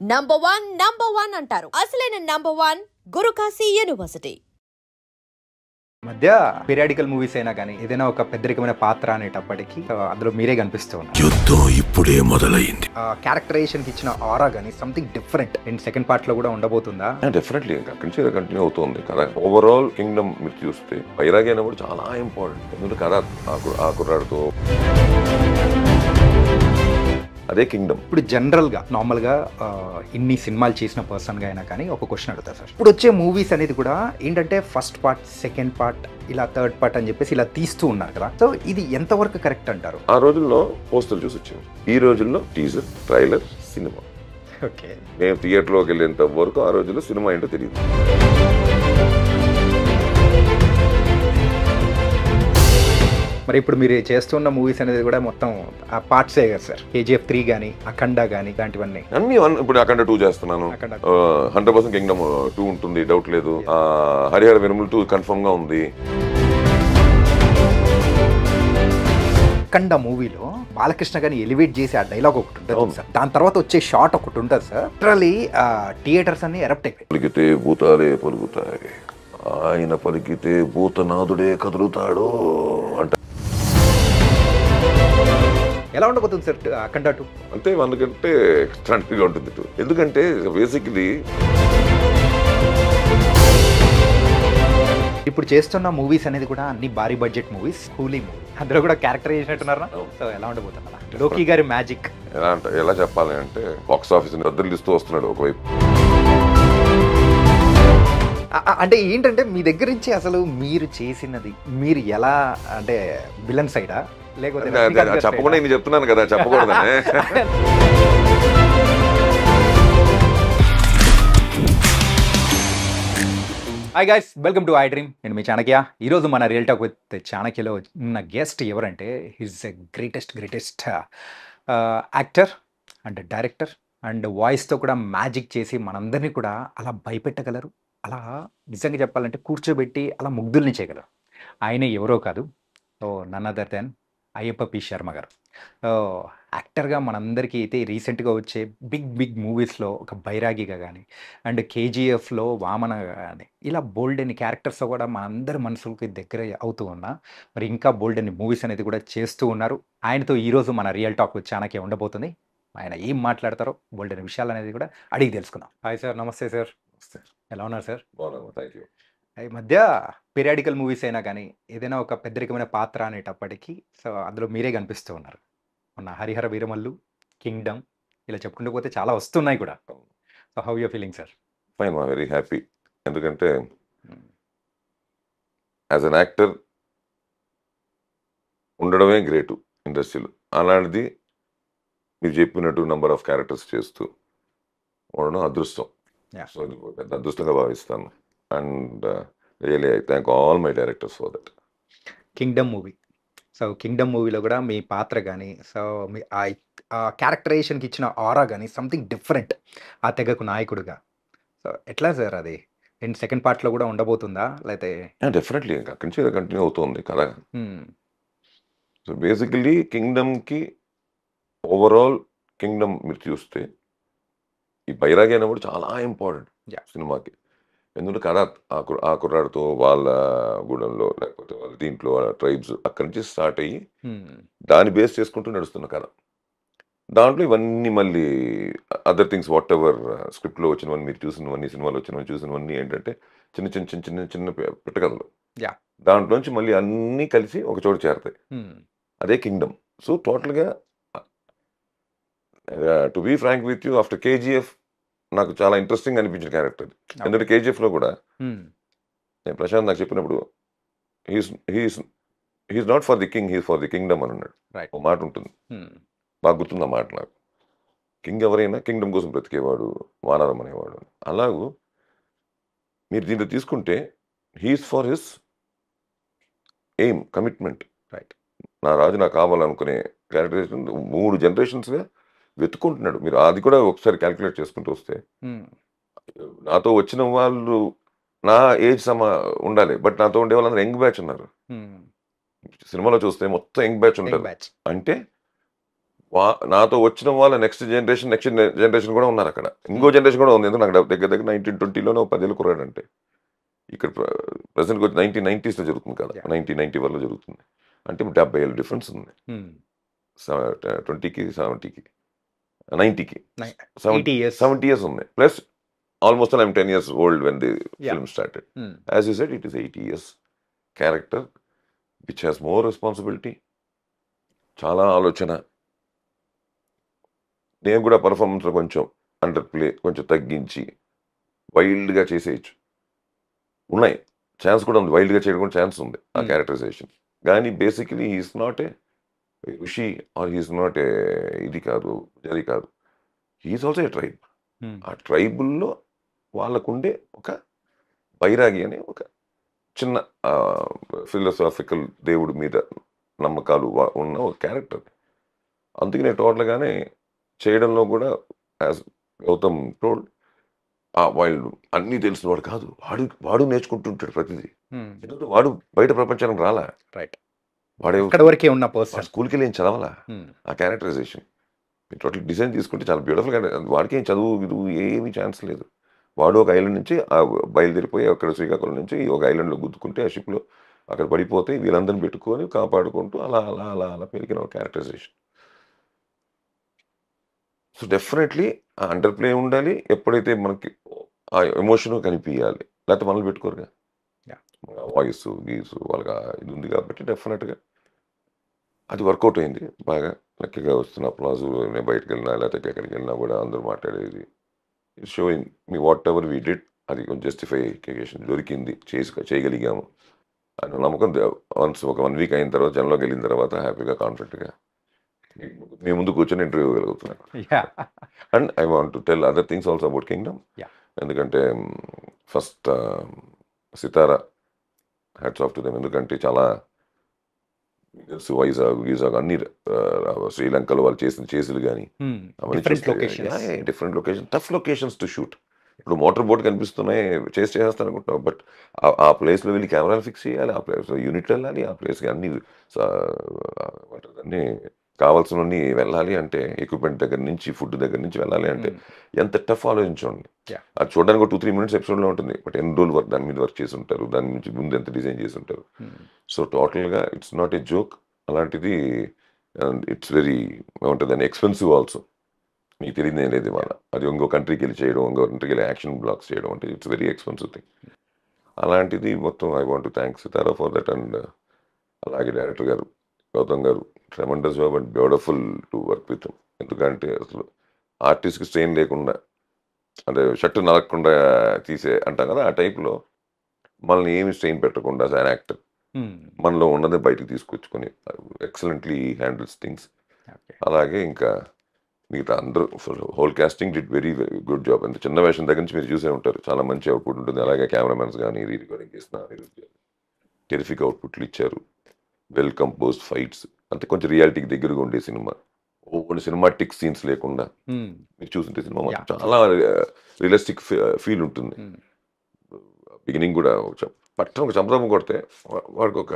Number one అంటారు. అసలైన number one Guru Kashi university. మధ్య పీరియాడికల్ మూవీస్ అయినా కానీ ఏదైనా ఒక పెద్దరికమైన పాత్ర అనేటప్పటికీ అందులో మీరే కనిపిస్తూ ఉన్నారు. యుద్ధం ఇప్పుడే మొదలైంది. క్యారెక్టరైజేషన్ కి ఇచ్చిన ఆరా కానీ something different and second part లో కూడా ఉండబోతుందా? డెఫినెట్లీ కంటిన్యూ అవుతుంది కదా. ఓవరాల్ కింగ్డమ్ మీరు చూస్తే వైరాగి అయినప్పుడు చాలా ఇంపార్టెంట్. ఎందుకంటే కదా ఆ కుర్రాడితో అదే కింగ్డమ్. ఇప్పుడు జనరల్ గా నార్మల్ గా ఇన్ని సినిమాలు చేసిన పర్సన్ గా అయినా కానీ ఒక క్వశ్చన్ అడుగుతా సార్. ఇప్పుడు వచ్చే మూవీస్ అనేది కూడా ఏంటంటే ఫస్ట్ పార్ట్, సెకండ్ పార్ట్, ఇలా థర్డ్ పార్ట్ అని చెప్పేసి ఇలా తీస్తూ ఉన్నారు కదా. సో ఇది ఎంతవరకు కరెక్ట్ అంటారు? ఆ రోజుల్లో పోస్టర్లు చూసి వచ్చింది. ఈ రోజుల్లో టీజర్, ట్రైలర్, సినిమా. ఓకే, మేము థియేటర్లోకి వెళ్ళేంత వరకు ఆ రోజుల్లో సినిమా ఏంటో తెలియదు. మరి ఇప్పుడు మీరు చేస్తున్న మూవీస్ అనేది కూడా మొత్తం ఆ పార్ట్సే కదా సార్. KGF 3 కానీ, అఖండ కానీ, ఇలాంటివన్నీ అన్ని ఇప్పుడు అఖండ 2 చేస్తున్నాను. 100% కింగ్డమ్ 2 ఉంటుంది, డౌట్ లేదు. హరిహర విరమల్ 2 కన్ఫర్మ్ గా ఉంది. అఖండ మూవీలో బాలకృష్ణ గారిని ఎలివేట్ చేసి ఆ డైలాగ్ ఒకటి ఉంటుంది సార్. దాని తర్వాత వచ్చే షాట్ ఒకటి ఉంటుంది సార్. లిటరల్లీ థియేటర్స్ అన్ని ఎరప్ట్ అయిపోయి. పలికితే భూతాలే పలుకుతాయి, ఆయన పలికితే భూతనాథుడే కదులుతాడు అంట. ఎలా ఉండబోతుంది సార్ అఖండ 2? అంటే వాళ్ళకంటే ఎక్స్ట్రాండరీగా ఉంటుంది 2. ఎందుకంటే బేసిక్లీ ఇప్పుడు చేస్తున్న మూవీస్ అనేది కూడా అన్ని భారీ బడ్జెట్ మూవీస్. కూలీ మూవీ అందులో కూడా క్యారెక్టర్ చేసినట్టున్నారా? సో ఎలా ఉండబోతుంది అలా లోకి గారి మ్యాజిక్? ఎలా చెప్పాలి అంటే బాక్స్ ఆఫీస్ వద్దలిస్తూ వస్తున్నాడు ఒకవైపు. అంటే ఏంటంటే మీ దగ్గర నుంచి అసలు మీరు చేసినది మీరు ఎలా అంటే విలన్ సైడా లేకపోతే చెప్పకుండా నేను చెప్తున్నాను కదా, చెప్పకూడదనే. Hi guys, welcome to iDream. నేను మీ చాణక్య. ఈరోజు మన రియల్ టాక్ విత్ చాణక్యలో ఉన్న గెస్ట్ ఎవరంటే his a greatest actor and director and వాయిస్తో కూడా మ్యాజిక్ చేసి మనందరినీ కూడా అలా భయపెట్టగలరు. అలా నిజంగా చెప్పాలంటే కూర్చోబెట్టి అలా ముగ్ధుల్ని చేయగలరు. ఆయనే ఎవరో కాదు, none other than Ayyappa P Sharma గారు. యాక్టర్గా మనందరికీ అయితే రీసెంట్గా వచ్చే బిగ్ మూవీస్లో ఒక బైరాగిగా కానీ అండ్ KGFలో వామన కానీ ఇలా బోల్డ్ అని క్యారెక్టర్స్ కూడా మనందరి మనసులకి దగ్గర అవుతూ ఉన్నా మరి ఇంకా బోల్డ్ అని మూవీస్ అనేది కూడా చేస్తూ ఉన్నారు. ఆయనతో ఈరోజు మన రియల్ టాక్ విత్ చాణక్య ఉండబోతుంది. ఆయన ఏం మాట్లాడతారో బోల్డ్ అని విషయాలు అనేది కూడా అడిగి తెలుసుకుందాం. హాయ్ సార్, నమస్తే సార్. ఎలా ఉన్నారు సార్? Thank you. ఈ మధ్య పీరియాడికల్ మూవీస్ అయినా కానీ ఏదైనా ఒక పెద్దరికమైన పాత్ర అనేటప్పటికీ సో అందులో మీరే కనిపిస్తూ ఉన్నారు. మొన్న హరిహర వీరమల్లు, కింగ్డమ్ ఇలా చెప్పుకుంటూ పోతే చాలా వస్తున్నాయి కూడా. So how your feeling sir? Fine, very happy. ఎందుకంటే యాజ్ అన్ యాక్టర్ ఉండడమే గ్రేటు ఇండస్ట్రీలో. అలాంటిది మీరు చెప్పినట్టు నెంబర్ ఆఫ్ క్యారెక్టర్స్ చేస్తూ ఉండడం అదృష్టం. సో ఇది పెద్ద అదృష్టంగా భావిస్తాను. And really I thank all my directors for that. Kingdom movie, so Kingdom మూవీలో కూడా మీ పాత్ర కానీ సో మీ ఆ క్యారెక్టరైజేషన్కి ఇచ్చిన ఆరా కానీ సంథింగ్ డిఫరెంట్ ఆ తెగకు నాయకుడిగా. సో ఎట్లా సార్ అది అండ్ సెకండ్ పార్ట్లో కూడా ఉండబోతుందా లేకపోతే? డెఫినెట్లీ కంటిన్యూ అవుతుంది కదా. సో బేసికలీ కింగ్డమ్కి ఓవరాల్ కింగ్డమ్ మీరు చూస్తే ఈ బైరాగి అయినప్పుడు చాలా ఇంపార్టెంట్ సినిమాకి. ఎందుకంటే కదా ఆ కుర్రాడితో వాళ్ళ గూడెంలో లేకపోతే వాళ్ళ దీంట్లో వాళ్ళ ట్రైబ్స్ అక్కడి నుంచి స్టార్ట్ అయ్యి దాన్ని బేస్ చేసుకుంటూ నడుస్తున్న కథ. దాంట్లో ఇవన్నీ మళ్ళీ అదర్ థింగ్స్ వాట్ ఎవర్ స్క్రిప్ట్లో వచ్చినవన్నీ మీరు చూసినవన్నీ, సినిమాలో వచ్చినవన్నీ చూసినవన్నీ ఏంటంటే చిన్న చిన్న చిన్న చిన్న చిన్న పెట్టకథలు. దాంట్లోంచి మళ్ళీ అన్నీ కలిసి ఒక చోటు చేరతాయి. అదే కింగ్డమ్. సో టోటల్గా to be frank with you, after KGF నాకు చాలా ఇంట్రెస్టింగ్ అనిపించిన క్యారెక్టర్. ఎందుకంటే KGFలో కూడా నేను ప్రశాంత్ నాకు చెప్పినప్పుడు he's not for the king, he's for the kingdom అని అన్నాడు. ఒక మాట ఉంటుంది, బాగా గుర్తుంది ఆ మాట నాకు. కింగ్ ఎవరైనా కింగ్డమ్ కోసం బ్రతికేవాడు, వానరం అనేవాడు. అలాగూ మీరు దీంట్లో తీసుకుంటే he's for his aim, commitment. Right, నా రాజు నాకు కావాలనుకునే క్యారెక్టరైజేషన్ 3 జనరేషన్స్గా వెతుకుంటున్నాడు. మీరు అది కూడా ఒకసారి క్యాల్కులేట్ చేసుకుంటూ వస్తే నాతో వచ్చిన వాళ్ళు నా ఏజ్ ఉండాలి, బట్ నాతో ఉండే వాళ్ళందరూ యంగ్ బ్యాచ్ ఉన్నారు. సినిమాలో చూస్తే మొత్తం యంగ్ బ్యాచ్ ఉంటారు. అంటే నాతో వచ్చిన వాళ్ళ నెక్స్ట్ జనరేషన్ కూడా ఉన్నారు అక్కడ. ఇంకో జనరేషన్ కూడా ఉంది. ఎందుకు నాకు దగ్గర దగ్గర 1920లోనే 10 ఏళ్ళు కుర్రాడంటే. ఇక్కడ ప్రెసెంట్కి వచ్చి 1990s జరుగుతుంది కదా, 1991లో జరుగుతుంది. అంటే 70 ఏళ్ళు డిఫరెన్స్ ఉంది. 20కి 70కి 90కి 70 years ఉంది. Plus almost I'm 10 years old when the film started. As you said, it is 80 years character which has more responsibility, చాలా ఆలోచన. నేను కూడా పర్ఫార్మెన్స్లో కొంచెం అండర్ ప్లే కొంచెం తగ్గించి వైల్డ్గా చేసేయచ్చు. ఉన్నాయి, ఛాన్స్ కూడా ఉంది, వైల్డ్గా చేయడం కూడా ఛాన్స్ ఉంది ఆ క్యారెక్టరైజేషన్. కానీ బేసికలీ హీఈస్ నాట్ ఏ ఋషి ఆర్ హీఈస్ నాట్ ఏ ఇది కాదు, అది కాదు. He's also a tribe. ఆ ట్రైబుల్లో వాళ్ళకుండే ఒక బైరాగి అనే ఒక చిన్న ఫిలాసాఫికల్ దేవుడి మీద నమ్మకాలు ఉన్న ఒక క్యారెక్టర్. అందుకనే టోటల్గానే చేయడంలో కూడా యాజ్ గౌతమ్ టోల్డ్, వాళ్ళు అన్నీ తెలిసిన వాడు కాదు, వాడు నేర్చుకుంటుంటాడు ప్రతిదీ. ఎందుకంటే వాడు బయట ప్రపంచానికి రాలా. రైట్. వాడే వరకే ఉన్న పర్సన్, స్కూల్కి వెళ్ళి ఏం చదవాలా. ఆ క్యారెక్టరైజేషన్ టోటల్ డిజైన్ తీసుకుంటే చాలా బ్యూటిఫుల్గా, వాడికి ఏం చదువు ఇది ఏమీ ఛాన్స్ లేదు. వాడు ఒక ఐలాండ్ నుంచి బయలుదేరిపోయి అక్కడ శ్రీకాకుళం నుంచి ఒక ఐలాండ్లో గుద్దుకుంటే ఆ షిప్లో అక్కడ పడిపోతే వీళ్ళందరిని పెట్టుకొని కాపాడుకుంటూ అలా అలా అలా అలా పెరిగిన ఒక క్యారెక్టరైజేషన్. సో డెఫినెట్లీ ఆ అండర్ ప్లే ఉండాలి. ఎప్పుడైతే మనకి ఆ ఎమోషన్ కనిపించాలి, లేకపోతే మనల్ని పెట్టుకోరుగా. వాయిస్ గీసు వాళ్ళకి ఇది ఉంది కాబట్టి డెఫినెట్గా అది వర్కౌట్ అయింది బాగా. లక్కీగా వస్తున్న అప్లాజు, నేను బయటకు వెళ్ళినా లేకపోతే ఎక్కడికి వెళ్ళినా కూడా అందరూ మాట్లాడేది showing me what ever we did, అది కొంచెం జస్టిఫికేషన్ దొరికింది, చేయగలిగాము అని నమ్మకం. వన్స్ ఒక 1 week అయిన తర్వాత జనంలోకి వెళ్ళిన తర్వాత హ్యాపీగా కాన్ఫిడెంట్గా మీ ముందు కూర్చొని ఇంటర్వ్యూ ఇవ్వగలుగుతున్నాను. And I want to tell other things also about Kingdom. ఎందుకంటే first Sitara, hats off to them. ఎందుకంటే చాలా వైజాగ్ అన్ని శ్రీలంకలో వాళ్ళు చేసిన చేసులు కానీ different location, tough locations to shoot. ఇప్పుడు మోటార్ బోట్ కనిపిస్తున్నాయి, చేస్తాను అనుకుంటున్నాం, బట్ ఆ ప్లేస్లో వెళ్ళి కెమెరాలు ఫిక్స్ చేయాలి, ఆ ప్లేస్లో యూనిట్ వెళ్ళాలి, ఆ ప్లేస్కి అన్ని అన్నీ కావాల్సినవన్నీ వెళ్ళాలి అంటే, ఎక్విప్మెంట్ దగ్గర నుంచి ఫుడ్ దగ్గర నుంచి వెళ్ళాలి అంటే ఎంత టఫ్ ఆలోచించండి. అది చూడడానికి ఒక 2-3 minutes ఎపిసోడ్లో ఉంటుంది, బట్ ఎన్ని రోజులు దాని మీద వర్క్ చేసి ఉంటారు, దాని నుంచి ముందు ఎంత డిజైన్ చేసి ఉంటారు. సో టోటల్గా ఇట్స్ నాట్ ఏ జోక్. అలాంటిది ఇట్స్ వెరీ ఏమంటుంది అని ఎక్స్పెన్సివ్ ఆల్సో. మీకు తెలియదు ఏం లేదు ఇవాళ. అది ఇంకో కంట్రీకి వెళ్ళి చేయడం, ఇంకో కంట్రీకి వెళ్ళి యాక్షన్ బ్లాక్స్ చేయడం అంటే ఇట్స్ వెరీ ఎక్స్పెన్సివ్ థింగ్. అలాంటిది మొత్తం I want to thanks Sithara for that. And అలాగే డైరెక్టర్ గారు గౌతమ్ గారు, tremendous job and beautiful to work with. ఎందుకంటే అసలు ఆర్టిస్ట్కి స్ట్రెయిన్ లేకుండా, అంటే షర్టు నలగకుండా తీసే అంటాం కదా, ఆ టైప్లో మనల్ని ఏమి స్ట్రెయిన్ పెట్టకుండా యాజ్ అన్ యాక్టర్ మనలో ఉన్నదే బయటకు తీసుకొచ్చుకొని ఎక్సలెంట్లీ హ్యాండిల్స్ థింగ్స్. అలాగే ఇంకా మిగతా అందరూ whole casting did very very good job. అంటే చిన్న వేషం దగ్గర నుంచి మీరు చూసే ఉంటారు, చాలా మంచి అవుట్పుట్ ఉంటుంది. అలాగే కెమెరామెన్స్ కానీ రీ రికార్డింగ్ చేసిన టెరిఫిక్ అవుట్పుట్లు ఇచ్చారు. వెల్ కంపోజ్డ్ ఫైట్స్, అంటే కొంచెం రియాలిటీకి దగ్గరగా ఉండే సినిమా, కొన్ని సినిమాటిక్ సీన్స్ లేకుండా మీరు చూసింటే సినిమా చాలా రియలిస్టిక్ ఫీల్ ఉంటుంది. బిగినింగ్ కూడా ఒక చంపదమ్మ కొడితే వాడికి ఒక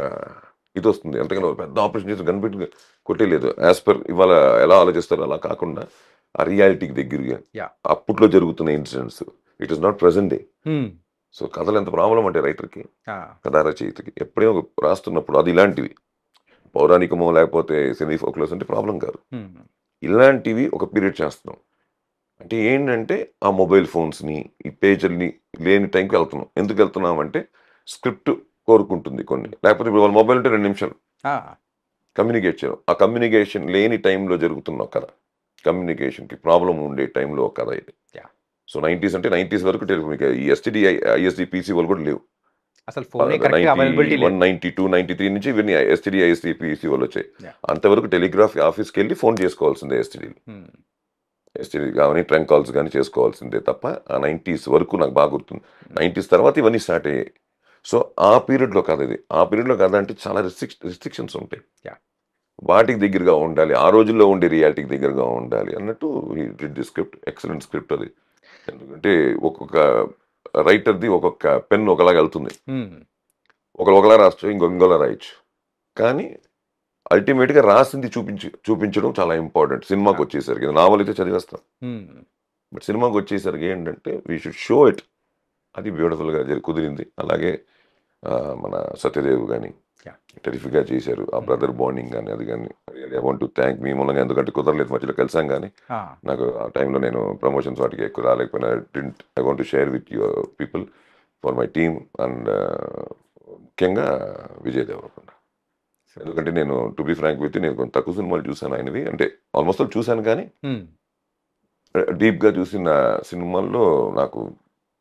ఇది వస్తుంది, అంతేగాని పెద్ద ఆపరేషన్ చేసి కనిపెట్టి కొట్టేయలేదు. యాజ్ పర్ ఇవాళ ఎలా ఆలోచిస్తారో అలా కాకుండా ఆ రియాలిటీకి దగ్గరగా అప్పట్లో జరుగుతున్న incidents, it is not present day. So కథలు ఎంత ప్రాబ్లం అంటే రైటర్కి, కథా రచయితకి ఎప్పుడో రాస్తున్నప్పుడు అది ఇలాంటివి పౌరాణికమో లేకపోతే సెమీ ఫోక్లోస్ అంటే ప్రాబ్లం కాదు. ఇలాంటివి ఒక పీరియడ్ చేస్తున్నాం అంటే ఏంటంటే ఆ మొబైల్ ఫోన్స్ని, ఈ పేజర్ని లేని టైంకి వెళ్తున్నాం. ఎందుకు వెళ్తున్నాం అంటే స్క్రిప్ట్ కోరుకుంటుంది కొన్ని, లేకపోతే ఇప్పుడు వాళ్ళ మొబైల్ ఉంటే 2 నిమిషాలు కమ్యూనికేట్ చేయడం. ఆ కమ్యూనికేషన్ లేని టైంలో జరుగుతున్న కథ, కమ్యూనికేషన్కి ప్రాబ్లం ఉండే టైంలో ఒక కథ ఇది. సో 90s అంటే 90s వరకు మీకు ఈ ఎస్టీడీ ఐఎస్డి పీసీ వాళ్ళు కూడా లేవు అసలు. 92, 93 నుంచి ఇవన్నీ ఎస్టీడీ ఐఎస్డి పీసీ వాళ్ళు వచ్చాయి. అంతవరకు టెలిగ్రాఫ్ ఆఫీస్కి వెళ్ళి ఫోన్ చేసుకోవాల్సిందే, ఎస్టీడీ కానీ ట్రంక్ కాల్స్ కానీ చేసుకోవాల్సిందే తప్ప. ఆ 90s వరకు నాకు బాగా గుర్తుంది. 90s తర్వాత ఇవన్నీ స్టార్ట్ అయ్యాయి. సో ఆ పీరియడ్లో కథ ఇది. ఆ పీరియడ్లో కథ అంటే చాలా రిస్ట్రిక్షన్స్ ఉంటాయి, వాటికి దగ్గరగా ఉండాలి, ఆ రోజుల్లో ఉండే రియాలిటీకి దగ్గరగా ఉండాలి అన్నట్టు ది స్క్రిప్ట్. ఎక్సలెంట్ స్క్రిప్ట్ అది. ఎందుకంటే ఒక్కొక్క రైటర్ది ఒక్కొక్క పెన్ ఒకలాగా వెళ్తుంది, ఒకలా రావచ్చు, ఇంకోలా రాయొచ్చు. కానీ అల్టిమేట్గా రాసింది చూపించడం చాలా ఇంపార్టెంట్. సినిమాకి వచ్చేసరికి నావల్ అయితే చదివేస్తాం, బట్ సినిమాకి వచ్చేసరికి ఏంటంటే వీ షుడ్ షో ఇట్. అది బ్యూటిఫుల్గా కుదిరింది. అలాగే మన సత్యదేవ్ కానీ టెరిఫిక్గా చేశారు. ఆ బ్రదర్ బాండింగ్ కానీ అది కానీ ఐ వాంట్ టు థ్యాంక్ మీ మూలంగా, ఎందుకంటే కుదరలేదు, మధ్యలో కలిసాం కానీ నాకు ఆ టైంలో నేను ప్రమోషన్స్ వాటికి ఎక్కువ రాలేకపోయినా I want to share with your people for my team and ముఖ్యంగా విజయ్ దేవరకొండ. ఎందుకంటే నేను టు బి ఫ్రాంక్ విత్ నేను కొంచెం తక్కువ సినిమాలు చూశాను ఆయనవి, అంటే ఆల్మోస్ట్ చూశాను కానీ డీప్గా చూసిన సినిమాల్లో నాకు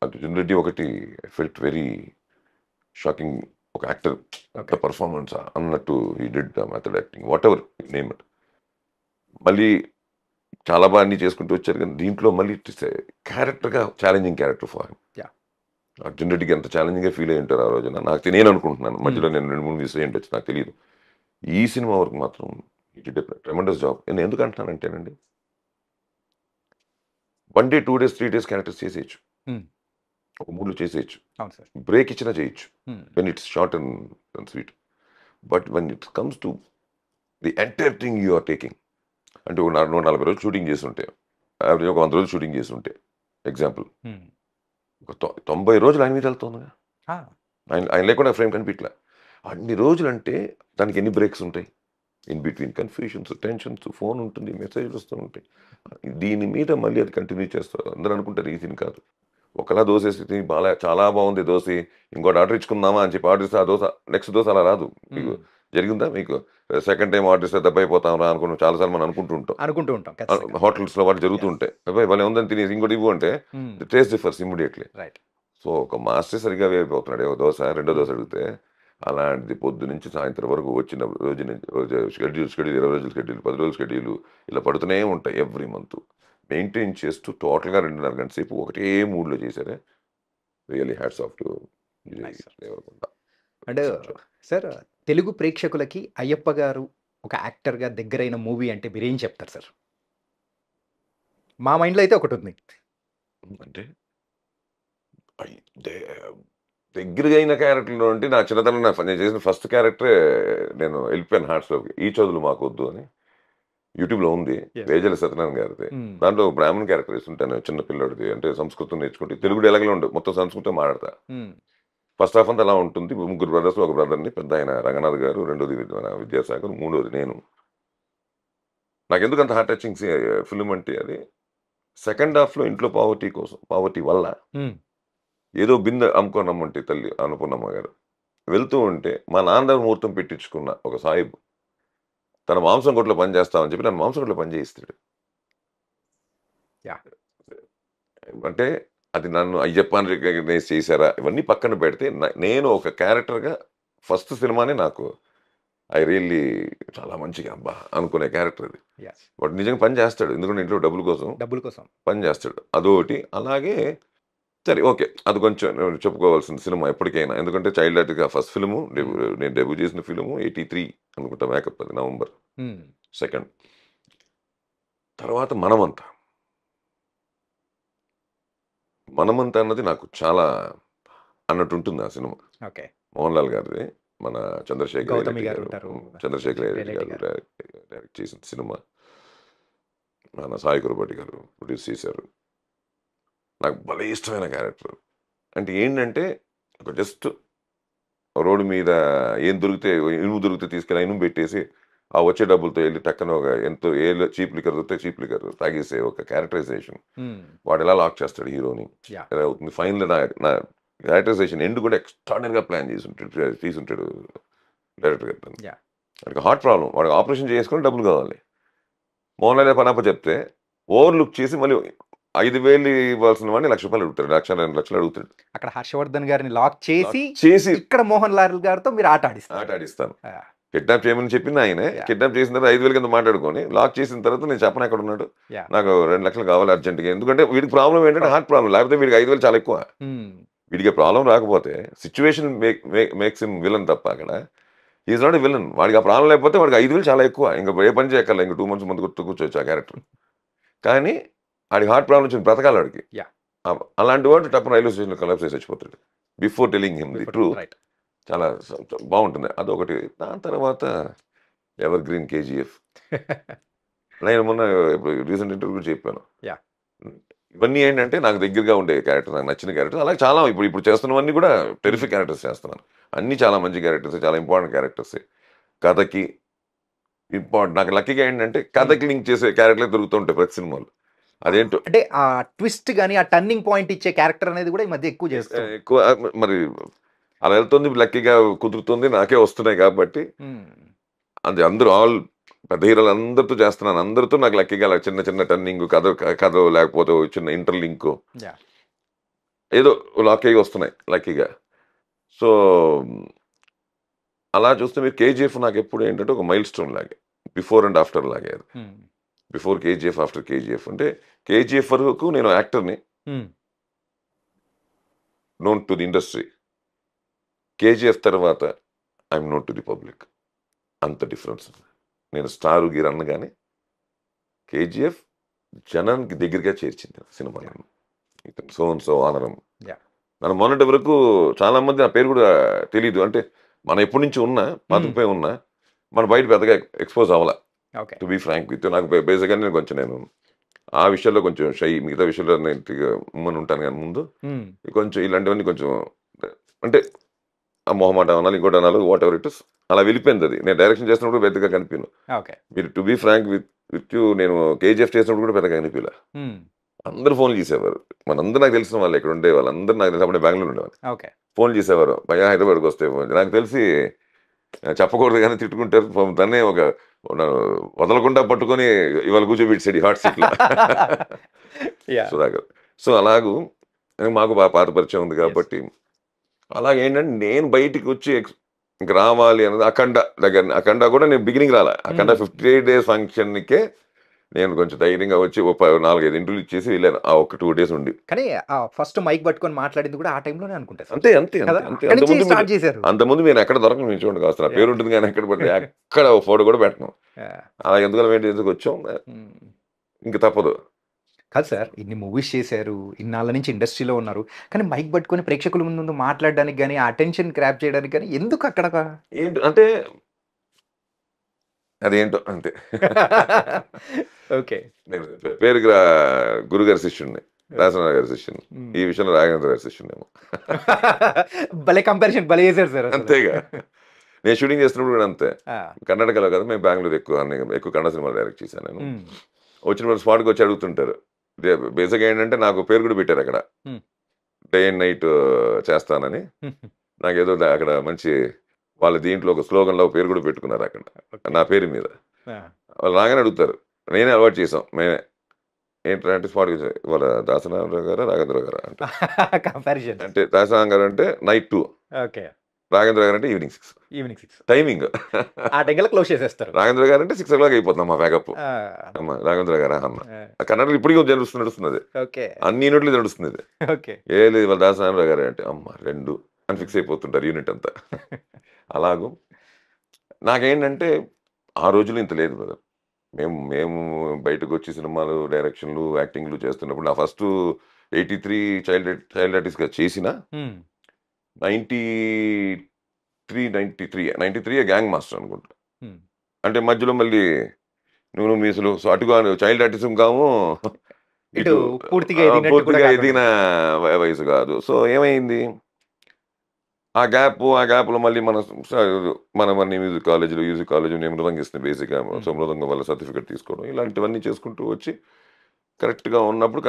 అర్జున్ రెడ్డి ఒకటి ఫెల్ట్ వెరీ షాకింగ్. ఒక యాక్టర్ పర్ఫార్మెన్స్ అన్నట్టు he did method acting, whatever name it. మళ్ళీ చాలా బాగా అన్ని చేసుకుంటూ వచ్చారు, కానీ దీంట్లో మళ్ళీ క్యారెక్టర్గా challenging character for him. Arjun రెడ్డికి ఎంత ఛాలెంజింగ్గా ఫీల్ అయ్యి ఉంటారు ఆ రోజున నాకు నేను అనుకుంటున్నాను. మధ్యలో నేను 2-3 మిస్ అయ్యి ఉండొచ్చు, నాకు తెలియదు. ఈ సినిమా వరకు మాత్రం he did a tremendous job. నేను ఎందుకు అంటున్నానంటేనండి, 1 day 2 days 3 days క్యారెక్టర్స్ చేసేయచ్చు, ఒక 3 చేసేయచ్చు, బ్రేక్ ఇచ్చినా చేయొచ్చు when it's short and sweet. But when it comes to the entire thing you are taking, అంటే ఒక 140 రోజులు షూటింగ్ చేస్తుంటే, యావరేజ్ ఒక 100 రోజులు షూటింగ్ చేస్తుంటే, ఎగ్జాంపుల్ ఒక 90 రోజులు ఆయన మీద వెళ్తుందిగా, ఆయన లేకుండా ఫ్రేమ్ కనిపించలే. అన్ని రోజులు అంటే దానికి ఎన్ని బ్రేక్స్ ఉంటాయి, in between confusions, tensions, phone ఉంటుంది, మెసేజ్లు వస్తూ ఉంటాయి. దీని మీద మళ్ళీ అది కంటిన్యూ చేస్తారు. అందరూ అనుకుంటారు ఈ సీన్ కాదు, ఒకలా దోశ వేసి బాగా చాలా బాగుంది దోశ, ఇంకోటి ఆర్డర్ ఇచ్చుకుందామా అని చెప్పి ఆర్డర్ ఇస్తే ఆ దోశ నెక్స్ట్ దోశ అలా రాదు. మీకు జరిగిందా? మీకు సెకండ్ టైం ఆర్డర్ ఇస్తే దెబ్బ అయిపోతాం రా అనుకున్నాం, చాలాసార్లు మనం అనుకుంటూ ఉంటాం హోటల్స్లో వాటి జరుగుతూ ఉంటాయి. అబ్బాయి వాళ్ళు ఉందని తినేసి ఇంకోటి ఇవ్వు అంటే టేస్ట్ డిఫర్స్ ఇమ్మీడియట్లీ. సో ఒక మాస్టర్ సరిగా వేయిపోతున్నాడు, ఒక దోశ రెండో దోశ అడిగితే. అలాంటిది పొద్దు నుంచి సాయంత్రం వరకు వచ్చిన రోజు షెడ్యూల్ 20 రోజులు షెడ్యూల్, 10 రోజులు షెడ్యూల్ ఇలా పడుతూనే ఉంటాయి ఎవ్రీ మంత్. మెయింటైన్ చేస్తూ టోటల్గా 2.5 గంటల సేపు ఒకటే మూడ్లో చేశారే. Really hats off to Deverakonda. అంటే సార్, తెలుగు ప్రేక్షకులకి అయ్యప్ప గారు ఒక యాక్టర్గా దగ్గరైన మూవీ అంటే మీరేం చెప్తారు సార్? మా మైండ్లో అయితే ఒకటి ఉంది, అంటే దగ్గరగా అయిన క్యారెక్టర్లో అంటే నా చిన్నతనం నేను చేసిన ఫస్ట్ క్యారెక్టరే నేను వెళ్ళిపోయాను హార్ట్స్లోకి. ఈ చదువులు మాకు వద్దు అని యూట్యూబ్లో ఉంది, వేజల సత్యనారాయణ గారిది. దాంట్లో బ్రాహ్మణ్ క్యారెక్టర్ వేస్తుంటాను, చిన్న పిల్లడిది. అంటే సంస్కృతం నేర్చుకుంటే తెలుగు డైలాగ్లో ఉండదు, మొత్తం సంస్కృతం మాట్లాడతా. ఫస్ట్ హాఫ్ అంతా అలా ఉంటుంది. 3 బ్రదర్స్, ఒక బ్రదర్ని, పెద్ద ఆయన రంగనాథ్ గారు, రెండోది విద్యాసాగర్, మూడోది నేను. నాకు ఎందుకు అంత హార్ట్ టచింగ్ ఫిల్మ్ అంటే అది సెకండ్ హాఫ్లో ఇంట్లో పావర్టీ వల్ల ఏదో బిందె అమ్ముకొని రమ్మంటే తల్లి అనుకున్నమ్మ గారు వెళ్తూ ఉంటే మా నాన్న ముహూర్తం పెట్టించుకున్న ఒక సాహిబ్ తన మాంసం కొట్లో పని చేస్తామని చెప్పి నన్ను మాంసం కొట్లో పని చేయిస్తాడు. అంటే అది నన్ను అయ్యప్పని రికగ్నైజ్ చేశారా ఇవన్నీ పక్కన పెడితే నేను ఒక క్యారెక్టర్గా ఫస్ట్ సినిమానే నాకు ఐ రియల్లీ చాలా మంచిగా అబ్బా అనుకునే క్యారెక్టర్ అది. వాడు నిజంగా పని చేస్తాడు, ఎందుకంటే ఇంట్లో డబ్బుల కోసం పని చేస్తాడు, అదొకటి. అలాగే సరే ఓకే, అది కొంచెం చెప్పుకోవాల్సిన సినిమా ఎప్పటికైనా, ఎందుకంటే చైల్డ్ ఆర్ట్గా ఫస్ట్ ఫిల్ము, నేను డెబ్యూ చేసిన ఫిల్ము 83 అనుకుంటా, మేకప్ అది నవంబర్ 2. తర్వాత మనమంతా అన్నది నాకు చాలా అన్నట్టు ఉంటుంది ఆ సినిమా. మోహన్ లాల్ గారిది, మన చంద్రశేఖర్ గారు డైరెక్ట్ చేసిన సినిమా, మన సాయి కురపాటి గారు ప్రొడ్యూస్ చేశారు. నాకు భలే ఇష్టమైన క్యారెక్టర్. అంటే ఏంటంటే ఒక జస్ట్ రోడ్డు మీద ఏం దొరికితే, ఇనుము దొరికితే తీసుకెళ్ళి ఇనుము పెట్టేసి ఆ వచ్చే డబ్బులతో వెళ్ళి టక్కన ఒక ఎంతో చీప్ లిక్కర్ దొరికితే చీప్ లిక్కర్ తాగేసే ఒక క్యారెక్టరైజేషన్. వాడు ఎలా లాక్ చేస్తాడు హీరోని, ఎలా అవుతుంది ఫైనల్. నా క్యారెక్టరైజేషన్ ఎండ్ కూడా ఎక్స్ట్రాడినరీగా ప్లాన్ తీసుంటాడు డైరెక్టర్ గారు. వాడికి హార్ట్ ప్రాబ్లం, వాడికి ఆపరేషన్ చేసుకుని డబ్బులు కావాలి. మోహన్ లాల్ పనప్ప చెప్తే ఓవర్లుక్ చేసి మళ్ళీ 5,000 ఇవ్వాల్సిన వాడిని 1,00,000 రూపాయలు అడుగుతాడు, 2 లక్షలు అడుగుతాడు. అక్కడ హర్షవర్ధన్ గారిని లాక్ చేసి ఇక్కడ మోహన్ లాల్ గారితో మీరు ఆట ఆడిస్తాను. కిడ్నాప్ చేయమని చెప్పింది ఆయనే. కిడ్నాప్ చేసిన తర్వాత 5,000 కింద మాట్లాడుకొని లాక్ చేసిన తర్వాత నేను చెప్పను ఎక్కడ ఉన్నాడు, నాకు 2 లక్షలు కావాలి అర్జెంట్గా. ఎందుకంటే వీడికి ప్రాబ్లం ఏంటంటే హార్ట్ ప్రాబ్లం, లేకపోతే వీడికి 5,000 చాలా ఎక్కువ. వీడికి ప్రాబ్లం రాకపోతే సిచ్యువేషన్ మేక్స్ హిమ్ విలన్ తప్ప అక్కడ ఈజ్ నాట్ ఎ విలన్. వాడికి ఆ ప్రాబ్లం లేకపోతే వాడికి 5,000 చాలా ఎక్కువ, ఇంకా ఏ పని చేయక్కర్లే, ఇంకా 2 months ముందు కూర్చోవచ్చు ఆ క్యారెక్టర్. కానీ వాడికి హార్ట్ ప్రాబ్లం వచ్చింది, బ్రతకాలి వాడికి. అలాంటి వాడు టప్ రైల్వే స్టేషన్లో కలెక్ట్ చేసి వచ్చిపోతాడు before telling him the truth. చాలా బాగుంటుంది అదొకటి. దాని తర్వాత ఎవర్ గ్రీన్ కేజీఎఫ్. నేను మొన్న ఇప్పుడు రీసెంట్ ఇంటర్వ్యూ చెప్పాను. యా. ఇవన్నీ ఏంటంటే నాకు దగ్గరగా ఉండే క్యారెక్టర్, నాకు నచ్చిన క్యారెక్టర్. అలాగే చాలా ఇప్పుడు చేస్తున్నవన్నీ కూడా టెరిఫిక్ క్యారెక్టర్స్ చేస్తున్నాను. అన్నీ చాలా మంచి క్యారెక్టర్స్, చాలా ఇంపార్టెంట్ క్యారెక్టర్స్. కథకి ఇంపార్టెంట్. నాకు లక్కీగా ఏంటంటే కథకి లింక్ చేసే క్యారెక్టర్లే దొరుకుతుంటాయి ప్రతి సినిమాలు. అదేంటో అంటే ఆ ట్విస్ట్ కానీ ఆ టర్నింగ్ పాయింట్ ఇచ్చే క్యారెక్టర్ అనేది కూడా ఈ మధ్య ఎక్కువ చేస్తారు. ఎక్కువ మరి అలా వెళ్తుంది, లక్కీగా కుదురుతుంది, నాకే వస్తున్నాయి కాబట్టి. అది అందరూ పెద్ద హీరోలు అందరితో చేస్తున్నాను. అందరితో నాకు లక్కీగా అలా చిన్న చిన్న టర్నింగ్, కథ లేకపోతే చిన్న ఇంటర్లింక్ ఏదో లాక్ అయ్యి వస్తున్నాయి లక్కీగా. సో అలా చూస్తే మీరు కేజీఎఫ్ నాకు ఎప్పుడు ఏంటంటే ఒక మైల్ స్టోన్ లాగే, బిఫోర్ అండ్ ఆఫ్టర్ లాగే. అది బిఫోర్ కేజీఎఫ్, ఆఫ్టర్ కేజీఎఫ్. అంటే కేజీఎఫ్ వరకు నేను యాక్టర్ని, known to the industry. KGF తర్వాత I'm known to the public. అంత డిఫరెన్స్. నేను స్టారు గీర్ అనగానే కేజీఎఫ్ జనానికి దగ్గరగా చేర్చింది సినిమా. సో ఆనరం. నన్ను మొన్నటి వరకు చాలా మంది నా పేరు కూడా తెలీదు. అంటే మనం ఎప్పటి నుంచి ఉన్నా, బతుకుపోయి ఉన్నా, మన బయట పెద్దగా ఎక్స్పోజ్ అవ్వాల. టు బీ ఫ్రాంక్ విత్ నాకు బేసిక్గా నేను ఆ విషయాల్లో కొంచెం షై. మిగతా విషయాల్లో నేను ఉమ్మని ఉంటాను కానీ ముందు కొంచెం ఇలాంటివన్నీ కొంచెం అంటే ఆ మొహమాట అనాలి, ఇంకోటి అనాలి, వాట్ ఎవర్ ఇట్ ఇస్ అలా వెళ్ళిపోయింది. అది నేను డైరెక్షన్ చేసినప్పుడు పెద్దగా కనిపించను. మీరు to be frank with you, నేను కేజీఎఫ్ చేసినప్పుడు కూడా పెద్దగా కనిపించలే. అందరూ ఫోన్ చేసేవారు. మనందరూ నాకు తెలిసిన వాళ్ళు ఇక్కడ ఉండే వాళ్ళు అందరూ నాకు తెలిసి అప్పుడే బెంగళూరు ఉండేవాళ్ళు. ఫోన్ చేసేవారు, భయ హైదరాబాద్కి వస్తే నాకు తెలిసి చెప్పకూడదు కానీ తిట్టుకుంటారు. దాన్నే ఒక వదలకుండా పట్టుకొని ఇవాళ కూర్చోబెట్టి హాట్ సీట్లో సుధాకర్. సో అలాగూ మాకు బాగా పాత పరిచయం ఉంది కాబట్టి అలాగేంటంటే నేను బయటికి వచ్చి ఇంక రావాలి అన్నది అఖండ కూడా నేను బిగినింగ్ రాలే. అఖండ 58 days ఫంక్షన్కే నేను కొంచెం ధైర్యంగా వచ్చి 4-5 ఇంటర్వ్యూలు ఇచ్చేసి వెళ్ళాను. ఆ ఒక 2 days ఉండి. కానీ ఫస్ట్ మైక్ పట్టుకొని మాట్లాడింది కూడా ఆ టైంలోనే అనుకుంటాను. అంతే. అంతకుముందు నేను ఎక్కడ దొరకను, మీరు చూడండి కాస్త నా పేరు ఉంటుంది కానీ ఎక్కడ పడితే ఎక్కడ ఫోటో కూడా పెట్టను. అలా ఎందుకు వెయిట్ చేసి వచ్చాం, ఇంక తప్పదు. కాదు సార్, ఇన్ని మూవీస్ చేశారు, ఇన్నాళ్ళ నుంచి ఇండస్ట్రీలో ఉన్నారు, కానీ మైక్ పట్టుకొని ప్రేక్షకుల ముందు మాట్లాడడానికి కానీ ఆ అటెన్షన్ గ్రాప్ చేయడానికి కానీ ఎందుకు అక్కడ ఏంటి అంటే అదేంటో అంతే. ఓకే. నేను పేరుకి గురుగారి శిష్యుడిని, రాజనాథ్ గారి శిష్యుని. ఈ విషయంలో రాఘవేంద్ర గారి శిష్యునేమో. భలే కంపారిజన్ భలే చేశారు సార్. అంతేగా. నేను షూటింగ్ చేస్తున్నప్పుడు కూడా అంతే. కర్ణాటకలో కదా, మేము బెంగళూరు ఎక్కువ కన్నడ సినిమాలు డైరెక్ట్ చేశాను. నేను వచ్చినప్పుడు స్పాట్కి వచ్చి అడుగుతుంటారు. బేసిక్గా ఏంటంటే నాకు పేరు కూడా పెట్టారు అక్కడ, డే అండ్ నైట్ చేస్తానని. నాకేదో అక్కడ మంచి వాళ్ళ దీంట్లో ఒక స్లోగన్లో పేరు కూడా పెట్టుకున్నారు అక్కడ నా పేరు మీద. వాళ్ళు రాగానే అడుగుతారు, నేనే అలవాటు చేసాం మేమే. ఏంటంటే స్పాట్ వాళ్ళ దాసనారాయణ గారు, రాఘవేంద్ర గారు అంటే దాసనారాయణ గారు అంటే నైట్ 2, రాఘవేంద్ర గారు అంటే ఈవినింగ్ 6 టైమింగ్. క్లోజ్ చేసేస్తారు. రాఘవేంద్ర గారు అంటే 6 o'clock అయిపోతుంది మా బ్యాకప్. అమ్మ రాఘవేంద్ర గారు అన్న కన్నడలో ఇప్పటికీ నడుస్తున్నది, అన్ని యూనిట్లు నడుస్తుంది. ఏ లేదు వాళ్ళ దాసనారాయణ గారు అంటే అమ్మ 2 అని ఫిక్స్ అయిపోతుంటారు యూనిట్ అంతా. అలాగూ నాకేంటంటే ఆ రోజులు ఇంత లేదు బ్రదర్. మేము బయటకు వచ్చి సినిమాలు, డైరెక్షన్లు, యాక్టింగ్లు చేస్తున్నప్పుడు నా ఫస్ట్ 83 చైల్డ్ ఆర్టిస్ట్గా చేసిన 93 గ్యాంగ్ మాస్టర్ అనుకుంటా. అంటే మధ్యలో మళ్ళీ నువ్వు మీసులు, సో అటుగా చైల్డ్ ఆర్టిజం కాము, ఇటు పూర్తిగా ఎదిగిన వయసు కాదు. సో ఏమైంది, ఆ గ్యాప్లో మళ్ళీ మన మ్యూజిక్ కాలేజ్ నేను మృదంగిస్తుంది బేసిక్గా. సో మృదంగం వల్ల సర్టిఫికేట్ తీసుకోవడం ఇలాంటివన్నీ చేసుకుంటూ వచ్చి కరెక్ట్గా ఉన్నప్పుడు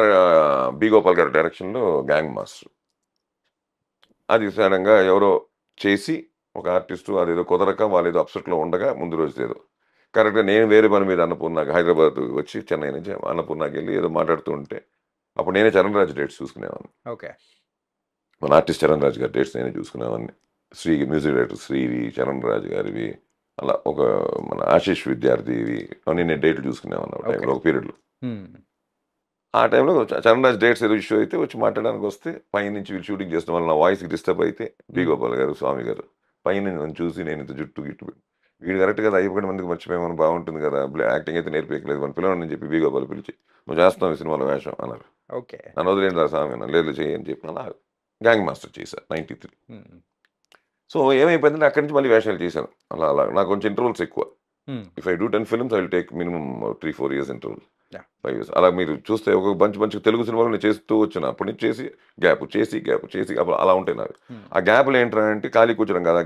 బి గోపాల్ గారి డైరెక్షన్లో గ్యాంగ్ మాస్టర్. అది సడన్గా ఎవరో చేసి ఒక ఆర్టిస్టు అదేదో కుదరక వాళ్ళు ఏదో అప్సెట్లో ఉండగా ముందు రోజు ఏదో కరెక్ట్గా నేను వేరే పని మీద అన్నపూర్ణకి హైదరాబాద్ వచ్చి చెన్నై నుంచి అన్నపూర్ణకి వెళ్ళి ఏదో మాట్లాడుతూ ఉంటే అప్పుడు నేనే చరణ్ రాజ్ డేట్స్ చూసుకునేవాడిని. ఓకే. మన ఆర్టిస్ట్ చరణ్ రాజ్ గారి డేట్స్ నేనే చూసుకునేవాడిని. మ్యూజిక్ డైరెక్టర్ శ్రీవి, చరణ్ రాజ్ గారివి, అలా ఒక మన ఆశీష్ విద్యార్థివి అవన్నీ నేను డేట్లు చూసుకునేవాడిని ఆ టైంలో ఒక పీరియడ్లో. ఆ టైంలో చరణ్ రాజ్ డేట్స్ ఏదో ఇష్యూ అయితే వచ్చి మాట్లాడడానికి వస్తే పైనుంచి వీళ్ళు షూటింగ్ చేసిన వల్ల నా వాయిస్కి డిస్టర్బ్ అయితే బి గోపాల్ గారు, స్వామి గారు పైన నన్ను చూసి నేను ఇంత జుట్టు గిట్టు వీడు కరెక్ట్ కదా, 51 మందికి మర్చిపోయామని బాగుంటుంది కదా, యాక్టింగ్ అయితే నేర్పించలేదు మన పిల్లలని చెప్పి బి గోపాల్ పిలిచి నువ్వు చేస్తున్నావు ఈ సినిమాలో వేషం అన్నారు. ఓకే. నన్ను వదిలేండి స్వామి అన్న, లేదు చెయ్యి అని చెప్పి అలా గ్యాంగ్ మాస్టర్ చేశాను 93. సో ఏమైపోయిందంటే అక్కడి నుంచి మళ్ళీ వేషాలు చేశాను. అలా నాకు కొంచెం ఇంటర్వల్స్ ఎక్కువ. If I do 10 films I will take minimum 3-4 years interval. Yeah. 5 years అలా మీరు చూస్తే ఒక మంచి తెలుగు సినిమాలు నేను చేస్తూ వచ్చాను. అప్పటి నుంచి చేసి గ్యాప్ చేసి అప్పుడు అలా ఉంటాయి నావి. ఆ గ్యాప్లు ఏంట్రా అంటే ఖాళీ కూర్చోడం కదా,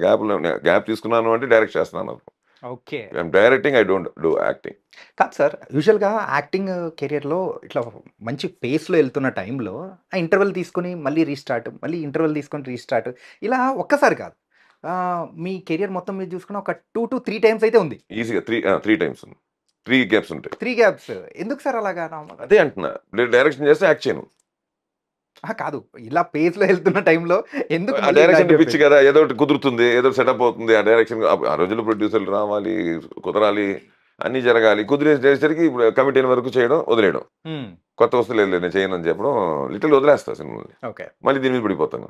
గ్యాప్ తీసుకున్నాను అంటే డైరెక్ట్ చేస్తున్నాను. Okay. I'm directing, I don't do acting. కాదు సార్, యూజువల్గా యాక్టింగ్ కెరియర్లో ఇట్లా మంచి పేస్లో వెళ్తున్న టైంలో ఆ ఇంటర్వెల్ తీసుకొని మళ్ళీ రీస్టార్ట్, మళ్ళీ ఇంటర్వెల్ తీసుకొని రీస్టార్ట్, ఇలా ఒక్కసారి కాదు, మీ కెరియర్ మొత్తం మీరు చూసుకున్న ఒక 2 to 3 times అయితే ఉంది. ఈజీగా 3 times 3 గ్యాప్స్ ఉంటాయి. 3 gaps ఎందుకు సార్ అలాగా? అదే అంటున్నా, డైరెక్షన్ చేస్తే యాక్ట్ చేయను. కాదు, ఇలా పేస్లో వెళ్తున్న టైంలో ఎందుకు ఆ డైరెక్షన్ పిచ్చి కదా, ఏదో ఒకటి కుదురుతుంది, ఏదో సెటప్ అవుతుంది. ఆ డైరెక్షన్ ఆ రోజుల్లో ప్రొడ్యూసర్లు రావాలి, కుదరాలి, అన్నీ జరగాలి. కుదిరేసరికి ఇప్పుడు కమిటీ వరకు చేయడం, వదిలేయడం. కొత్త వస్తువులు లేదు నేను చేయను అని చెప్పడం, లిటిల్ వదిలేస్తా సినిమాని. ఓకే. మళ్ళీ దీని మీద పడిపోతాను.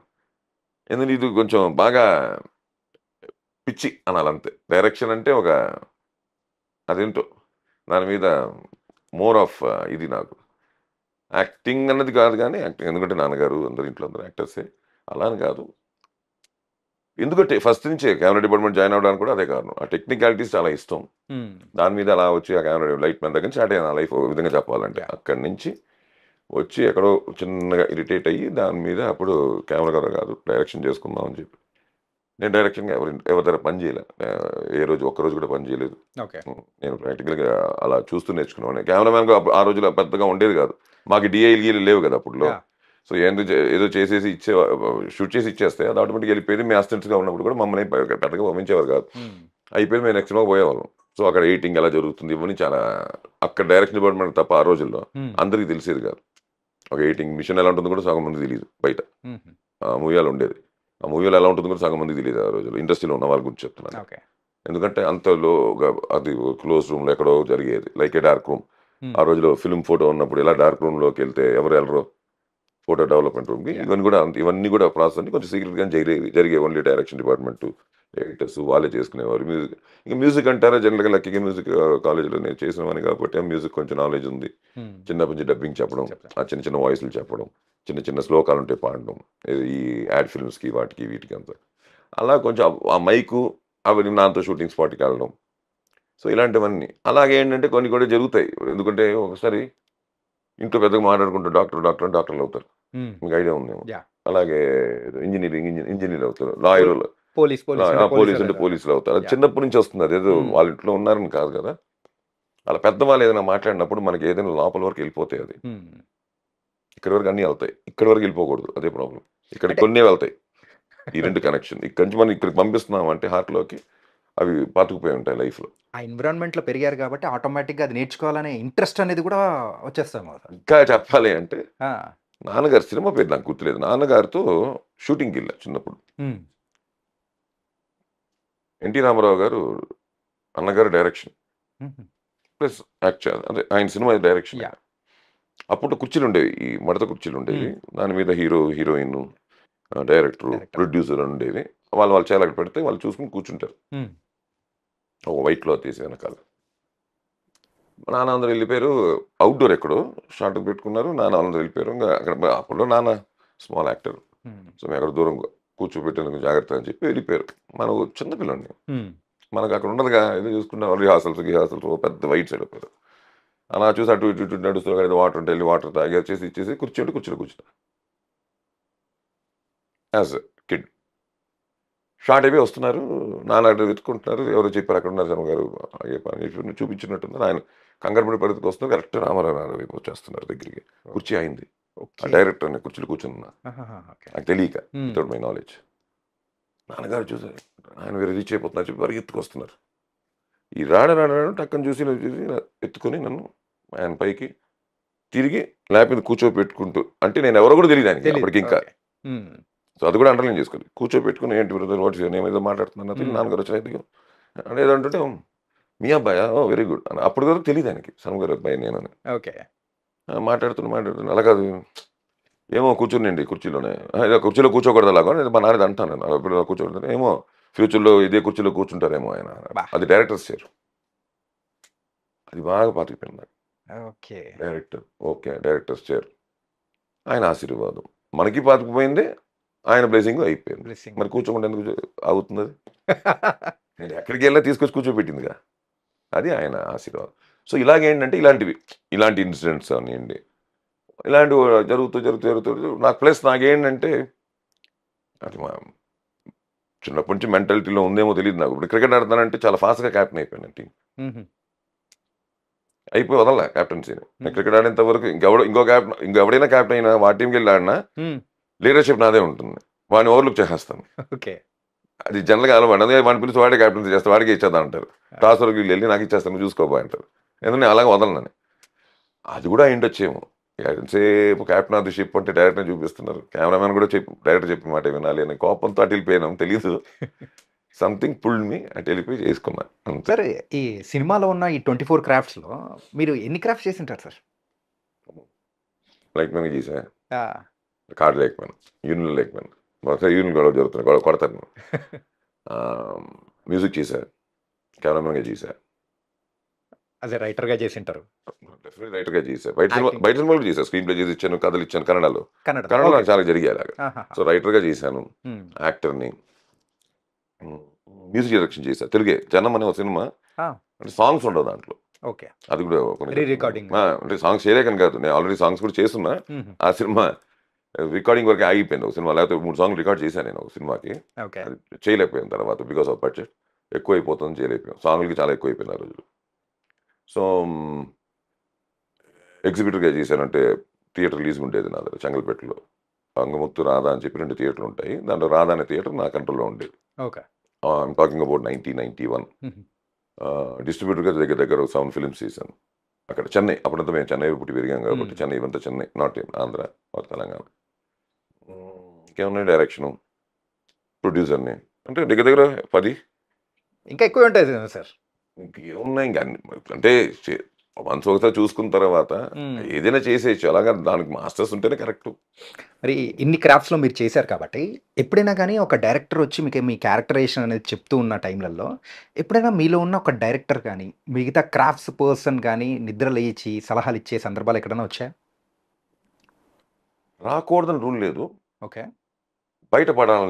ఎందుకంటే ఇది కొంచెం బాగా పిచ్చి అనాలంతే. డైరెక్షన్ అంటే ఒక అదేంటో దాని మీద మోర్ ఆఫ్ ఇది నాకు. యాక్టింగ్ అన్నది కాదు కానీ యాక్టింగ్, ఎందుకంటే నాన్నగారు అందరు ఇంట్లో అందరూ యాక్టర్సే, అలా అని కాదు. ఎందుకంటే ఫస్ట్ నుంచే కెమెరా డిపార్ట్మెంట్ జాయిన్ అవ్వడానికి కూడా అదే కారణం. ఆ టెక్నికాలిటీస్ చాలా ఇష్టం. దాని మీద అలా వచ్చి ఆ కెమెరా లైట్ మ్యాన్ దగ్గర నుంచి స్టార్ట్ అయ్యాను నా లైఫ్. ఒక విధంగా చెప్పాలంటే అక్కడి నుంచి వచ్చి ఎక్కడో చిన్నగా ఇరిటేట్ అయ్యి దాని మీద అప్పుడు కెమెరా కాదు డైరెక్షన్ చేసుకుందాం అని చెప్పి నేను డైరెక్షన్ ఎవరి దగ్గర పని చేయలే. ఏ రోజు ఒక్కరోజు కూడా పని చేయలేదు. నేను ప్రాక్టికల్గా అలా చూస్తూ నేర్చుకున్నాను. కెమెరామ్యాన్ ఆ రోజులో పెద్దగా ఉండేది కాదు, మాకు డిఐలు లేవు కదా అప్పుడులో. సో ఏదో చేసేసి షూట్ చేసి ఇచ్చేస్తే అది ఆటోమేటిక్గా వెళ్ళిపోయింది. మేము అసిస్టెంట్స్గా ఉన్నప్పుడు కూడా మమ్మల్ని పెద్దగా పంపించేవారు కాదు. అయిపోయింది, మేము నెక్స్ట్ సినిమా పోయేవాళ్ళం. సో అక్కడ ఎడిటింగ్ ఎలా జరుగుతుంది ఇవన్నీ చాలా, అక్కడ డైరెక్షన్ డిపార్ట్మెంట్ తప్ప ఆ రోజుల్లో అందరికీ తెలిసేది కాదు. ఒక ఎడిటింగ్ మిషన్ ఎలా ఉంటుందో కూడా సగం మంది తెలియదు. బయట మూవీలో ఉండేది, ఆ మూవీలో ఎలా ఉంటుందో కూడా సగం మంది తెలియదు ఆ రోజుల్లో. ఇండస్ట్రీలో ఉన్న వాళ్ళ గురించి చెప్తున్నాను. ఎందుకంటే అంతలోగా అది క్లోజ్ రూమ్లో ఎక్కడో జరిగేది, లైక్ ఏ డార్క్ రూమ్. ఆ రోజులో ఫిల్మ్ ఫోటో ఉన్నప్పుడు ఎలా డార్క్ రూమ్లోకి వెళ్తే ఎవరు వెళ్ళరో ఫోటో డెవలప్మెంట్ రూమ్కి, ఇవన్నీ కూడా ప్రాసెస్ అన్ని కొంచెం సీక్రెట్గా జరిగే. ఓన్లీ డైరెక్షన్ డిపార్ట్మెంట్ డైరెక్టర్స్ వాళ్ళే చేసుకునేవారు. మ్యూజిక్ అంటారా, జనరల్గా లక్కీగా మ్యూజిక్ కాలేజీలో నేను చేసినవని కాబట్టి ఆ మ్యూజిక్ కొంచెం నాలెడ్జ్ ఉంది. చిన్నప్పటి నుంచి డబ్బింగ్ చెప్పడం, ఆ చిన్న వాయిస్లు చెప్పడం, చిన్న శ్లోకాలు ఉంటే పాడడం, ఈ యాడ్ ఫిల్మ్స్కి వాటికి వీటికి అంతా అలా కొంచెం ఆ మైకు అవి నాతో షూటింగ్ స్పాట్కి వెళ్ళడం. సో ఇలాంటివన్నీ అలాగే ఏంటంటే కొన్ని కూడా జరుగుతాయి. ఎందుకంటే ఒకసారి ఇంట్లో పెద్దగా మాట్లాడుకుంటూ డాక్టర్లు అవుతారు, మీకు ఐడియా ఉందేమో. అలాగే ఇంజనీర్ అవుతారు, లాయర్లు, పోలీసు అంటే పోలీసులు అవుతారు. అది చిన్నప్పటి నుంచి వస్తుంది. అదేదో వాళ్ళ ఇంట్లో ఉన్నారని కాదు కదా. అలా పెద్దవాళ్ళు ఏదైనా మాట్లాడినప్పుడు మనకి ఏదైనా లోపల వరకు వెళ్ళిపోతాయి. అది ఇక్కడి వరకు అన్నీ వెళ్తాయి, ఇక్కడి వరకు వెళ్ళిపోకూడదు. అదే ప్రాబ్లం. ఇక్కడ కొన్ని వెళ్తాయి. ఈ రెండు కనెక్షన్ ఇక్కడి నుంచి మనం ఇక్కడికి పంపిస్తున్నాం అంటే హార్ట్లోకి అవి పాతుకుపోయి ఉంటాయి లైఫ్లో. ఆ ఎన్విరాన్మెంట్లో పెరిగారు కాబట్టి ఆటోమేటిక్గా అది నేర్చుకోవాలనే ఇంట్రెస్ట్ అనేది కూడా వచ్చేస్తాము. ఇంకా చెప్పాలి అంటే నాన్నగారు సినిమా పేరు నాకు గుర్తులేదు, నాన్నగారితో షూటింగ్కి వెళ్ళా చిన్నప్పుడు. ఎన్టీ రామారావు గారు అన్నగారు డైరెక్షన్ ప్లస్ యాక్టర్, అదే ఆయన సినిమా డైరెక్షన్. అప్పుడు కుర్చీలు ఉండేవి, ఈ మడత కుర్చీలు ఉండేవి. దాని మీద హీరో, హీరోయిన్, డైరెక్టర్, ప్రొడ్యూసర్ అని ఉండేవి. వాళ్ళు చాలా అక్కడ పెడితే వాళ్ళు చూసుకుని కూర్చుంటారు. ఒక వైట్ క్లాత్ తీసి వెనకాల. నాన్న అందరూ వెళ్ళిపోయారు. అవుట్డోర్ ఎక్కడో షార్ట్ పెట్టుకున్నారు. నాన్న అందరూ వెళ్ళిపోయారు. ఇంకా అక్కడ అప్పుడు నాన్న స్మాల్ యాక్టర్, సో మేము అక్కడ దూరం కూర్చోబెట్టేందుకు జాగ్రత్త అని చెప్పి వెళ్ళిపోయారు. మనకు చిన్నపిల్లండి, మనకు అక్కడ ఉండదుగా, ఏదో చూసుకుంటే రిహార్సల్స్ పెద్ద వైట్ సైడ్ అయిపోయారు. అలా చూసి అటు ఇటు నడుస్తూ వాటర్ ఉంటే వెళ్ళి వాటర్ తాగి ఇచ్చేసి కూర్చోండి కూర్చున్నా యాజ్ కిడ్. షార్ట్ అయిపోయి వస్తున్నారు, నాన్న అక్కడ వెతుకుంటున్నారు. ఎవరో చెప్పారు అక్కడ ఉన్నారు శర్మ గారు చూపించినట్టున్నారు. ఆయన కంగారు పరిస్థితికి వస్తున్నారు. కరెక్ట్ రామారావు వైపు వచ్చేస్తున్నారు దగ్గరికి. కుర్చీ అయింది, ఆ డైరెక్టర్ అనే కుర్చీలో కూర్చున్నా, నాకు తెలియక, వితౌట్ మై నాలెడ్జ్. నాన్నగారు చూసారు, ఆయన వేరే రీచ్ అయిపోతున్నారు చెప్పి వారికి ఎత్తుకొస్తున్నారు. ఈ రాడ టక్కని చూసి ఎత్తుకొని నన్ను ఆయన పైకి తిరిగి ల్యాప్ మీద కూర్చోబెట్టుకుంటూ, అంటే నేను ఎవరో కూడా తెలియదు ఆయనకి అప్పటికి ఇంకా. సో అది కూడా అండర్లైన్ చేసుకోవాలి. కూర్చోబెట్టుకుని ఏంటి బ్రదర్ వాట్స్ నేను ఏదో మాట్లాడుతున్నాను, నాన్నగారు వచ్చిన అంటే ఏదంటే మీ అబ్బాయి, వెరీ గుడ్ అని. అప్పుడు కూడా తెలియదు ఆయనకి శర్మ గారి అబ్బాయి నేను అని. మాట్లాడుతున్నా అలా కాదు, ఏమో కూర్చునండి కుర్చీలోనే, కుర్చీలో కూర్చోకూడదు అలాగా మా నాన్నది అంటాను నేను. అప్పుడు కూర్చోకూడదు ఏమో, ఫ్యూచర్లో ఇదే కుర్చీలో కూర్చుంటారేమో ఆయన. అది డైరెక్టర్స్ చైర్, అది బాగా పాతికిపోయింది నాకు. డైరెక్టర్స్ చైర్, ఆయన ఆశీర్వాదం మనకి పాతికిపోయింది, ఆయన బ్లెస్సింగ్ అయిపోయింది. మరి కూర్చోకుండా ఎందుకు అవుతుంది? అది నేను ఎక్కడికి వెళ్ళినా తీసుకొచ్చి కూర్చోబెట్టిందిగా. అది ఆయన ఆశీర్వాదం. సో ఇలాగేంటంటే ఇలాంటి ఇన్సిడెంట్స్ అనివ్వండి, ఇలాంటివి జరుగుతూ నాకు ప్లస్ నాకేంటంటే అది చిన్నప్పటి నుంచి మెంటాలిటీలో ఉందేమో తెలియదు నాకు. ఇప్పుడు క్రికెట్ ఆడతానంటే చాలా ఫాస్ట్గా క్యాప్టెన్ అయిపోయాను టీం. అయిపోయి వదలలే క్యాప్టెన్సీని. నేను క్రికెట్ ఆడేంత వరకు ఇంకెవడైనా క్యాప్టెన్ అయినా వాడి టీంకి వెళ్ళి ఆడినా లీడర్షిప్ నాదే ఉంటుంది. వాడిని ఓవర్లుక్ చేసేస్తాను. ఓకే, అది జనరల్గా అలవాటు. అదే వాడిని పిలిచి వాడే క్యాప్టెన్సీ చేస్తాను, వాడికి ఇచ్చేద్దాం అంటారు. టాస్ వరకు వెళ్ళి నాకు ఇచ్చేస్తాను, చూసుకోబోయే అంటారు. ఎందుకంటే అలాగే వదలనని. అది కూడా అయిండొచ్చేమో. సేపు క్యాప్టెన్ ఆఫ్ ది షిప్ అంటే డైరెక్టర్ చూపిస్తున్నారు, కెమెరామెన్ కూడా డైరెక్టర్ చెప్పిన మాట వినాలి అని కోపంతో అటు వెళ్ళిపోయినాం, తెలియదు. సంథింగ్ పుల్డ్ మీ అటు వెళ్ళిపోయి చేసుకున్నా. సార్ ఈ సినిమాలో ఉన్న ఈ 24 క్రాఫ్ట్స్లో మీరు ఎన్ని క్రాఫ్ట్స్ చేసి ఉంటారు సార్? లైక్ మ్యాన్ చేసా, కార్డు లేకపోయాను, యూనియన్ లేకపోయాను, ఒకసారి యూనియన్ గొడవ జరుగుతున్నాయి, కొడతాను. మ్యూజిక్ చేశా, కెమెరామెన్గా చేశా, అదే రైటర్గా చేసి ఉంటారు. డెఫినెట్ రైటర్గా చేశా. బయట సినిమాలు చేశా, స్క్రీన్ ప్లే చేసి ఇచ్చాను, కథలు ఇచ్చాను. కన్నడలో నాకు చాలా జరిగాయి అలాగా. సో రైటర్గా చేశాను, యాక్టర్ని, మ్యూజిక్ డైరెక్షన్ చేశా. తెలుగే జనం అనే ఒక సినిమా, అంటే సాంగ్స్ ఉండవు దాంట్లో. ఓకే, అది కూడా రికార్డింగ్ అంటే సాంగ్స్ చేయలేకని కాదు, నేను ఆల్రెడీ సాంగ్స్ కూడా చేస్తున్నా. ఆ సినిమా రికార్డింగ్ వరకు ఆగిపోయింది. ఒక సినిమా లేకపోతే 3 సాంగ్లు రికార్డ్ చేశాను నేను ఒక సినిమాకి. అది చేయలేకపోయాను తర్వాత, బికాస్ ఆఫ్ బడ్జెట్ ఎక్కువ అయిపోతుంది, చేయలేకపోయాం. సాంగ్లకి చాలా ఎక్కువ అయిపోయింది ఆ రోజులు. సో ఎగ్జిబిటర్గా చేశానంటే థియేటర్ రిలీజ్ ఉండేది నా దగ్గర చెంగల్పేటలో. అంగముత్తు రాధా అని చెప్పి 2 థియేటర్లు ఉంటాయి. దాంట్లో రాధా అనే థియేటర్ నా కంట్రోల్లో ఉండేది. Okay, I'm talking about 1991. డిస్ట్రిబ్యూటర్గా దగ్గర 7 ఫిల్మ్స్ చేశాను అక్కడ చెన్నై. అప్పుడంతా మేము చెన్నై పుట్టి పెరిగాం కాబట్టి చెన్నై, ఇవంతా చెన్నై, నాట్ ఆంధ్ర ఆర్ తెలంగాణ. ఇంకేమున్నాయి, డైరెక్షను, ప్రొడ్యూసర్ని, అంటే దగ్గర 10 ఇంకా ఎక్కువ ఉంటాయి సార్. ఇంకేమున్నాయి ఇంకా అంటే వన్స్ ఒకసారి చూసుకున్న తర్వాత ఏదైనా చేసేయచ్చు. అలాగా దానికి మాస్టర్స్ ఉంటేనే కరెక్ట్. మరి ఇన్ని క్రాఫ్ట్స్లో మీరు చేశారు కాబట్టి ఎప్పుడైనా కానీ ఒక డైరెక్టర్ వచ్చి మీకు మీ క్యారెక్టరైజేషన్ అనేది చెప్తూ ఉన్న టైంలలో ఎప్పుడైనా మీలో ఉన్న ఒక డైరెక్టర్ కానీ మిగతా క్రాఫ్ట్స్ పర్సన్ కానీ నిద్ర లేచి సలహాలు ఇచ్చే సందర్భాలు ఎక్కడైనా వచ్చాయా? రాకూడదని రూల్ లేదు. ఓకే, బయటపడడం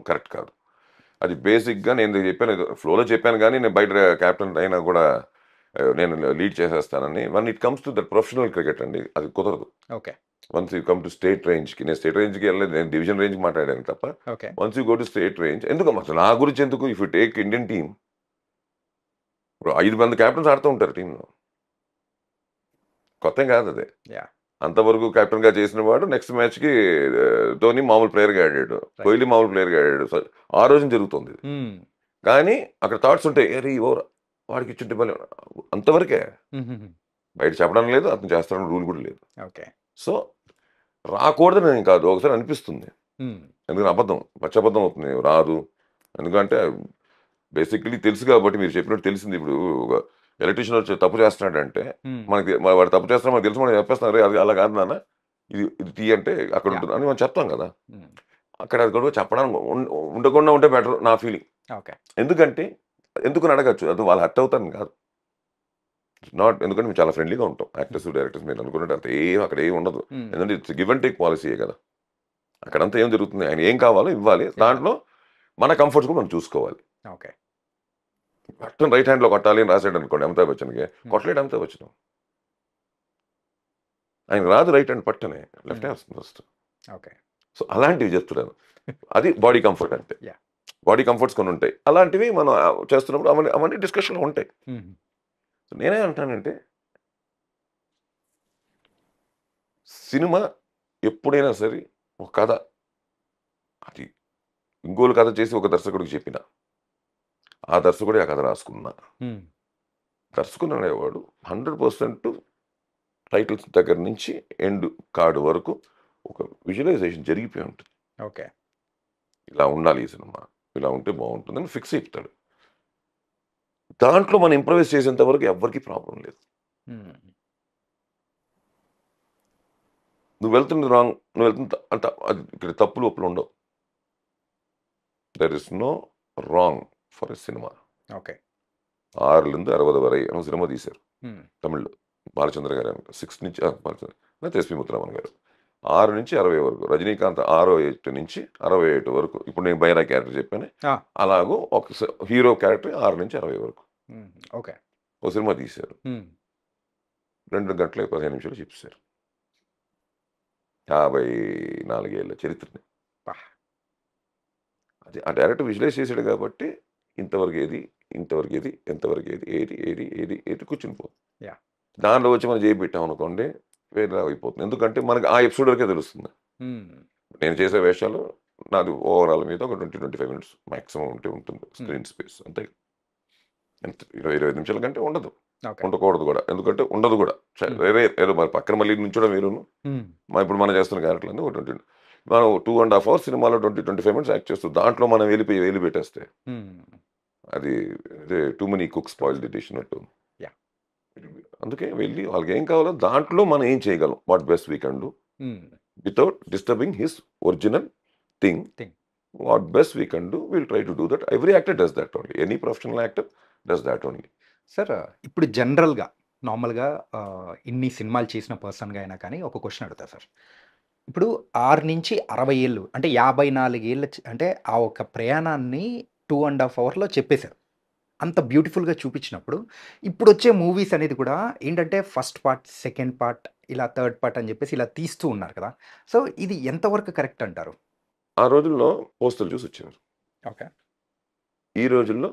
కరెక్ట్ కాదు. అది బేసిక్గా నేను చెప్పాను, ఫ్లోలో చెప్పాను. కానీ నేను బయట క్యాప్టెన్ అయినా కూడా నేను లీడ్ చేసేస్తానని. When it comes to that professional cricket అండి, అది కుదరదు. Okay, once you come to state రేంజ్కి, నేను స్టేట్ రేంజ్కి వెళ్ళలేదు, నేను డివిజన్ రేంజ్కి మాట్లాడాను తప్ప. Okay, once you go to state range, ఎందుకు అసలు నా గురించి ఎందుకు? If you take Indian team, ఇప్పుడు 5 మంది క్యాప్టెన్స్ ఆడుతూ ఉంటారు టీంలో, కొత్త కాదు అదే. అంతవరకు కెప్టెన్గా చేసిన వాడు నెక్స్ట్ మ్యాచ్కి ధోని మామూలు ప్లేయర్గా ఆడాడు, కోహ్లీ మామూలు ప్లేయర్గా ఆడాడు. ఆ రోజున జరుగుతుంది. కానీ అక్కడ థాట్స్ ఉంటాయి, అరే ఓవర్ వాడికి ఇచ్చుంటే మళ్ళీ అంతవరకే, బయట చెప్పడం లేదు, అతను చేస్తాడని రూల్ కూడా లేదు. ఓకే, సో రాకూడదని నేను కాదు, ఒకసారి అనిపిస్తుంది. ఎందుకంటే పచ్చబద్ధం అవుతుంది, రాదు. ఎందుకంటే బేసిక్లీ తెలుసు కాబట్టి, మీరు చెప్పినట్టు తెలిసింది. ఇప్పుడు ఎలక్ట్రీషియన్ వచ్చి తప్పు చేస్తున్నాడంటే మనకి వాడు తప్పు చేస్తున్నా మనకు తెలుసు, మనం చెప్పేస్తున్నారు అది అలా కాదు నాన్న, ఇది తీ అంటే అక్కడ ఉంటుంది అని మనం చెప్తాం కదా. అక్కడ అది కూడా చెప్పడానికి ఉండకుండా ఉంటే బెటర్ నా ఫీలింగ్. ఓకే, ఎందుకు అడగచ్చు, అది వాళ్ళు హర్ట్ అవుతాను కాదు, నాట్. ఎందుకంటే మేము చాలా ఫ్రెండ్లీగా ఉంటాం యాక్టర్స్ డైరెక్టర్స్. మీరు అనుకున్నట్టు అంత అక్కడ ఏం ఉండదు. ఎందుకంటే ఇట్స్ గివ్ అండ్ టేక్ పాలసీయే కదా. అక్కడంతా ఏం జరుగుతుంది, ఆయన ఏం కావాలో ఇవ్వాలి, దాంట్లో మన కంఫర్ట్స్ కూడా మనం చూసుకోవాలి. ఓకే, పట్టణం రైట్ హ్యాండ్లో కొట్టాలి అని రాసాడు అనుకోండి అమితాబ్ బచ్చన్కి, కొట్టలేడు అమితాబ్ బచ్చన్. ఆయన రాదు రైట్ హ్యాండ్ పట్టనే, లెఫ్ట్ హ్యాండ్ వస్తుంది ఫస్ట్. ఓకే, సో అలాంటివి చెప్తున్నాను. అది బాడీ కంఫర్ట్ అంటే. బాడీ కంఫర్ట్స్ కొన్ని ఉంటాయి, అలాంటివి మనం చేస్తున్నప్పుడు అవన్నీ డిస్కషన్లో ఉంటాయి. సో నేనే అంటానంటే, సినిమా ఎప్పుడైనా సరే ఒక కథ, అది ఇంకోలు కథ చేసి ఒక దర్శకుడికి చెప్పిన, ఆ దర్శకుడే ఆ కథ రాసుకున్నా. దర్శకుడు అనేవాడు 100% టైటిల్స్ దగ్గర నుంచి ఎండ్ కార్డు వరకు ఒక విజువలైజేషన్ జరిగిపోయి ఉంటుంది. ఓకే, ఇలా ఉండాలి ఈ సినిమా, ఇలా ఉంటే బాగుంటుందని ఫిక్స్ అయిపోతాడు. దాంట్లో మనం ఇంప్రవైజ్ చేసేంత వరకు ఎవరికి ప్రాబ్లం లేదు. నువ్వు వెళ్తుంది రాంగ్, నువ్వు వెళ్తుంది అంత, అది ఇక్కడ తప్పులు ఒప్పులు ఉండవు. There is no wrong for a cinema. Okay, 6 నుంచి 60 వరకు సినిమా తీశారు తమిళ్లో, బాలచంద్ర గారు 6 నుంచి ఎస్పి ముత్తురామన్ గారు 6 నుంచి 60 వరకు, రజనీకాంత్ 68 నుంచి 68 వరకు. ఇప్పుడు నేను బైరా క్యారెక్టర్ చెప్పాను, అలాగూ ఒక హీరో క్యారెక్టర్ 6 నుంచి 60 వరకు. ఓకే. ఓ సినిమా తీశారు. 2 గంటల 15 నిమిషాలు చెప్పేశారు. 54 ఏళ్ల చరిత్రని. అది ఆ డైరెక్టర్ విజువలైజ్ చేశాడు కాబట్టి ఇంతవరకు ఏది, ఇంతవరకు ఏది, ఎంతవరకు ఏది, ఏది కూర్చుని పో. యాహ్! దాంట్లో వచ్చి మనం చేయి పెట్టామనుకోండి వేరేలా అయిపోతుంది. ఎందుకంటే మనకి ఆ ఎపిసోడ్ వరకే తెలుస్తుంది. నేను చేసే వేషాలు నాది ఓవరాల్ మీద ఒక 20-25 మినిట్స్ మాక్సిమం ఉంటుంది స్క్రీన్ స్పేస్. అంతే. ఎంత 20-25 నిమిషాల కంటే ఉండదు. ఓకే. ఉండకూడదు కూడా. ఎందుకంటే ఉండదు కూడా. వేరే ఏదో మరి పక్కన మళ్ళీ నుంచోడం వేరును. ఇప్పుడు మనం చేస్తున్న క్యారెక్టర్లు ఒక 20 మనం 2.5 అవర్స్ సినిమాలో 20-25 మినిట్స్ యాక్ట్ చేస్తూ దాంట్లో మనం వెళ్ళిపోయి వేలు పెట్టేస్తే అది too many cook spoil the dish అన్నట్టు. Yeah. అందుకే వెళ్ళి వాళ్ళకి ఏం కావాలో దాంట్లో మనం ఏం చేయగలం, what best we can do without disturbing his original thing. What best we can do will try to do that. Every actor does that only. Any professional actor does that only. Sir, ఇప్పుడు జనరల్గా నార్మల్గా ఇన్ని సినిమాలు చేసిన పర్సన్గా అయినా కానీ ఒక క్వశ్చన్ అడుగుతా సార్. ఇప్పుడు 6 నుంచి 60 ఏళ్ళు అంటే 54 ఏళ్ళ అంటే ఆ ఒక ప్రయాణాన్ని 2.5 అవర్లో చెప్పేశారు. అంత బ్యూటిఫుల్గా చూపించినప్పుడు ఇప్పుడు వచ్చే మూవీస్ అనేది కూడా ఏంటంటే ఫస్ట్ పార్ట్, సెకండ్ పార్ట్, ఇలా థర్డ్ పార్ట్ అని చెప్పేసి ఇలా తీస్తూ ఉన్నారు కదా. సో ఇది ఎంతవరకు కరెక్ట్ అంటారు? ఆ రోజుల్లో పోస్టర్లు చూసి వచ్చేవారు. ఓకే. ఈ రోజుల్లో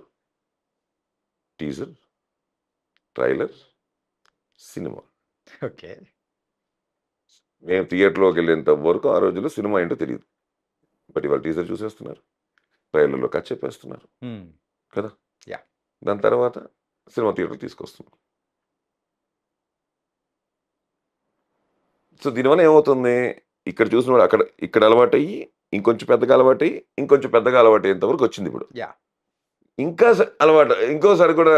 టీజర్, ట్రైలర్, సినిమా. ఓకే. మేము థియేటర్లోకి వెళ్ళేంత వరకు ఆ రోజుల్లో సినిమా ఏంటో తెలియదు. బట్ ఇవాళ టీజర్ చూసేస్తున్నారు, ట్రైలర్లో కట్ చెప్పేస్తున్నారు కదా. Yeah. దాని తర్వాత సినిమా థియేటర్ తీసుకొస్తున్నారు. సో దీనివల్ల ఏమవుతుంది, ఇక్కడ చూసినవాడు అక్కడ ఇక్కడ అలవాటు అయ్యి ఇంకొంచెం పెద్దగా అలవాటు అయ్యి ఇంకొంచెం పెద్దగా అలవాటు అయ్యేంత వరకు వచ్చింది. ఇప్పుడు ఇంకా అలవాటు ఇంకోసారి కూడా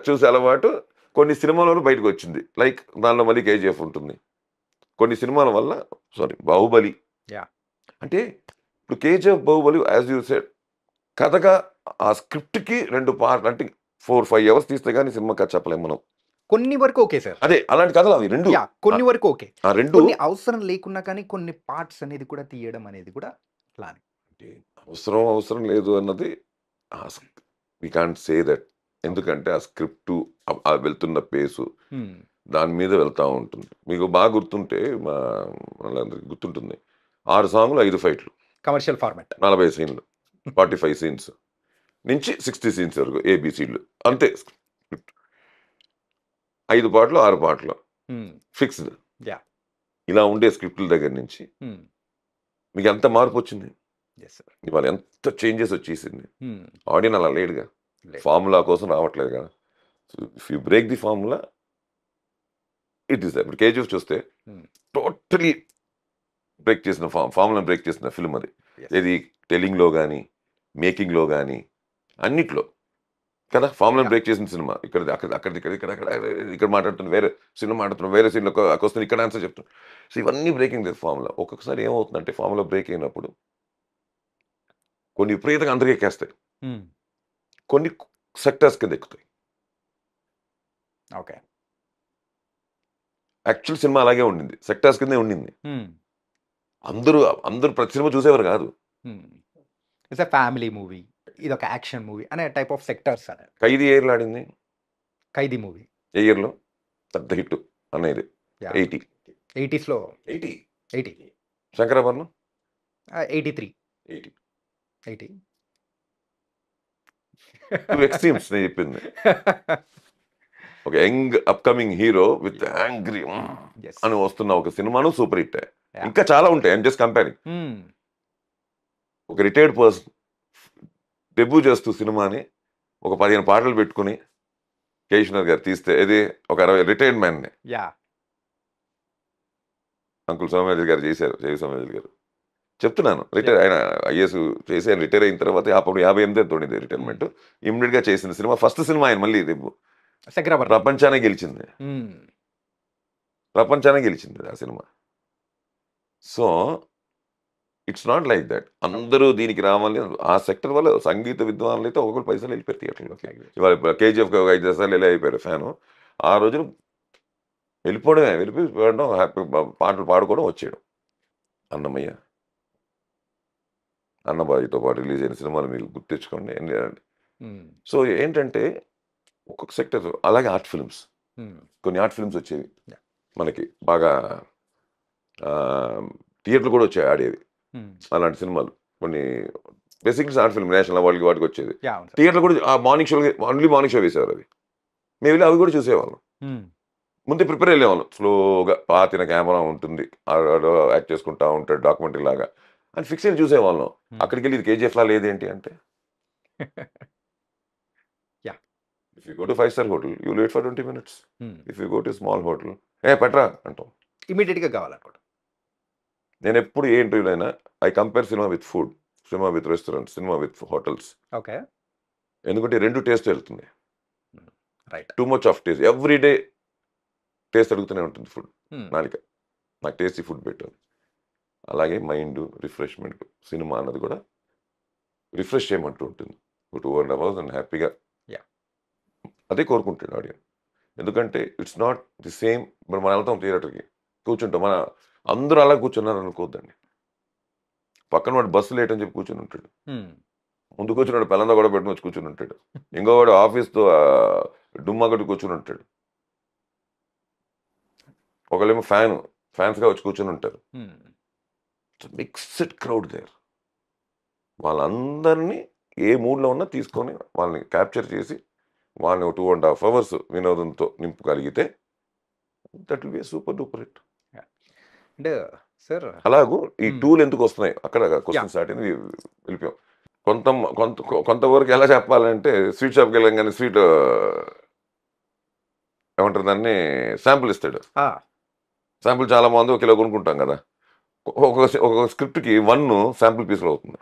చూసే అలవాటు కొన్ని సినిమాలలో బయటకు వచ్చింది. లైక్ దానిలో మళ్ళీ కేజీఎఫ్ ఉంటుంది. కొన్ని సినిమాల వల్ల బాహుబలి. అంటే ఇప్పుడు KGF, Baahubali as you said కథగా ఆ స్క్రిప్ట్కి 2 పార్ట్ అంటే 4-5 అవర్స్ తీస్తే కానీ సినిమా కథ చెప్పలేము మనం. కొన్ని వరకు ఓకే సార్. అదే అలాంటి కథలు అవి 2. కొన్ని వరకు ఓకే. ఆ 2 కొన్ని అవసరం లేకున్నా కానీ కొన్ని పార్ట్స్ అనేది కూడా తీయడం అనేది కూడా ప్లాన్. అవసరం లేదు అన్నది వి కాంట్ సే దట్. ఎందుకంటే ఆ స్క్రిప్ట్ వెళ్తున్న పేసు దాని మీద వెళ్తూ ఉంటుంది. మీకు బాగా గుర్తుంటే వాళ్ళందరికీ గుర్తుంటుంది 6 సాంగ్లు 5 ఫైట్లు, కమర్షియల్ ఫార్మాట్, 40 సీన్లు, 45 సీన్స్ నుంచి 60 సీన్స్ వరకు ఏబిసిడ్లు అంతే. 5 పాటలు 6 పాటలు ఫిక్స్డ్. ఇలా ఉండే స్క్రిప్ట్ల దగ్గర నుంచి మీకు ఎంత మార్పు వచ్చింది, ఇవాళ ఎంత చేంజెస్ వచ్చేసింది. ఆడియన్ అలా లేడుగా, ఫార్ములా కోసం రావట్లేదు కదా. So if you break the formula it is. ఇప్పుడు కేజీఎఫ్ చూస్తే టోటలీ బ్రేక్ చేసిన ఫార్ములా బ్రేక్ చేసిన ఫిల్మ్ అది. ఇది టెల్లింగ్లో కానీ మేకింగ్లో కానీ అన్నిట్లో కదా ఫార్ములా బ్రేక్ చేసిన సినిమా. ఇక్కడ ఇక్కడ మాట్లాడుతున్నా, వేరే సినిమా మాట్లాడుతున్నా, వేరే సీన్లో వస్తుంది, ఇక్కడ ఆన్సర్ చెప్తున్నా. సో ఇవన్నీ బ్రేకింగ్ ఫార్ములా. ఒక్కొక్కసారి ఏమవుతుందంటే ఫార్ములా బ్రేక్ అయినప్పుడు కొన్ని విపరీతంగా అందరికీ ఎక్కేస్తాయి, కొన్ని సెక్టర్స్ కింద ఎక్కుతాయి. ఓకే. యాక్చువల్ సినిమా అలాగే ఉండింది, సెక్టార్స్ కిందే ఉండింది. అందరూ ప్రతి సినిమా చూసేవారు కాదు. ఇట్స్ ఎ ఫ్యామిలీ మూవీ, ఇది ఒక యాక్షన్ మూవీ అనే టైప్ ఆఫ్ సెక్టర్స్. ఖైదీ ఏ ఇయర్లో ఆడింది? ఖైదీ మూవీ ఏ ఇయర్లో పెద్ద హిట్ అనేది? 80s లో. 80 శంకరాభరణం 83 80 ఎక్స్ట్రీమ్స్ నేను చెప్పింది. ఒక young upcoming hero with angry అని వస్తున్న ఒక సినిమాను సూపర్ హిట్. ఇంకా చాలా ఉంటాయి, ఐఎమ్ జస్ట్ కంపేరింగ్. ఒక రిటైర్డ్ పర్సన్ డెబ్యూ చేస్తూ సినిమాని ఒక 15 పాటలు పెట్టుకుని కేశవనాథ్ గారు తీస్తే ఇది ఒక 60 రిటైర్డ్ మ్యాన్ని అంకుల్ సోమయాజీ గారు చేశారు. జయ సోమయాజీ గారు చెప్తున్నాను, రిటైర్ ఆయన ఐఏఎస్ చేసి ఆయన రిటైర్ అయిన తర్వాత అప్పుడు 58 తోడింది రిటైర్మెంట్. ఇమ్మీడియట్ గా చేసిన సినిమా ఫస్ట్ సినిమా ఆయన మళ్ళీ ప్రపంచానే గెలిచింది. ఆ cinema. So it's not like that అందరూ దీనికి రావాలి. ఆ సెక్టర్ వల్ల సంగీత విద్వానులు అయితే ఒక్కొక్కరు పైసలు వెళ్ళిపోయారు థియేటర్లోకి. ఇవాళ కేజీఎఫ్ 5 సార్లు వెళ్ళి అయిపోయారు ఫ్యాను. ఆ రోజున వెళ్ళిపోవడమే, వెళ్ళిపోవడం, హ్యాపీ పాటలు పాడుకోవడం, వచ్చేయడం. అన్నమయ్య, అన్నబాయితో పాటు రిలీజ్ అయిన సినిమాలు మీరు గుర్తించుకోండి. సో ఏంటంటే ఒక్కొక్క సెక్టర్. అలాగే ఆర్ట్ ఫిల్మ్స్, కొన్ని ఆర్ట్ ఫిల్మ్స్ వచ్చేవి Yeah. మనకి బాగా, థియేటర్లు కూడా వచ్చాయి ఆడేవి అలాంటి సినిమాలు. కొన్ని బేసిక్లీ ఆర్ట్ ఫిల్మ్ నేషనల్ అవార్డుకి వాటికి వచ్చేది. థియేటర్లు కూడా ఆ morning show, only morning show వేసేవారు. అది మేము వెళ్ళి అవి కూడా చూసేవాళ్ళం. ముందే ప్రిపేర్ వెళ్ళేవాళ్ళం. స్లోగా పాతిన కెమెరా ఉంటుంది, యాక్ట్ చేసుకుంటా ఉంటాడు డాక్యుమెంటరీ లాగా అని ఫిక్స్ అయ్యి చూసేవాళ్ళం. అక్కడికి వెళ్ళి ఇది కేజీఎఫ్ లా లేదేంటి అంటే, if you go to 5-star hotel, you wait for 20 minutes. If you go to small hotel, Petra అంటాం, ఇమీడియట్గా కావాలనుకోండి. నేను ఎప్పుడు ఏ ఇంటర్వ్యూలో అయినా I compare cinema with food, cinema with restaurant, cinema with hotels. Okay, ఎందుకంటే రెండు టేస్ట్ వెళ్తుంది. Right. Too much of taste, every day taste అడుగుతూనే ఉంటుంది ఫుడ్. నాలుక నాకు టేస్టీ ఫుడ్ పెట్టాను. అలాగే మైండ్ రిఫ్రెష్మెంట్, సినిమా అన్నది కూడా రిఫ్రెష్ చేయమంటూ ఉంటుంది. 2.5 hours అండ్ హ్యాపీగా అదే కోరుకుంటాడు ఆడియన్స్. ఎందుకంటే ఇట్స్ నాట్ ది సేమ్. ఇప్పుడు మనం వెళ్తాం థియేటర్కి, కూర్చుంటాం, మన అందరూ అలా కూర్చున్నారు అనుకోవద్దండి. పక్కన వాడు బస్సు లేట్ అని చెప్పి కూర్చుని ఉంటాడు, ముందు కూర్చున్నాడు పిల్లందా కూడా పెట్టుకుని వచ్చి కూర్చుని ఉంటాడు, ఇంకోవాడు ఆఫీస్తో డుమ్మా కొట్టి కూర్చుని ఉంటాడు, ఒకళ్ళేమో ఫ్యాన్స్గా వచ్చి కూర్చుని ఉంటారు. Mixed crowd there. వాళ్ళందరినీ ఏ మూడ్లో ఉన్నా తీసుకొని వాళ్ళని క్యాప్చర్ చేసి వాళ్ళని 2.5 hours వినోదంతో నింపగలిగితే that will be super duper hit. అంటే సార్ అలాగూ ఈ టూల్ ఎందుకు వస్తున్నాయి అక్కడ క్వశ్చన్ స్టార్ట్ అయింది, వెళ్ళిపోయాం. కొంతవరకు ఎలా చెప్పాలంటే, స్వీట్ షాప్కి వెళ్ళంగానే స్వీట్ ఏమంటారు దాన్ని, శాంపుల్ ఇస్తాడు. శాంపుల్ చాలా బాగుంది, 1 కిలో కొనుక్కుంటాం కదా. ఒక స్క్రిప్ట్కి 1 శాంపుల్ పీస్లో అవుతుంది.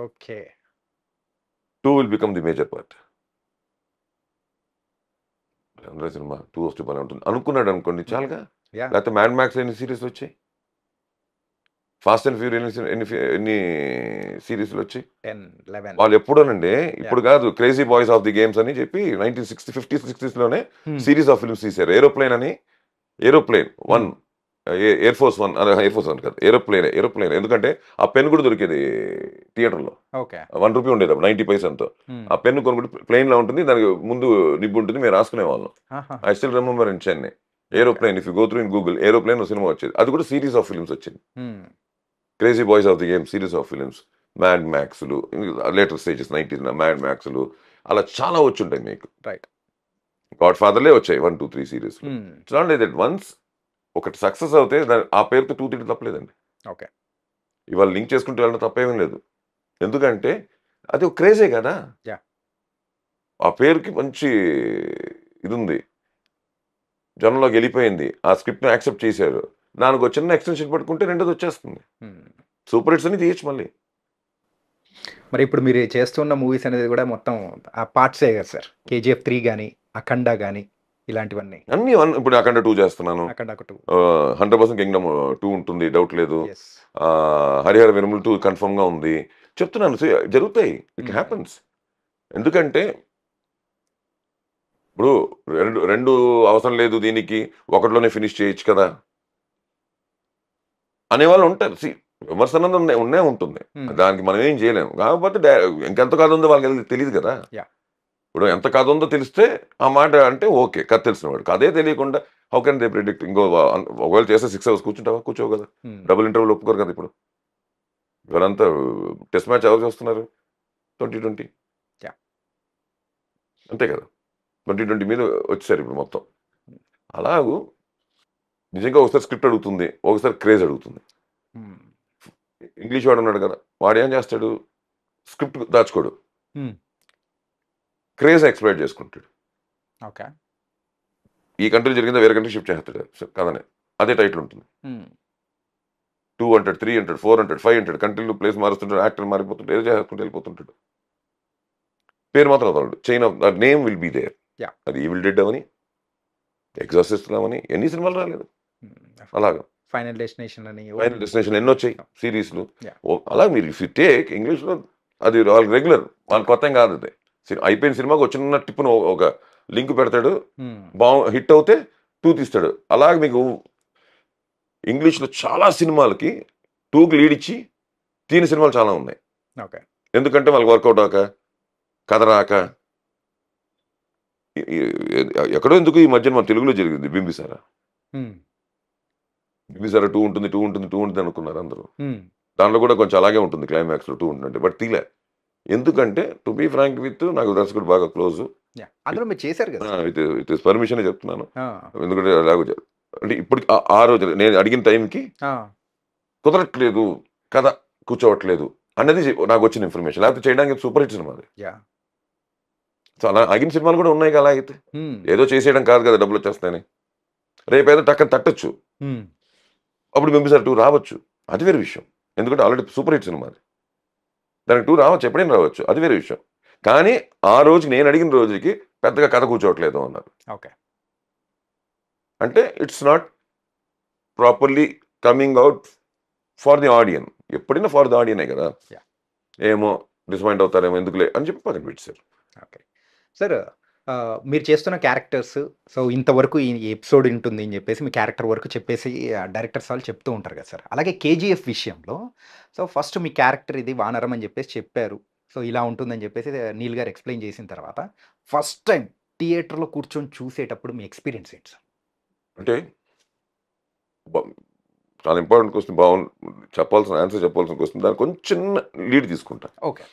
Okay, 2 will become the major part. Cinema 2 వస్తే బాగా ఉంటుంది అనుకున్నాడు అనుకోండి, చాలుగా. లేకపోతే మ్యాడ్ మ్యాక్స్ ఎన్ని సిరీస్లు వచ్చాయి, ఫాస్ట్ అండ్ ఫ్యూరియస్ ఎన్ని సిరీస్లు వచ్చాయి. వాళ్ళు ఎప్పుడోనండి, ఇప్పుడు కాదు, crazy boys of the games అని చెప్పి 1950s 60s series of films తీశారు. ఏరోప్లేన్ అని, ఏరోప్లేన్ 1, ఎయిర్ ఫోర్స్ 1 కాదు, ఏరోప్లేన్. ఎందుకంటే ఆ పెన్ కూడా దొరికేది థియేటర్లో, 1 రూపీ ఉండేది 90 పైసలతో. ఆ పెన్ కొనుక్కుంటే ప్లేన్ లో ఉంటుంది, దానికి ముందు నిబ్బు ఉంటుంది, మేము రాసుకునే వాళ్ళం. I still remember in Chennai, aeroplane. If you go through in Google, aeroplane cinema వచ్చేది. అది కూడా సిరీస్ ఆఫ్ ఫిల్మ్స్ వచ్చింది. Crazy boys of the game series of films, mad మ్యాక్స్లు, లేటర్ స్టేజెస్ 90s మ్యాడ్ మ్యాక్స్లు, అలా చాలా వచ్చుంటాయి మీకు. గాడ్ ఫాదర్లే వచ్చాయి 1, 2, 3 series. It's not like that. Once ఒకటి సక్సెస్ అవుతే ఆ పేరుతో 2 3 తప్పలేదండి. ఓకే, ఇవాళ లింక్ చేసుకుంటూ వెళ్ళడం తప్పేమీ లేదు. ఎందుకంటే అది ఒక క్రేజే కదా, ఆ పేరుకి మంచి ఇది ఉంది, జనంలోకి వెళ్ళిపోయింది, ఆ స్క్రిప్ట్ని యాక్సెప్ట్ చేశారు, దానికి ఒక చిన్న ఎక్స్టెన్షన్ పట్టుకుంటే రెండోది వచ్చేస్తుంది. సూపర్ హిట్స్ అని తీయచ్చు మళ్ళీ. మరి ఇప్పుడు మీరు చేస్తున్న మూవీస్ అనేది కూడా మొత్తం ఆ పార్ట్సే కదా సార్, కేజీఎఫ్ 3 కానీ, అఖండ కానీ, ఇలాంటివన్నీ అన్ని. ఇప్పుడు అఖండ 2 చేస్తున్నాను, 100% కింగ్డమ్ 2 ఉంటుంది, డౌట్ లేదు. హరిహర విరములు 2 కన్ఫర్మ్ గా ఉంది. చెప్తున్నాను, జరుగుతాయి, ఇట్ హ్యాపన్స్. ఎందుకంటే ఇప్పుడు రెండు అవసరం లేదు దీనికి, ఒకటిలోనే ఫినిష్ చేయొచ్చు కదా అనేవాళ్ళు ఉంటారు. విమర్శన ఉండే ఉంటుంది, దానికి మనం ఏం చేయలేము. కాకపోతే ఇంకెంత కథ ఉందో వాళ్ళకి తెలియదు కదా. ఇప్పుడు ఎంత కథ ఉందో తెలిస్తే ఆ మాట అంటే ఓకే, కథ తెలిసినవాడు. కథే తెలియకుండా హౌ కెన్ దే ప్రిడిక్ట్? ఒకవేళ చేస్తే 6 hours కూర్చుంటావా? కూర్చోవు కదా. డబుల్ ఇంటర్వ్యూలు ఒప్పుకోరు కదా. ఇప్పుడు ఇవాళంతా టెస్ట్ మ్యాచ్ ఎవరు చూస్తున్నారు? 2020 అంతే కదా, 2020 మీద వచ్చేసారు ఇప్పుడు మొత్తం. అలాగూ నిజంగా ఒకసారి స్క్రిప్ట్ అడుగుతుంది, ఒకసారి క్రేజ్ అడుగుతుంది. ఇంగ్లీష్ వాడు ఉన్నాడు కదా, వాడు ఏం చేస్తాడు? స్క్రిప్ట్ దాచుకోడు, క్రేజ్ ఎక్స్ప్లోయిట్ చేసుకుంటాడు. ఈ కంట్రీ జరిగిందా వేరే కంట్రీ షిఫ్ట్ చేస్తాడు కదనే, అదే టైటిల్ ఉంటుంది. 2 అంటాడు, 3 అంటాడు, 4 అంటాడు, 5 అంటాడు, కంట్రీలో ప్లేస్ మారుస్తుంటాడు, యాక్టర్ మారిపోతుంటాడు, ఏదో చేసుకుంటూ వెళ్ళిపోతుంటాడు. పేరు మాత్రం వదలడు. Chain of that name will be there. అది ఈవిల్ డెడ్ అవని, ఎగ్జాసిస్ట్ అవని ఎన్ని సినిమాలు రాలేదు. అలాగా ఫైనల్ డెస్టినేషన్ ఎన్ని వచ్చాయి సిరీస్లు. అలా మీరు ఇఫ్ యూ టేక్ ఇంగ్లీష్లో అది వాళ్ళకి రెగ్యులర్, వాళ్ళకి కొత్త కాదు. అది అయిపోయిన సినిమాకి వచ్చిన టిప్పును ఒక లింక్ పెడతాడు, హిట్ అవుతే 2 తీస్తాడు. అలాగే మీకు ఇంగ్లీష్లో చాలా సినిమాలకి 2కి లీడ్ ఇచ్చి తీని సినిమాలు చాలా ఉన్నాయి. ఎందుకంటే వాళ్ళకి వర్కౌట్ అవ్వక, కథ రాక, ఎక్కడో ఎందుకు ఈ మధ్యన మన తెలుగులో జరిగింది బింబిసారా. ఉమ్, బింబిసారా 2 ఉంటుంది 2 ఉంటుంది 2 ఉంటుంది అనుకున్నారు అందరూ. ఉమ్, దాంట్లో కూడా కొంచెం అలాగే ఉంటుంది క్లైమాక్స్లో 2 ఉంటుంది, బట్ తీలే. ఎందుకంటే టు బీ ఫ్రాంక్ విత్ నాకు దర్శకుడు బాగా క్లోజ్. yeah. అందులో మీరు చేశారు కదా సార్. విత్ పర్మిషన్ చెప్తున్నాను. ఆ, ఎందుకంటే అలాగే అంటే ఇప్పుడు ఆ రోజు నేను అడిగిన టైంకి ఆ, కుదరట్లేదు, కథ కూర్చోవట్లేదు అన్నది నాకు వచ్చిన ఇన్ఫర్మేషన్. లేకపోతే చేయడానికి సూపర్ హిట్ సినిమా అది. yeah. సో అలా ఆగిన సినిమాలు కూడా ఉన్నాయి కదా. అయితే ఉమ్, ఏదో చేసేయడం కాదు కదా డబ్బులు వచ్చేస్తాయని. రేపు ఏదో టక్కన తట్టచ్చు, ఉమ్, అప్పుడు బింబిసార్ 2 రావచ్చు, అది వేరే విషయం. ఎందుకంటే ఆల్రెడీ సూపర్ హిట్ సినిమా అది, దానికి 2 రావచ్చు, ఎప్పుడైనా రావచ్చు, అది వేరే విషయం. కానీ ఆ రోజు నేను అడిగిన రోజుకి పెద్దగా కథ కూర్చోవట్లేదు అన్నారు. ఓకే. అంటే it's not properly coming out for the audience. ఎప్పుడైనా ఫార్ ది ఆడియనే కదా. Yeah. ఏమో డిసప్పాయింట్ అవుతారేమో ఎందుకులే అని చెప్పి పక్కన పెట్టారు. ఓకే సార్, మీరు చేస్తున్న క్యారెక్టర్స్, సో ఇంతవరకు ఈ ఎపిసోడ్ ఉంటుంది అని చెప్పేసి మీ క్యారెక్టర్ వరకు చెప్పేసి డైరెక్టర్స్ వాళ్ళు చెప్తూ ఉంటారు కదా సార్. అలాగే కేజీఎఫ్ విషయంలో సో ఫస్ట్ మీ క్యారెక్టర్ ఇది వానరం అని చెప్పేసి చెప్పారు. సో ఇలా ఉంటుందని చెప్పేసి నీల్ గారు ఎక్స్ప్లెయిన్ చేసిన తర్వాత ఫస్ట్ టైం థియేటర్లో కూర్చొని చూసేటప్పుడు మీ ఎక్స్పీరియన్స్ ఏంటి సార్? అంటే చాలా ఇంపార్టెంట్ క్వశ్చన్, బాగుంది చెప్పాల్సిన ఆన్సర్ చెప్పాల్సిన క్వశ్చన్. దానికి కొంచెం చిన్న లీడ్ తీసుకుంటా. ఓకే.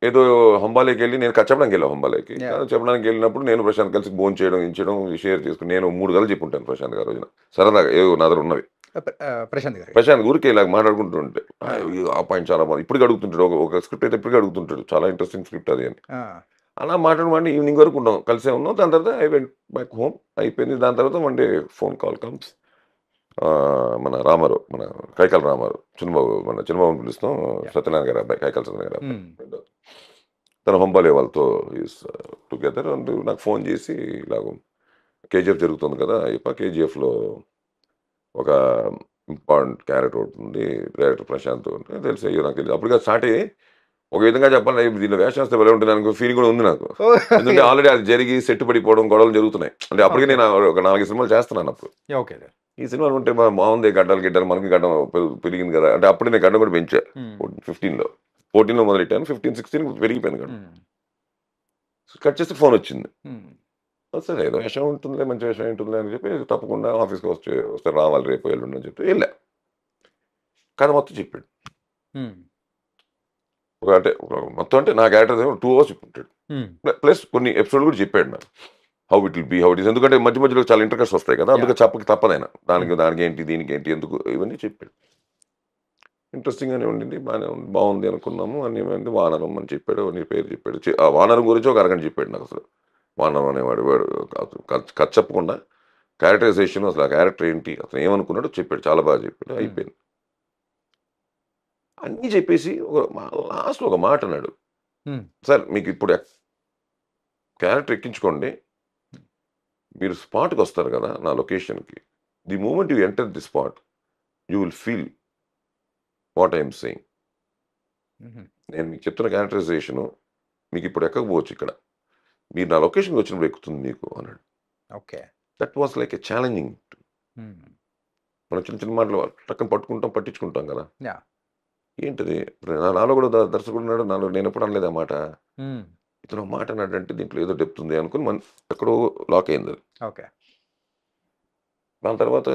ఏదో హంబాలేకి వెళ్ళి నేను చెప్పడానికి వెళ్ళాను హంబాలేకి. Yeah. చెప్పడానికి వెళ్ళినప్పుడు నేను ప్రశాంత్ కలిసి భోజనం చేయడం ఇంచడం షేర్ చేసుకుని నేను 3 గంటలు చెప్పుంటాను ప్రశాంత్ గారు రోజున. సరదాగా ఏదో నా దగ్గర ఉన్నవి ప్రశాంత్ గారు ప్రశాంత్ ఊరికి ఇలా మాట్లాడుకుంటూ ఉంటే ఆ పాయింట్ చాలా బాగుంది, ఇప్పటికి అడుగుతుంటాడు. ఒక స్క్రిప్ట్ అయితే ఇప్పటికీ అడుగుతుంటాడు, చాలా ఇంట్రెస్టింగ్ స్క్రిప్ట్ అది అని. అలా మాట్లాడమంటే ఈవినింగ్ వరకు ఉన్నాం, కలిసే ఉన్నాం. దాని తర్వాత ఐ వెంట్ బ్యాక్ హోమ్, అయిపోయింది. దాని తర్వాత one day phone call comes. మన రామారావు, మన కైకాల రామారావు, చిన్నబాబు, మన చిన్నబాబుని పిలుస్తాం, సత్యనారాయణ గారు అబ్బాయి, కైకాల సత్యనారాయణ గారు అబ్బాయి. తన హంబాలే వాళ్ళతో ఈస్ టుగెదర్. అండ్ నాకు ఫోన్ చేసి ఇలాగ కేజీఎఫ్ జరుగుతుంది కదా, కేజీఎఫ్లో ఒక ఇంపార్టెంట్ క్యారెక్టర్ ఉంటుంది, డైరెక్టర్ ప్రశాంత్ ఉంటుంది తెలుసు. అయ్యో నాకు తెలియదు అప్పటిగా స్టార్ట్ అయ్యి. ఒక విధంగా చెప్పాలి, దీనిలో వేషం వస్తే ఎలా ఉంటుంది అనుకో ఫీలింగ్ కూడా ఉంది నాకు. ఎందుకంటే ఆల్రెడీ అది జరిగి సెట్ పడిపోవడం, గొడవలు జరుగుతున్నాయి. అంటే అప్పటికే నేను ఒక 4 సినిమాలు చేస్తున్నాను అప్పుడు. ఓకే. ఈ సినిమాలు ఉంటే బాగుంది, గడ్డలు మనకి గడ్డం పెరిగింది కదా. అంటే అప్పుడు నేను గడ్డం కూడా పెంచా 14లో మొదలెట్టాను, 15-16 పెరిగిపోయాను గడ్డం. కట్ చేస్తే ఫోన్ వచ్చింది. సరే ఏదో విషయం ఉంటుందిలే, మంచి విషయం ఉంటుందిలే అని చెప్పి తప్పకుండా ఆఫీస్కి వస్తే రావాలి రేపు ఎల్లుండి అని చెప్పి వెళ్ళా. కథ మొత్తం చెప్పాడు. అంటే మొత్తం అంటే నా క్యారెక్టర్ 2 hours చెప్పుంటాడు. ప్లస్ కొన్ని ఎపిసోడ్ కూడా చెప్పాడు నాకు, how it will be, how it is. ఎందుకంటే మధ్య మధ్యలో చాలా ఇంటర్కట్స్ వస్తాయి కదా, అందుకే చెప్పక తప్పదైనా. దానికి ఏంటి, దీనికి ఏంటి, ఎందుకు, ఇవన్నీ చెప్పాడు. ఇంట్రెస్టింగ్గానే ఉండింది, బాగుంది అనుకున్నాము. అన్ని వానరం అని చెప్పాడు, నీ పేరు చెప్పాడు. ఆ వానరం గురించి ఒక అరగంట చెప్పాడు నాకు. అసలు వానరం అనేవాడు కథ చెప్పకుండా క్యారెక్టరైజేషన్, అసలు ఆ క్యారెక్టర్ ఏంటి, అతను ఏమనుకున్నాడో చెప్పాడు, చాలా బాగా చెప్పాడు. అయిపోయింది అన్నీ చెప్పేసి లాస్ట్లో ఒక మాట అన్నాడు, సార్ మీకు ఇప్పుడు క్యారెక్టర్ ఎక్కించుకోండి, మీరు స్పాట్కి వస్తారు కదా నా లొకేషన్కి, the moment you enter the spot you will feel what I'm saying. నేను మీకు చెప్తున్న క్యారెక్టరైజేషను మీకు ఇప్పుడు ఎక్కకపోవచ్చు, ఇక్కడ మీరు నా లొకేషన్కి వచ్చినప్పుడు ఎక్కుతుంది మీకు అన్నాడు. Okay. That was like a challenging. మనం చిన్న చిన్న మాటలు టక్కన పట్టించుకుంటాం కదా. ఏంటిది నాలో కూడా దర్శకుడు ఉన్నాడు, నేను ఎప్పుడు అనలేదు ఆ మాట. ఇతను మాట అన్నాడంటే దీంట్లో ఏదో డెప్త్ ఉంది అనుకుని ఎక్కడో లాక్ అయింది అది. ఓకే. దాని తర్వాత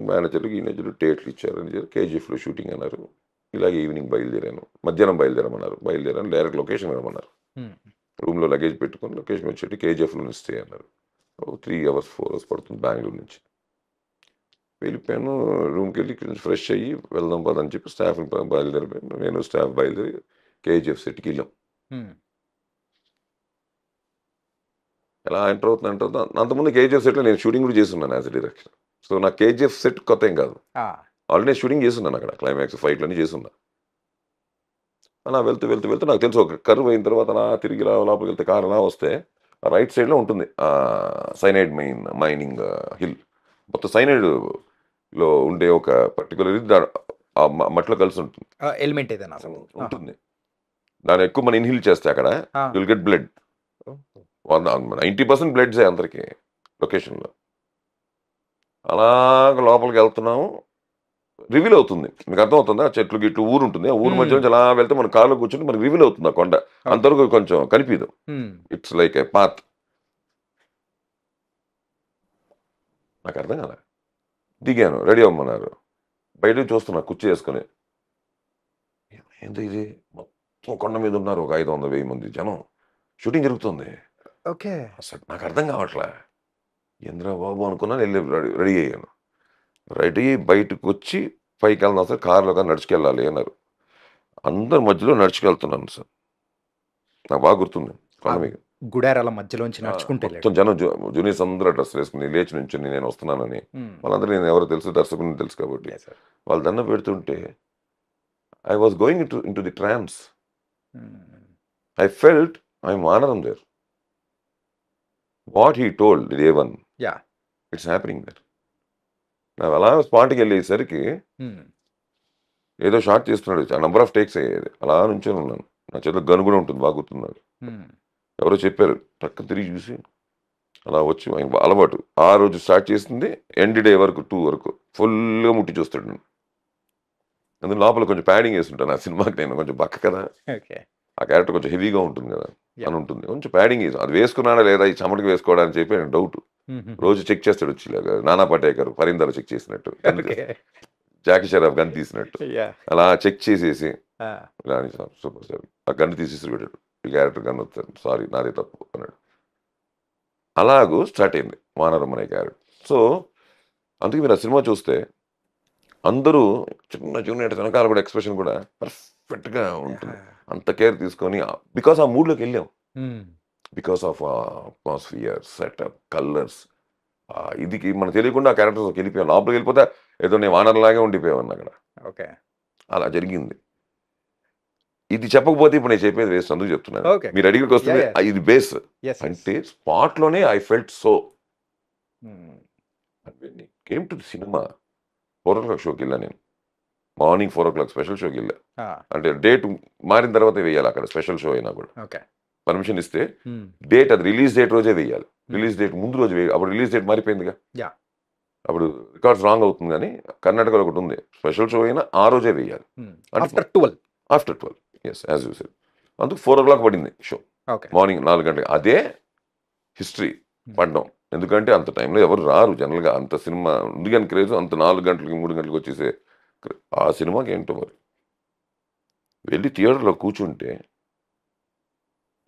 మేనేజర్లు ఈనేజర్లు డేట్లు ఇచ్చారు, కేజీఎఫ్లో షూటింగ్ అన్నారు. ఇలాగే ఈవినింగ్ బయలుదేరాను, మధ్యాహ్నం బయలుదేరాను డైరెక్ట్ లొకేషన్ రమ్మన్నారు. రూమ్లో లగేజ్ పెట్టుకొని లొకేషన్ వచ్చేటి కేజీఎఫ్లో స్టే అన్నారు. 3 hours 4 hours పడుతుంది బెంగళూరు నుంచి. వెళ్ళిపోయాను, రూమ్కి వెళ్ళి ఫ్రెష్ అయ్యి వెళ్దాం పదని చెప్పి స్టాఫ్ బయలుదేరిపోయాను. నేను స్టాఫ్ బయలుదేరి కేజీఎఫ్ సెట్కి వెళ్ళాం. ఎలా ఎంటర్ అవుతుంది అంతకుముందు కేజీఎఫ్ సెట్లో నేను షూటింగ్ కూడా చేస్తున్నాను యాజ్ ఎ డైరెక్టర్. సో నాకు కేజీఎఫ్ సెట్ కొత్త ఏం కాదు, ఆల్రెడీ నేను షూటింగ్ చేస్తున్నాను అక్కడ, క్లైమాక్స్ ఫైట్లన్నీ చేస్తున్నా. అలా వెళ్తూ నాకు తెలుసు ఒక కర్వ్ అయిన తర్వాత అలా తిరిగి లోపలికి వెళ్తే కారు అలా వస్తే రైట్ సైడ్లో ఉంటుంది సైనైడ్ మైనింగ్ హిల్. మొత్తం సైనైడ్లో ఉండే ఒక పర్టికులర్ ఆ మట్టిలో కలిసి ఉంటుంది, ఎలిమెంట్ ఏదైనా ఉంటుంది. దాన్ని ఎక్కువ మనం ఇన్హిల్ చేస్తే అక్కడ విల్ గెట్ బ్లడ్. 90% బ్లడ్సే అందరికి లొకేషన్లో. అలాగ లోపలికి వెళ్తున్నాము, రివీల్ అవుతుంది. మీకు అర్థమవుతుందా? చెట్లు గిట్లు ఊరు ఉంటుంది, ఆ ఊరు మధ్య నుంచి అలా వెళ్తే మన కార్లో కూర్చొని మనకి రివీల్ అవుతుంది ఆ కొండ. అంతవరకు కొంచెం కనిపించదు. It's like A path. నాకు అర్థం కదా. దిగాను, రెడీ అవ్వమన్నారు. బయట చూస్తున్నా కుర్చీ వేసుకుని, ఏంటో ఇది మొత్తం కొండ మీద ఉన్నారు ఒక 500-1000 మంది జనం, షూటింగ్ జరుగుతుంది. ఓకే. అసలు నాకు అర్థం కావట్లే, ఏంద్రా బాబు అనుకున్నాను. వెళ్ళి రెడీ అయ్యాను. రెడీ అయ్యి బయటకు వచ్చి పైకి వెళ్దాం సార్, కారులో కానీ నడుచుకెళ్ళాలి అన్నారు. అందరి మధ్యలో నడుచుకెళ్తున్నాను సార్. నాకు బాగా గుర్తుంది. కొండ మీద గుడారాల మధ్యలోంచి నడుచుకుంటే మొత్తం జనం, జూనియర్స్ అందరూ డ్రెస్ వేసుకుని లేచి నుంచి నేను వస్తున్నానని. వాళ్ళందరూ నేను ఎవరో తెలుసు, దర్శకుని తెలుసు కాబట్టి వాళ్ళు దండ పెడుతుంటే I was going into the trance. I felt I'm honoured there. What he told day one, it's happening there. నాకు అలా స్పాట్కి వెళ్ళేసరికి ఏదో షార్ట్ చేస్తున్నాడు, నంబర్ ఆఫ్ టేక్స్ అయ్యేది. అలా నుంచొని ఉన్నాను, నా చేతిలో గన్ కూడా ఉంటుంది, బాగా గుర్తున్నాడు. ఎవరో చెప్పారు, పక్క తిరిగి చూసి అలా వచ్చి ఆయనకు అలవాటు. ఆ రోజు స్టార్ట్ చేసింది ఎండ్ డే వరకు 2 వరకు ఫుల్గా ముట్టి చూస్తాడు నేను. అందులో లోపల కొంచెం ప్యాడింగ్ వేస్తుంటాను. ఆ సినిమాకి నేను కొంచెం బక్క కదా, ఆ క్యారెక్టర్ కొంచెం హెవీగా ఉంటుంది కదా అని ఉంటుంది. కొంచెం ప్యాడింగ్ వేసి అది వేసుకున్నాడా లేదా ఈ చెమటకి వేసుకోవడానికి చెప్పి ఆయన డౌట్. రోజు చెక్ చేస్తాడు వచ్చి, నానా పటేకర్ పరిందర చెక్ చేసినట్టు, జాకీ షరాఫ్ గన్ తీసినట్టు అలా చెక్ చేసేసి సూపర్ సార్ ఆ గన్ను తీసేసి పెట్టాడు. ఈ క్యారెక్టర్ గన్ వస్తాడు, సారీ నాదే తప్పు అన్నాడు. అలాగూ స్టార్ట్ అయింది వానరం అనే క్యారెక్టర్. సో అందుకే మీరు ఆ సినిమా చూస్తే అందరూ చిన్న జూనియర్ వెనకాల కూడా ఎక్స్ప్రెషన్ కూడా పర్ఫెక్ట్గా ఉంటుంది. అంత కేర్ తీసుకొని, బికాస్ ఆ మూడ్లోకి వెళ్ళాం, because of atmosphere, setup, colours. ఇది మనకు తెలియకుండా ఆ క్యారెక్టర్స్ వెళ్ళిపోయాం. లోపలికి వెళ్ళిపోతే ఏదో నేను వానర్లాగే ఉండిపోయాను అక్కడ. ఓకే, అలా జరిగింది. ఇది చెప్పకపోతే ఇప్పుడు నేను చెప్పేది వేస్ట్, అందుకు చెప్తున్నాను. మీరు అడిగికి వస్తుంది ఇది బేస్ అంటే స్పాట్లోనే I felt so. Came to cinema 4 o'clock షోకి వెళ్ళా నేను. మార్నింగ్ 4 o'clock స్పెషల్ షోకి వెళ్ళా. అంటే డేట్ మారిన తర్వాత వేయాలి అక్కడ, స్పెషల్ షో అయినా కూడా పర్మిషన్ ఇస్తే డేట్, అది రిలీజ్ డేట్ రోజే వేయాలి. రిలీజ్ డేట్ ముందు రోజు వేయాలి. అప్పుడు రిలీజ్ డేట్ మారిపోయిందిగా, అప్పుడు రికార్డ్స్ రాంగ్ అవుతుంది. కానీ కర్ణాటకలో ఒకటి ఉంది, స్పెషల్ షో అయినా ఆ రోజే వేయాలి. After 12 yes as you said. అందుకు 4 o'clock పడింది షో, మార్నింగ్ 4 గంటలకు. అదే హిస్టరీ పడ్డం. ఎందుకంటే అంత టైంలో ఎవరు రారు జనరల్గా, అంత సినిమా ఉంది కానీ క్రేజ్, అంత 4 గంటలకి 3 గంటలకు వచ్చేసే ఆ సినిమాకి ఏంటో మరి. వెళ్ళి థియేటర్లో కూర్చుంటే,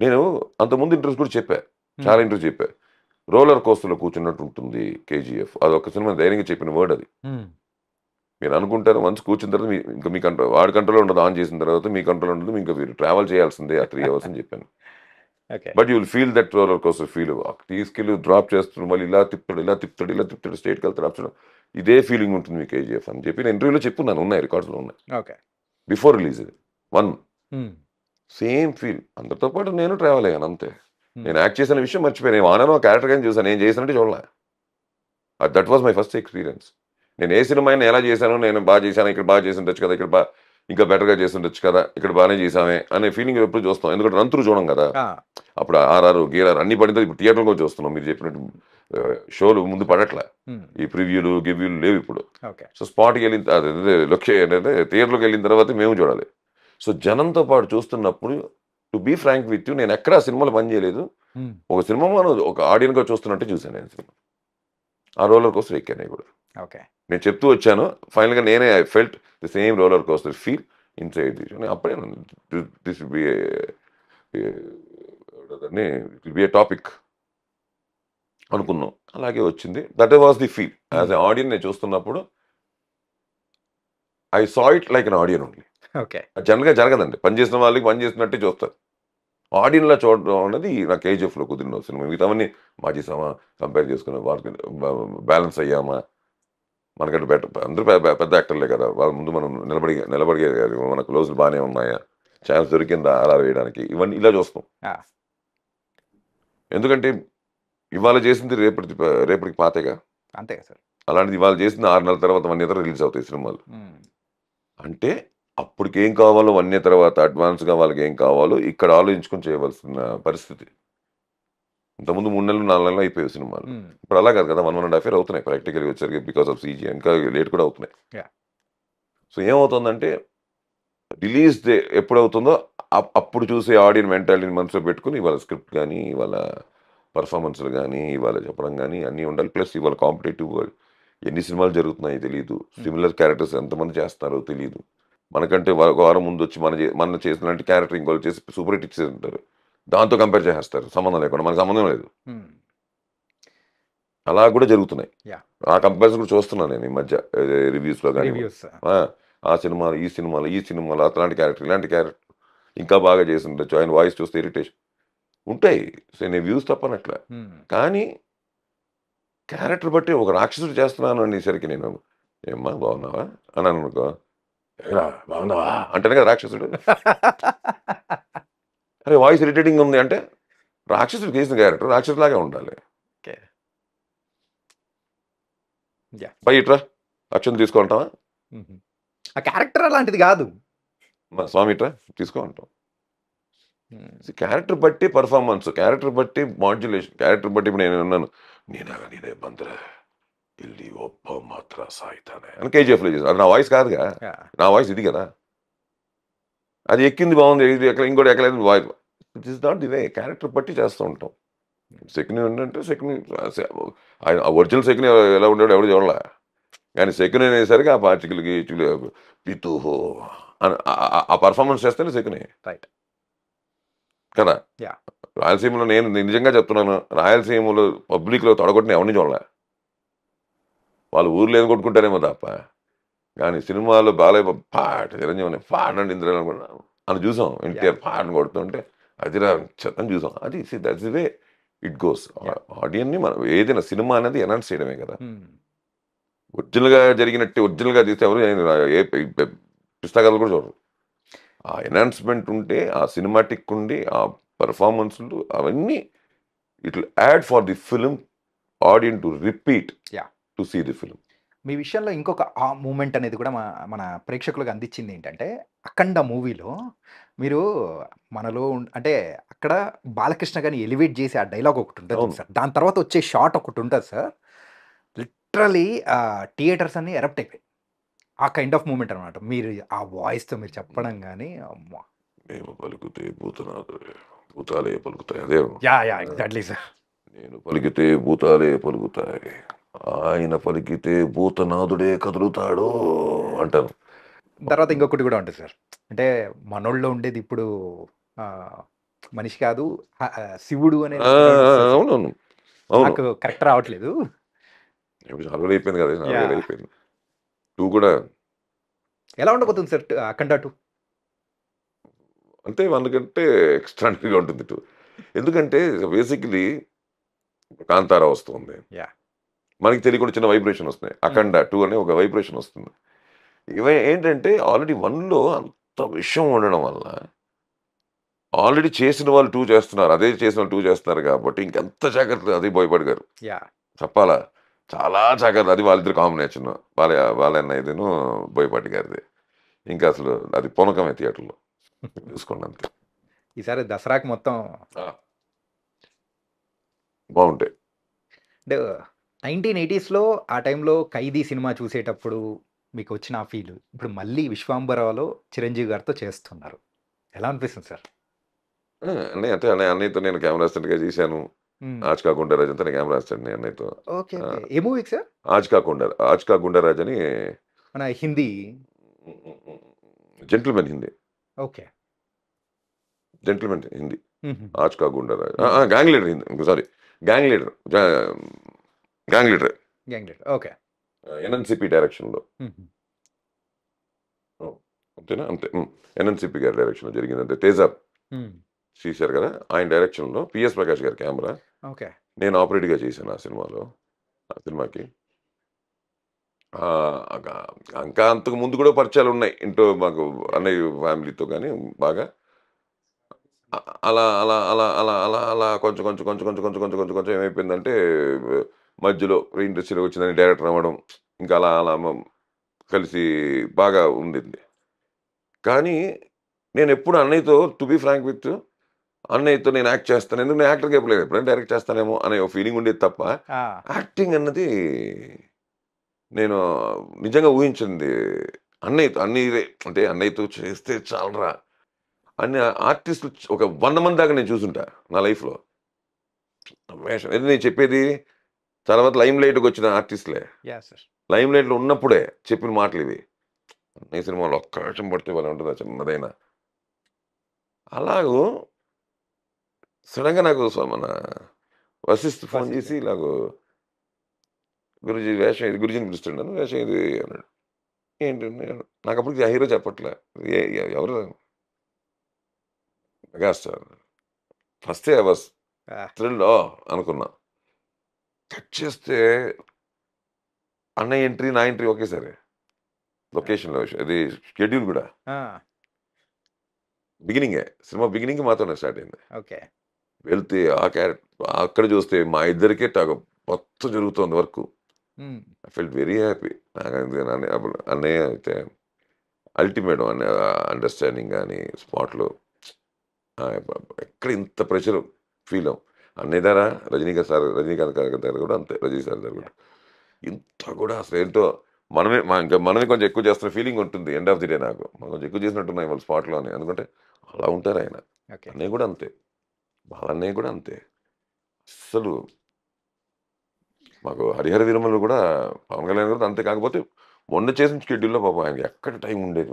నేను అంతకుముందు ఇంటర్వ్యూస్ కూడా చెప్పా, చాలా ఇంటర్వ్యూస్ చెప్పా, రోలర్ కోస్టర్లో కూర్చున్నట్టు ఉంటుంది కేజీఎఫ్. అది ఒక సినిమా ధైర్యంగా చెప్పిన వర్డ్ అది. మీరు అనుకుంటారు వన్స్ కూర్చున్న తర్వాత ఇంకా మీ కంట్రోల్, వాడి కంట్రోల్ ఉండదు, ఆన్ చేసిన తర్వాత మీ కంట్రోల్ ఉండదు, ఇంకా మీరు ట్రావెల్ చేయాల్సిందే ఆ 3 hours అని చెప్పాను. But you will feel that roller coaster feel. తీసుకెళ్ళి డ్రాప్ చేస్తున్నాడు, మళ్ళీ ఇలా తిప్పుతాడు, స్టేట్కి వెళ్తాడు, ఆప్షన్, ఇదే ఫీలింగ్ ఉంటుంది మీ కేజీఎఫ్ అని చెప్పి నేను ఇంటర్వ్యూలో చెప్పున్నాను, ఉన్నాయి రికార్డ్స్లో ఉన్నాయి. Before release 1 same feel. అందరితో పాటు నేను ట్రావెల్ అయ్యాను అంతే. నేను యాక్ట్ చేసిన విషయం మర్చిపోయాను. నేను వానను క్యారెక్టర్ కానీ చూసాను, నేను చేసినట్టు చూడలే. That was my first experience. నేను ఏ సినిమా అయినా ఎలా చేశాను, నేను బాగా చేశాను, ఇక్కడ బాగా చేసి ఉండొచ్చు కదా, ఇక్కడ ఇంకా బెటర్గా చేసి ఉండొచ్చు కదా, ఇక్కడ బాగానే చేసామే అనే ఫీలింగ్ ఎప్పుడు చూస్తాం. ఎందుకంటే రంతులు చూడం కదా, అప్పుడు ఆర్ఆర్ గీరారు అన్ని పడితే ఇప్పుడు థియేటర్లో కూడా చూస్తున్నాం. మీరు చెప్పినట్టు షోలు ముందు పడట్లే, ఈ ప్రివ్యూలు గివ్యూలు లేవు ఇప్పుడు. సో స్పాట్కి వెళ్ళిన థియేటర్లోకి వెళ్ళిన తర్వాత మేము చూడాలి. సో జనంతో పాటు చూస్తున్నప్పుడు, to be frank with you, నేను ఎక్కడ సినిమాలో పని చేయలేదు. ఒక సినిమా మనం ఒక ఆడియన్గా చూస్తున్నట్టు చూశాను నేను సినిమా. ఆ రోలర్ కోస్టర్ ఎక్కాను కూడా. నేను చెప్తూ వచ్చాను, ఫైనల్గా నేనే I felt the same roller coaster feel inside this. అప్పుడే this will be a topic అనుకున్నాం. అలాగే వచ్చింది. That was the feel as a audience. నేను చూస్తున్నప్పుడు I saw it like an audience only. జనరల్గా జరగదండి, పనిచేసిన వాళ్ళకి పని చేసినట్టే చూస్తారు. ఆడియన్లో చూడడం అనేది నా కేజీఎఫ్లో కుదిరిన సినిమా. మిగతావన్నీ మా చేసామా, కంపేర్ చేసుకుని వాళ్ళకి బ్యాలెన్స్ అయ్యామా, మనకంటే బెటర్, అందరూ పెద్ద యాక్టర్లే కదా, వాళ్ళ ముందు మనం నిలబడి మన క్లోజ్లు బాగానే ఉన్నాయా, ఛాన్స్ దొరికిందా అలా వేయడానికి, ఇవన్నీ ఇలా చూస్తాం. ఎందుకంటే ఇవాళ చేసింది రేపటికి పాతేగా, అంతే కదా సార్. అలాంటిది ఇవాళ చేసింది 6 నెలల తర్వాత 1 year రిలీజ్ అవుతాయి సినిమాలు. అంటే అప్పటికి ఏం కావాలో 1 year తర్వాత అడ్వాన్స్గా వాళ్ళకి ఏం కావాలో ఇక్కడ ఆలోచించుకొని చేయవలసిన పరిస్థితి. ఇంతకుముందు 3 నెలలు 4 నెలలు అయిపోయాయి సినిమాలు. ఇప్పుడు అలా కాదు కదా, 1.5 year అవుతున్నాయి ప్రాక్టికల్గా వచ్చరికి, బికాస్ ఆఫ్ సీజీ ఇంకా లేట్ కూడా అవుతున్నాయి. సో ఏమవుతుందంటే రిలీజ్ డే ఎప్పుడవుతుందో అప్పుడు చూసే ఆడియన్ మెంటాలిటీని మనసులో పెట్టుకుని ఇవాళ స్క్రిప్ట్ కానీ ఇవాళ పర్ఫార్మెన్స్లు కానీ ఇవాళ చెప్పడం కానీ అన్నీ ఉండాలి. ప్లస్ ఇవాళ కాంపిటేటివ్ వరల్డ్, ఎన్ని సినిమాలు జరుగుతున్నాయో తెలియదు, సిమిలర్ క్యారెక్టర్స్ ఎంతమంది చేస్తున్నారో తెలియదు. మనకంటే ఒక వారం ముందు వచ్చి మన చేసినలాంటి క్యారెక్టర్ ఇంకోళ్ళు చేసి సూపర్ హిట్ ఇచ్చేసి ఉంటారు, దాంతో కంపేర్ చేసేస్తారు సంబంధం లేకుండా. మనకు సంబంధం లేదు. అలా కూడా జరుగుతున్నాయి. ఆ కంపారిజన్ కూడా చూస్తున్నాను నేను ఈ మధ్య రివ్యూస్లో కానీ. ఆ సినిమాలు ఈ సినిమాలు అట్లాంటి క్యారెక్టర్ ఇలాంటి క్యారెక్టర్ ఇంకా బాగా చేసి ఉండొచ్చు, ఆయన వాయిస్ చూస్తే ఇరిటేషన్ ఉంటాయి. సో నేను వ్యూస్ తప్పనట్లా, కానీ క్యారెక్టర్ బట్టి ఒక రాక్షసుడు చేస్తున్నాను అనేసరికి నేను ఏమ్మా బాగున్నావా అని అనుకో, బాగున్నావా అంటేనే కదా రాక్షసుడు. అరే వాయిస్ ఇరిటేటింగ్ ఉంది అంటే రాక్షసుడు చేసిన క్యారెక్టర్ రాక్షసులాగే ఉండాలి. బయట అక్షం తీసుకుంటావా, ఆ క్యారెక్టర్ అలాంటిది కాదు, మా స్వామి ఇట్రా తీసుకో అంటాం. క్యారెక్టర్ బట్టి పర్ఫార్మెన్స్, క్యారెక్టర్ బట్టి మాడ్యులేషన్, క్యారెక్టర్ బట్టి ఇప్పుడు నేను ఉన్నాను నేనే బందర ఇల్లి ఒప్ప మాత్ర సాయితానే అని కేజీఎఫ్లో చేశాను. అది నా వాయిస్ కాదుగా, నా వాయిస్ ఇది కదా. అది ఎక్కింది బాగుంది, ఇది ఎక్కడ ఇంకోటి ఎక్కలేదు voice. It is not the way. Character బట్టి చేస్తూ ఉంటాం. సెకండ్ ఏంటంటే సెకండ్ ఆయన ఒరిజినల్ సెకండ్ ఎలా ఉండేవాడు ఎవరు చూడలే, కానీ సెకండ్ అనేసరికి ఆ పార్టికల్కి పితుహో అని ఆ పర్ఫార్మెన్స్ చేస్తేనే సెకండ్ రైట్ కదా. రాయలసీమలో నేను నిజంగా చెప్తున్నాను, రాయలసీమలో పబ్లిక్లో తొడగొట్టిన ఎవరిని చూడలే. వాళ్ళు ఊర్లో ఏం కొట్టుకుంటారేమో తప్ప, కానీ సినిమాలో బాలయ్య పాట చిరంజీవి పాట అంటే ఇంద్ర అని చూసాం, ఎన్టీఆర్ పాటను కొడుతుంటే అది చెత్తని చూసాం. అది దట్స్ వే ఇట్ గోస్. ఆడియన్ని మనం ఏదైనా సినిమా అనేది ఎనౌన్స్ చేయడమే కదా. ఒరిజినల్గా జరిగినట్టు ఒరిజినల్గా తీస్తే ఎవరు ఏ పుస్తకాలు కూడా చూడరు. ఆ ఎనౌన్స్మెంట్ ఉంటే, ఆ సినిమాటిక్ ఉండి, ఆ పర్ఫార్మెన్స్లు అవన్నీ it will add for the film audience to repeat to see the film. మీ విషయంలో ఇంకొక ఆ మూమెంట్ అనేది కూడా మన ప్రేక్షకులకు అందించింది ఏంటంటే, అఖండ మూవీలో మీరు మనలో అంటే అక్కడ బాలకృష్ణ గారిని ఎలివేట్ చేసి ఆ డైలాగ్ ఒకటి ఉంటుంది సార్, దాని తర్వాత వచ్చే షాట్ ఒకటి ఉంటుంది సార్, లిటరలీ థియేటర్స్ అన్ని ఎరప్ట్ అయిపోయి ఆ కైండ్ ఆఫ్ మూమెంట్ అనమాట. మీరు ఆ వాయిస్తో మీరు చెప్పడం కానీ అమ్మా మేము పలుకుతే భూతాలే పలుకుతాయి. అదే ఎగ్జాక్ట్లీ సార్. నేను పలికితే భూతాలే పలుకుతాయి, ఆయన పలికితే భూతనాథుడే కదులుతాడు అంటాను. తర్వాత ఇంకొకటి కూడా ఉంటుంది సార్, అంటే మనోళ్ళలో ఉండేది ఇప్పుడు మనిషి కాదు శివుడు అనేది. అవునవును, నాకు కరెక్ట్ రావట్లేదు. అరవై అయిపోయింది కదా, అయిపోయింది. 2 కూడా ఎలా ఉండబోతుంది సార్ అఖండ 2? అంటే 1 కంటే ఎక్స్ట్రాడినరీగా ఉంటుంది 2. ఎందుకంటే బేసిక్లీ కాంతారా వస్తుంది, మనకి తెలియకుండా చిన్న వైబ్రేషన్ వస్తున్నాయి. అఖండ 2 అనే ఒక వైబ్రేషన్ వస్తుంది. ఇవి ఏంటంటే ఆల్రెడీ 1లో అంత విషయం ఉండడం వల్ల ఆల్రెడీ చేసిన వాళ్ళు 2 చేస్తున్నారు, అదే చేసిన వాళ్ళు 2 చేస్తున్నారు కాబట్టి ఇంకెంత జాగ్రత్త. అది బోయపాటి గారు చెప్పాలా, చాలా జాగ్రత్త. అది వాళ్ళిద్దరు కాంబినేషన్, వాళ్ళన్నయ్యదేను బోయపాటి గారిది. ఇంకా అసలు అది పూనకమే థియేటర్లో చూసుకోండి అంతే. ఈసారి దసరాకి మొత్తం బాగుంటాయి. అంటే 1980sలో ఆ టైంలో ఖైదీ సినిమా చూసేటప్పుడు మీకు వచ్చిన ఆ ఫీల్ ఇప్పుడు మళ్ళీ విశ్వాంబరావులో చిరంజీవి గారితో చేస్తున్నారు, ఎలా అనిపిస్తుంది సార్? అంటే అన్నయ్యతో నేను కెమెరా అసిస్టెంట్గా చేశాను. ఆజ్ కా గుండారాజ్ అంతా నేను కెమెరా అసిస్టెంట్ అన్నయ్యతో. ఏ మూవీకి సార్? ఆజ్ కా గుండారాజ్ అని మన Hindi Gentleman Hindi. Okay, Gentleman Hindi. Aaj Ka Goondaraj Gang Leader Hindi, sorry Gang Leader. Okay, NNCP డైరెక్షన్లో అంతేనా? అంతే, ఎన్ఎన్సిపి గారి డైరెక్షన్లో జరిగిందంటే. తేజాబ్ చేశారు కదా, ఆయన డైరెక్షన్లో పిఎస్ ప్రకాష్ గారి కెమెరా, నేను ఆపరేట్గా చేశాను ఆ సినిమాలో. ఆ సినిమాకి ఇంకా అంతకు ముందు కూడా పరిచయాలు ఉన్నాయి ఇంట్లో మాకు, అన్నయ్య ఫ్యామిలీతో కానీ బాగా. అలా అలా అలా అలా అలా అలా కొంచెం కొంచెం కొంచెం కొంచెం కొంచెం కొంచెం కొంచెం కొంచెం ఏమైపోయిందంటే మధ్యలో ఇండస్ట్రీలో వచ్చిందని డైరెక్టర్ అవ్వడం, ఇంకా అలా అలా కలిసి బాగా ఉండింది. కానీ నేను ఎప్పుడు అన్నయ్యతో, టు బీ ఫ్రాంక్ విత్, అన్నయ్యతో నేను యాక్ట్ చేస్తాను, ఎందుకు నేను యాక్టర్గా చెప్పలేదు, ఎప్పుడైనా డైరెక్ట్ చేస్తానేమో అనే ఒక ఫీలింగ్ ఉండేది తప్ప యాక్టింగ్ అన్నది నేను నిజంగా ఊహించింది అన్నయ్యతో అన్ని అంటే అన్నయ్యతో చేస్తే చాలరా అన్ని ఆర్టిస్టులు ఒక 100 మంది దాకా నేను చూసుంటా నా లైఫ్లో. వేషం ఇది నేను చెప్పేది తర్వాత లైమ్ లైట్కి వచ్చిన ఆర్టిస్టులే, సార్. లైమ్ లైట్లో ఉన్నప్పుడే చెప్పిన మాటలు ఇవి. ఈ సినిమాలో ఒక్క నిమిషం పడితే వాళ్ళు ఉంటుంది చిన్నదైనా. అలాగూ సడన్గా నాకు మన వశిష్ఠ ఫోన్ చేసి ఇలాగూ గురుజీ వేషం ఇది, గురుజీని పిలుస్తున్నాను వేషం ఇది అన్నాడు. ఏంటండి నాకు అప్పటికి ఆ హీరో చెప్పట్లే, ఎవరు మెగాస్టార్. ఫస్టే ఐ వాస్ థ్రిల్డ్ అనుకున్నా. కట్ చేస్తే అన్నయ్య ఎంట్రీ నా ఎంట్రీ ఒకేసారి లొకేషన్లో. ఇది షెడ్యూల్ కూడా బిగినింగే, సినిమా బిగినింగ్ మాతోనే స్టార్ట్ అయింది. ఓకే. వెళ్తే ఆ క్యారెక్టర్ అక్కడ చూస్తే మా ఇద్దరికే మొత్తం జరుగుతుంది work. I felt very happy. అన్నయ్య అయితే అల్టిమేట్ అండర్స్టాండింగ్ కానీ స్పాట్లో ఎక్కడ ఇంత ప్రెషర్ ఫీల్ అవ్వం. అన్నయ్య దగ్గర రజనీకాంత్ గారి దగ్గర కూడా అంతే, రజనీ సార్ దగ్గర కూడా ఇంత కూడా అసలు ఏంటో మనమే కొంచెం ఎక్కువ చేస్తున్న ఫీలింగ్ ఉంటుంది ఎండ్ ఆఫ్ ది డే. నాకు మనం కొంచెం ఎక్కువ చేసినట్టున్నాయి వాళ్ళ స్పాట్లో అని, ఎందుకంటే అలా ఉంటారు ఆయన. అన్నయ్య కూడా అంతే, వాళ్ళ అన్నయ్య కూడా అంతే. అస్సలు మాకు హరిహర వీరమలు కూడా పవన్ కళ్యాణ్ కూడా అంతే. కాకపోతే మొన్న చేసిన షెడ్యూల్లో పాపం ఆయనకి ఎక్కడ టైం ఉండేది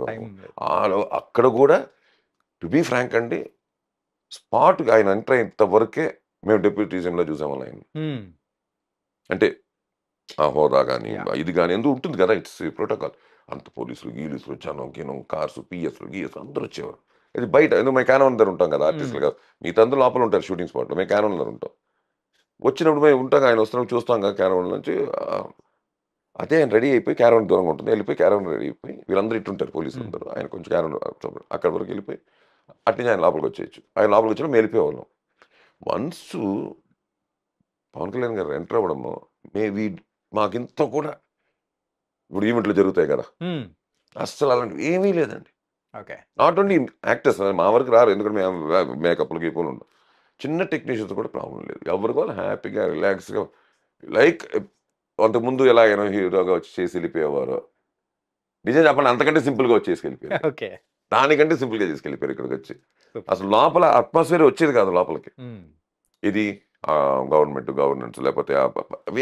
అక్కడ కూడా. టు బీ ఫ్రాంక్ అండి, స్పాట్ ఆయన ఎంటర్ అయినంత వరకే మేము డెప్యూటీజంలో చూసాము ఆయన. అంటే ఆ హోదా కానీ ఇది కానీ ఎందుకు ఉంటుంది కదా, ఇట్స్ ప్రోటోకాల్. అంత పోలీసులు గీలీసులు జనం కార్స్ పిఎస్లు గీఎస్లు అందరూ వచ్చేవారు. ఇది బయట ఎందుకు మేము క్యానోన్ దగ్గర ఉంటాం కదా ఆర్టిస్టులుగా, మిగతా అందరూ లోపల ఉంటారు షూటింగ్ స్పాట్లో, మేము క్యానోన్ దగ్గర ఉంటాం. వచ్చినప్పుడు మేము ఉంటాం, ఆయన వస్తున్నప్పుడు చూస్తాం కదా క్యారవన్ నుంచి. అదే ఆయన రెడీ అయిపోయి క్యారవన్ దూరంగా ఉంటుంది, వెళ్ళిపోయి క్యారవన్ రెడీ అయిపోయి వీళ్ళందరూ ఇట్టుంటారు పోలీసులు అందరూ. ఆయన కొంచెం క్యారవన్ అక్కడ వరకు వెళ్ళిపోయి అట్నుంచి ఆయన లోపలికి వచ్చేయచ్చు. ఆయన లోపలికి వచ్చినా మేము వెళ్ళిపోయేవాళ్ళం. వన్స్ పవన్ కళ్యాణ్ గారు ఎంటర్ అవ్వడము మాకింత కూడా ఇప్పుడు ఈవెంట్లు జరుగుతాయి కదా, అస్సలు అలాంటివి ఏమీ లేదండి. నాట్ ఓన్లీ యాక్టర్స్, మా వరకు రారు, ఎందుకంటే మేము మేకప్లు గీపులు ఉండవు. చిన్న టెక్నీషియన్స్ కూడా ప్రాబ్లం లేదు, ఎవరికి వాళ్ళు హ్యాపీగా రిలాక్స్గా. లైక్ అంతకుముందు ఎలాగైనా హీరోగా వచ్చి చేసి వెళ్ళిపోయేవారు, నిజం చెప్పండి అంతకంటే సింపుల్గా వచ్చేసి వెళ్ళిపోయారు. దానికంటే సింపుల్గా చేసుకెళ్ళిపోయారు ఇక్కడికి వచ్చి. అసలు లోపల అట్మాస్ఫియర్ వచ్చేది కాదు లోపలికి. ఇది గవర్నెన్స్ లేకపోతే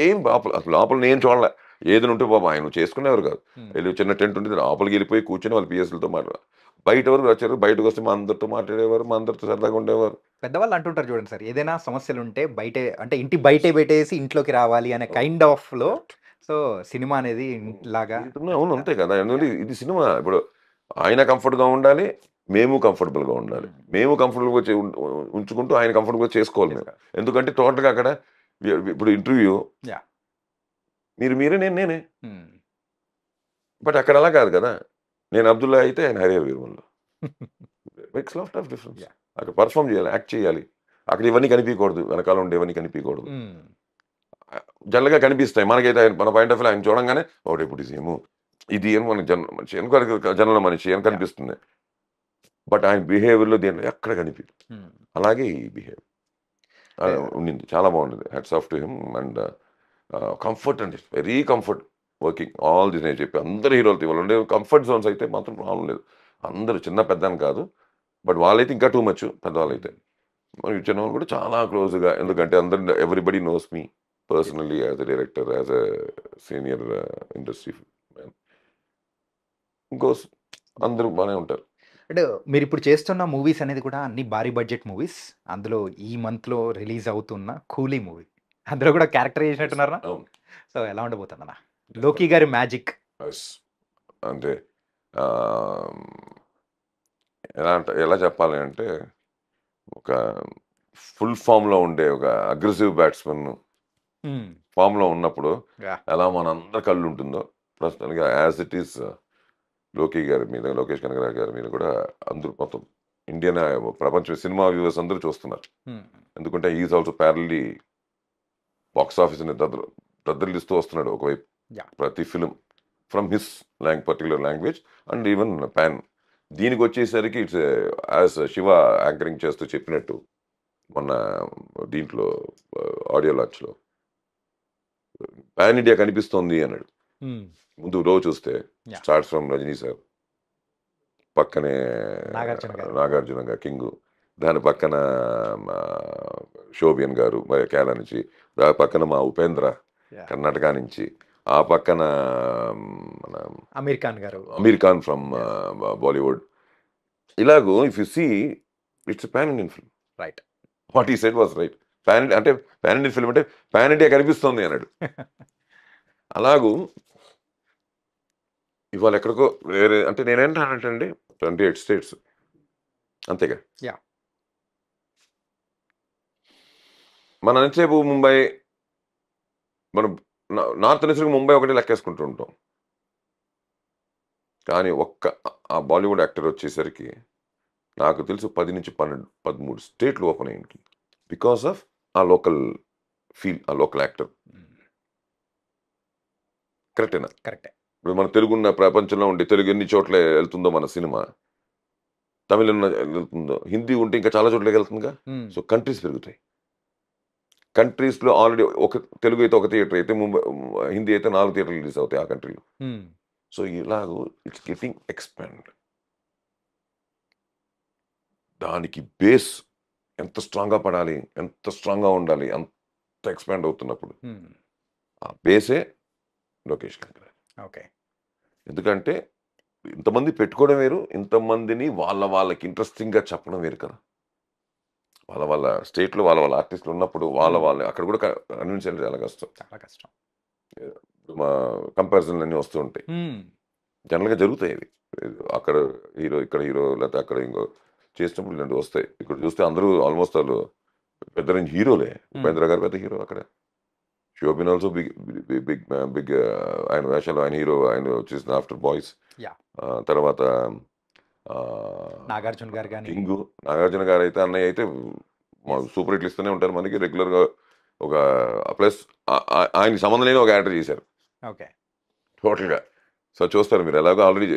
ఏం అసలు లోపల నేను చూడలే. ఏది ఉంటే బాబు ఆయన చేసుకునేవారు కాదు. వెళ్ళి చిన్న టెంట్ ఉంటుంది, లోపలికి వెళ్ళిపోయి కూర్చొని వాళ్ళ పిఎస్లతో మాట్లాడారు. బయట వరకు వచ్చారు, బయటకు వస్తే మా అందరితో మాట్లాడేవారు, మా అందరితో సరదాగా ఉండేవారు. పెద్దవాళ్ళు అంటుంటారు చూడండి సార్, ఏదైనా సమస్యలు ఉంటే బయటే, అంటే ఇంటి బయటే పెట్టేసి ఇంట్లోకి రావాలి అనే కైండ్ ఆఫ్ లో. సో సినిమా అనేది లాగా. అవును అంతే కదా, ఎందుకంటే ఇది సినిమా. ఇప్పుడు ఆయన కంఫర్ట్గా ఉండాలి, మేము కంఫర్టబుల్గా ఉండాలి. మేము కంఫర్టబుల్గా ఉంచుకుంటూ ఆయన కంఫర్టబుల్గా చేసుకోవాలి మేము. ఎందుకంటే టోటల్గా అక్కడ ఇప్పుడు ఇంటర్వ్యూ మీరే నేనే. బట్ అక్కడ అలా కాదు కదా, నేను అబ్దుల్లా అయితే ఆయన హరిహర వీరమల్లో. Makes lot of difference. అక్కడ పర్ఫామ్ చేయాలి, యాక్ట్ చేయాలి. అక్కడ ఇవన్నీ కనిపించకూడదు, వెనకాల ఉండే ఇవన్నీ కనిపించకూడదు. జనరల్గా కనిపిస్తాయి మనకైతే. మన పాయింట్ ఆఫ్ వ్యూ ఆయన చూడంగానే ఓ డెప్యూటీ సీఎం ఇది అని మనకి మనిషి జనరల్ మనిషి అని కనిపిస్తుంది. బట్ ఆయన బిహేవియర్లో దేంట్లో ఎక్కడ కనిపించదు. అలాగే ఈ బిహేవియర్ ఉండింది, చాలా బాగుండింది. Hats off to him. And comfort అండి, very comfort working all this. నేను చెప్పి అందరు హీరోలతో ఇవాళ ఉండే కంఫర్ట్ జోన్స్ అయితే మాత్రం ప్రాబ్లం లేదు. అందరూ చిన్న పెద్ద అని కాదు, బట్ వాళ్ళైతే ఇంకా టూ మచ్. పెద్దవాళ్ళు అయితే మరి చిన్నవాళ్ళు కూడా చాలా క్లోజ్గా, ఎందుకంటే అందరు everybody knows me personally as a director, as a senior industry man. ఇంకోస్ అందరూ బాగానే ఉంటారు. అంటే మీరు ఇప్పుడు చేస్తున్న మూవీస్ అనేది కూడా అన్ని భారీ బడ్జెట్ మూవీస్. అందులో ఈ మంత్లో రిలీజ్ అవుతున్న కూలీ మూవీ, అందులో కూడా క్యారెక్టర్ చేసినట్టున్నారా? సో ఎలా ఉండబోతుందన్న లోకి గారి మ్యాజిక్? అంటే ఎలా చెప్పాలి అంటే, ఒక ఫుల్ ఫామ్లో ఉండే ఒక అగ్రెసివ్ బ్యాట్స్మెన్ ఫామ్లో ఉన్నప్పుడు ఎలా మన అందరి కళ్ళు ఉంటుందో, ప్రస్తుతానికి యాజ్ ఇట్ ఈస్ లోకి గారి మీద, లోకేష్ కనగరాజు గారి మీద కూడా అందరూ మొత్తం ఇండియన్ ప్రపంచ సినిమా వ్యూవర్స్ అందరూ చూస్తున్నారు. ఎందుకంటే ఈజ్ ఆల్సో ప్యారల్లీ బాక్స్ ఆఫీస్ని దద్దరిస్తూ వస్తున్నాడు ఒకవైపు. ప్రతి film from his particular language and even pan. దీనికి వచ్చేసరికి ఇట్స్ యాజ్ శివ యాంకరింగ్ చేస్తూ చెప్పినట్టు మొన్న దీంట్లో ఆడియో లాంచ్లో, పాన్ ఇండియా కనిపిస్తోంది అన్నాడు. ముందు రో చూస్తే Yeah. Starts from Rajini sir, పక్కనే నాగార్జున గారు. నాగార్జున గారు కింగ్, దాని పక్కన మా శోభియన్ గారు మరి కేరళ నుంచి, దాని పక్కన మా ఉపేంద్ర Yeah. కర్ణాటక నుంచి, ఆ పక్కన మన అమీర్ ఖాన్ గారు. అమీర్ ఖాన్ ఫ్రమ్ బాలీవుడ్. ఇలాగో if you see it's pan Indian film. Right. What he said was right. అంటే పాన్ ఇండియన్ ఫిల్మ్ అంటే పాన్ ఇండియా కనిపిస్తుంది అన్నాడు. అలాగూ ఇవాళ ఎక్కడికో వేరే అంటే నేనేంటానంటే 28 స్టేట్స్ అంతేగా. Yeah. మన ఎంతసేపు ముంబై, మనం నార్త్ అనేసరికి ముంబై ఒకటి లెక్కేసుకుంటూ ఉంటాం. కానీ ఆ బాలీవుడ్ యాక్టర్ వచ్చేసరికి నాకు తెలుసు 10 నుంచి 12, 13 స్టేట్లు ఓపెన్ అయ్యింది. బికాస్ ఆఫ్ ఆ లోకల్ ఫీల్, ఆ లోకల్ యాక్టర్. కరెక్టేనా? కరెక్టే. ఇప్పుడు మన తెలుగున్న ప్రపంచంలో ఉండే తెలుగు ఎన్ని చోట్ల వెళ్తుందో మన సినిమా, తమిళ వెళ్తుందో, హిందీ ఉంటే ఇంకా చాలా చోట్లకి వెళ్తుందిగా. సో కంట్రీస్ పెరుగుతాయి. కంట్రీస్లో ఆల్రెడీ తెలుగు అయితే ఒక థియేటర్ అయితే, ముంబై హిందీ అయితే 4 థియేటర్లు రిలీజ్ అవుతాయి ఆ కంట్రీలో. సో ఇలాగూ ఇట్స్ గెటింగ్ ఎక్స్పాండ్. దానికి బేస్ ఎంత స్ట్రాంగ్గా పడాలి, ఎంత స్ట్రాంగ్గా ఉండాలి, అంత ఎక్స్పాండ్ అవుతున్నప్పుడు ఆ బేసే లోకేష్ కనగరాజు. ఓకే. ఎందుకంటే ఇంతమంది పెట్టుకోవడం వేరు, ఇంతమందిని వాళ్ళకి ఇంట్రెస్టింగ్గా చెప్పడం వేరు కదా. వాళ్ళ స్టేట్లో వాళ్ళ ఆర్టిస్టులు ఉన్నప్పుడు వాళ్ళ అక్కడ కూడా కన్విన్స్ చేయడం చాలా కష్టం. చాలా కష్టం. మా కంపారిజన్లు అన్నీ వస్తూ ఉంటాయి, జనరల్గా జరుగుతాయి అవి. అక్కడ హీరో, ఇక్కడ హీరో, లేకపోతే అక్కడ ఇంకో చేసినప్పుడు ఇలాంటివి వస్తాయి. ఇక్కడ చూస్తే అందరూ ఆల్మోస్ట్ వాళ్ళు పెద్ద రేంజ్ హీరోలే. ఉపేంద్ర గారు పెద్ద హీరో అక్కడ. Soubin also big big big ఆయన వేషాలు, ఆయన హీరో, ఆయన వచ్చేసిన ఆఫ్టర్ బాయ్స్. తర్వాత నాగార్జున గారు కానీ, కింగు నాగార్జున గారు అయితే, అన్నయ్య అయితే సూపర్ హిట్లు ఇస్తూనే ఉంటారు మనకి రెగ్యులర్గా. ఒక ప్లస్ ఆయనకి సంబంధం లేని ఒక యాక్టర్ చేశారు. ఓకే, టోటల్గా. సో చూస్తారు మీరు, ఎలాగో ఆల్రెడీ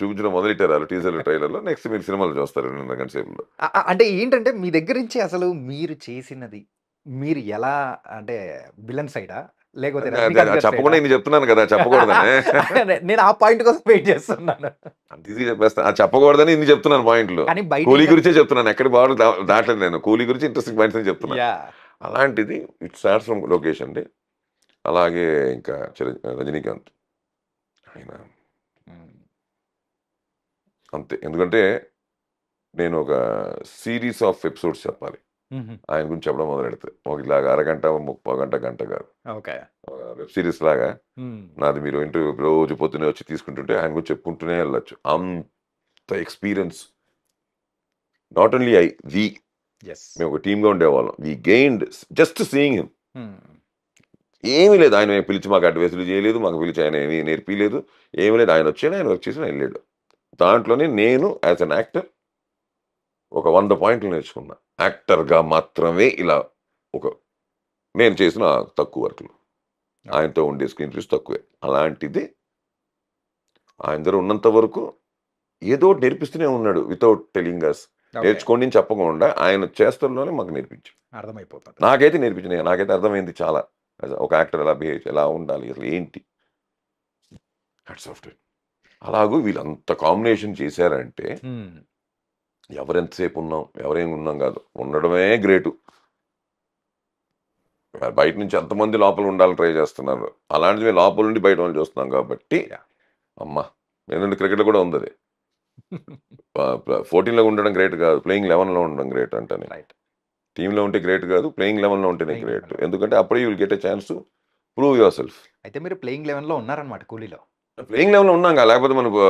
చూపించడం మొదలెట్టారు వాళ్ళు టీజర్లు, ట్రైలర్లో. నెక్స్ట్ మీరు సినిమాలు చూస్తారు 2.5 గంటల సేపులో. అంటే ఏంటంటే మీ దగ్గర నుంచి అసలు మీరు చేసినది, మీరు ఎలా అంటే విలన్ సైడా లేకపోతే రజనీకాంత్ గారి చెప్పకుండా సైడా? నేను చెప్తున్నాను కదా, చెప్పకూడదని. నేను ఆ పాయింట్ కోసం వెయిట్ చేస్తున్నాను. అంత ఈజీ చెప్పేస్తా, చెప్పకూడదని ఇన్ని చెప్తున్నాను పాయింట్లు. కానీ బయట కూలీ గురించే చెప్తున్నాను, ఎక్కడ బాగా దాటలేదు నేను. కూలీ గురించి ఇంట్రెస్టింగ్ పాయింట్స్ అని చెప్తున్నాను. యా. అలాంటిది ఇట్ స్టార్ట్స్ ఫ్రమ్ లొకేషన్ అండి. అలాగే ఇంకా రజనీకాంత్ ఆయన అంతే. ఎందుకంటే నేను ఒక సిరీస్ ఆఫ్ ఎపిసోడ్స్ చెప్పాలి ఆయన గురించి చెప్పడం మొదలెడితే. ఇలాగా అరగంట, 30 గంట, గంట కాదు, ఓకే. వెబ్ సిరీస్ లాగా నాది. మీరు ఇంటర్వ్యూ రోజు పొద్దునే వచ్చి తీసుకుంటుంటే ఆయన గురించి చెప్పుకుంటూనే వెళ్ళచ్చు. అంత ఎక్స్పీరియన్స్. నాట్ ఓన్లీ మేము ఒక టీమ్గా ఉండేవాళ్ళం. We gained just seeing him. ఏమీ లేదు, ఆయన పిలిచి మాకు అడ్వైసులు చేయలేదు, మాకు పిలిచి ఆయన ఏమీ నేర్పించలేదు, ఏమీ లేదు. ఆయన వచ్చాడు, ఆయన వర్క్ చేసి ఆయన వెళ్ళాడు. దాంట్లోనే నేను యాజ్ అన్ యాక్టర్ ఒక 100 పాయింట్లు నేర్చుకున్నా. యాక్టర్గా మాత్రమే ఇలా నేను చేసిన తక్కువ వర్క్లు, ఆయనతో ఉండే స్క్రీన్ ప్లేస్ తక్కువే. అలాంటిది ఆయన దగ్గర ఉన్నంత వరకు ఏదో ఒకటి నేర్పిస్తూనే ఉన్నాడు, వితౌట్ టెలింగ్ అస్. నేర్చుకోండి అని చెప్పకుండా ఆయన చేస్తల్లోనే మాకు నేర్పించు, అర్థమైపోతుంది. నాకైతే నేర్పించినాయి. నాకైతే అర్థమైంది చాలా. ఒక యాక్టర్ ఎలా బిహేవ్, ఎలా ఉండాలి, అసలు ఏంటి. అలాగూ వీళ్ళంత కాంబినేషన్ చేశారంటే ఎవరెంతసేపు ఉన్నాం, ఎవరేం ఉన్నాం కాదు, ఉండడమే గ్రేటు. బయట నుంచి ఎంతమంది లోపల ఉండాలని ట్రై చేస్తున్నారు, అలాంటిది మేము లోపల నుండి బయట వాళ్ళు చూస్తున్నాం కాబట్టి అమ్మా. ఎందుకంటే క్రికెట్ కూడా ఉంది, అది 14లో ఉండడం గ్రేట్ కాదు, ప్లేయింగ్ 11లో ఉండడం గ్రేట్ అంటాను. టీంలో ఉంటే గ్రేట్ కాదు, ప్లేయింగ్ 11లో ఉంటేనే గ్రేట్. ఎందుకంటే అప్పుడే you will get a chance to prove your self. అయితే మీరు ప్లేయింగ్ 11లో ఉన్నారనమాట కూలీలో. ప్లేయింగ్ 11లో ఉన్నాం కదా, లేకపోతే మనకు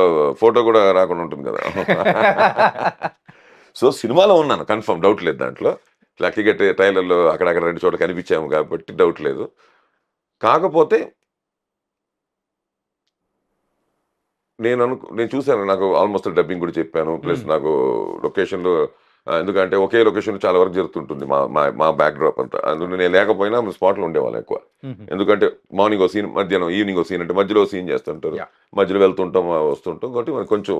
ఫోటో కూడా రాకుండా ఉంటుంది కదా. సో సినిమాలో ఉన్నాను కన్ఫర్మ్, డౌట్ లేదు దాంట్లో. లక్కీగా ట్రైలర్లో అక్కడక్కడ 2 చోట్ల కనిపించాము కాబట్టి డౌట్ లేదు. కాకపోతే నేను చూశాను, నాకు ఆల్మోస్ట్ డబ్బింగ్ కూడా చెప్పాను. ప్లస్ నాకు లొకేషన్లో, ఎందుకంటే ఒకే లొకేషన్ చాలా వరకు జరుగుతుంటుంది మా బ్యాక్డ్రాప్ అంతా. అందులో నేను లేకపోయినా స్పాట్లో ఉండేవాళ్ళం ఎక్కువ. ఎందుకంటే మార్నింగ్ ఓ సీన్, మధ్యాహ్నం ఈవినింగ్ ఓ సీన్, అంటే మధ్యలో సీన్ చేస్తుంటారు, మధ్యలో వెళ్తుంటాం వస్తుంటాం కాబట్టి మనకు కొంచెం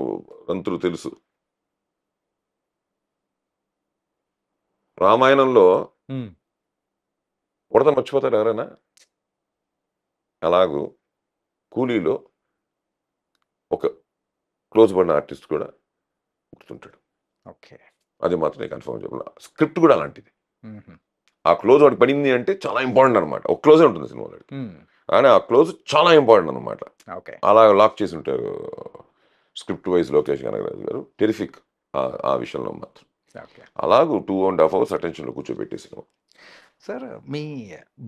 తంతులు తెలుసు. రామాయణంలో ఉడత మర్చిపోతారు ఎవరైనా? అలాగూ కూలీలో ఒక క్లోజ్ పడిన ఆర్టిస్ట్ కూడా గుర్తుంటాడు. ఓకే. అది మాత్రం నేను కన్ఫర్మ్ చెప్పాలి. స్క్రిప్ట్ కూడా అలాంటిది. ఆ క్లోజ్ వాడికి పడింది అంటే చాలా ఇంపార్టెంట్ అనమాట. ఒక క్లోజే ఉంటుంది సినిమాలో, కానీ ఆ క్లోజ్ చాలా ఇంపార్టెంట్ అనమాట. ఓకే. అలా లాక్ చేసి ఉంటారు స్క్రిప్ట్ వైజ్ లోకేష్ కనగరాజు గారు. టెరిఫిక్ ఆ విషయంలో మాత్రం. ఓకే. అలాగూ 2.5 hours అటెన్షన్లో కూర్చోబెట్టే సినిమా. సార్ మీ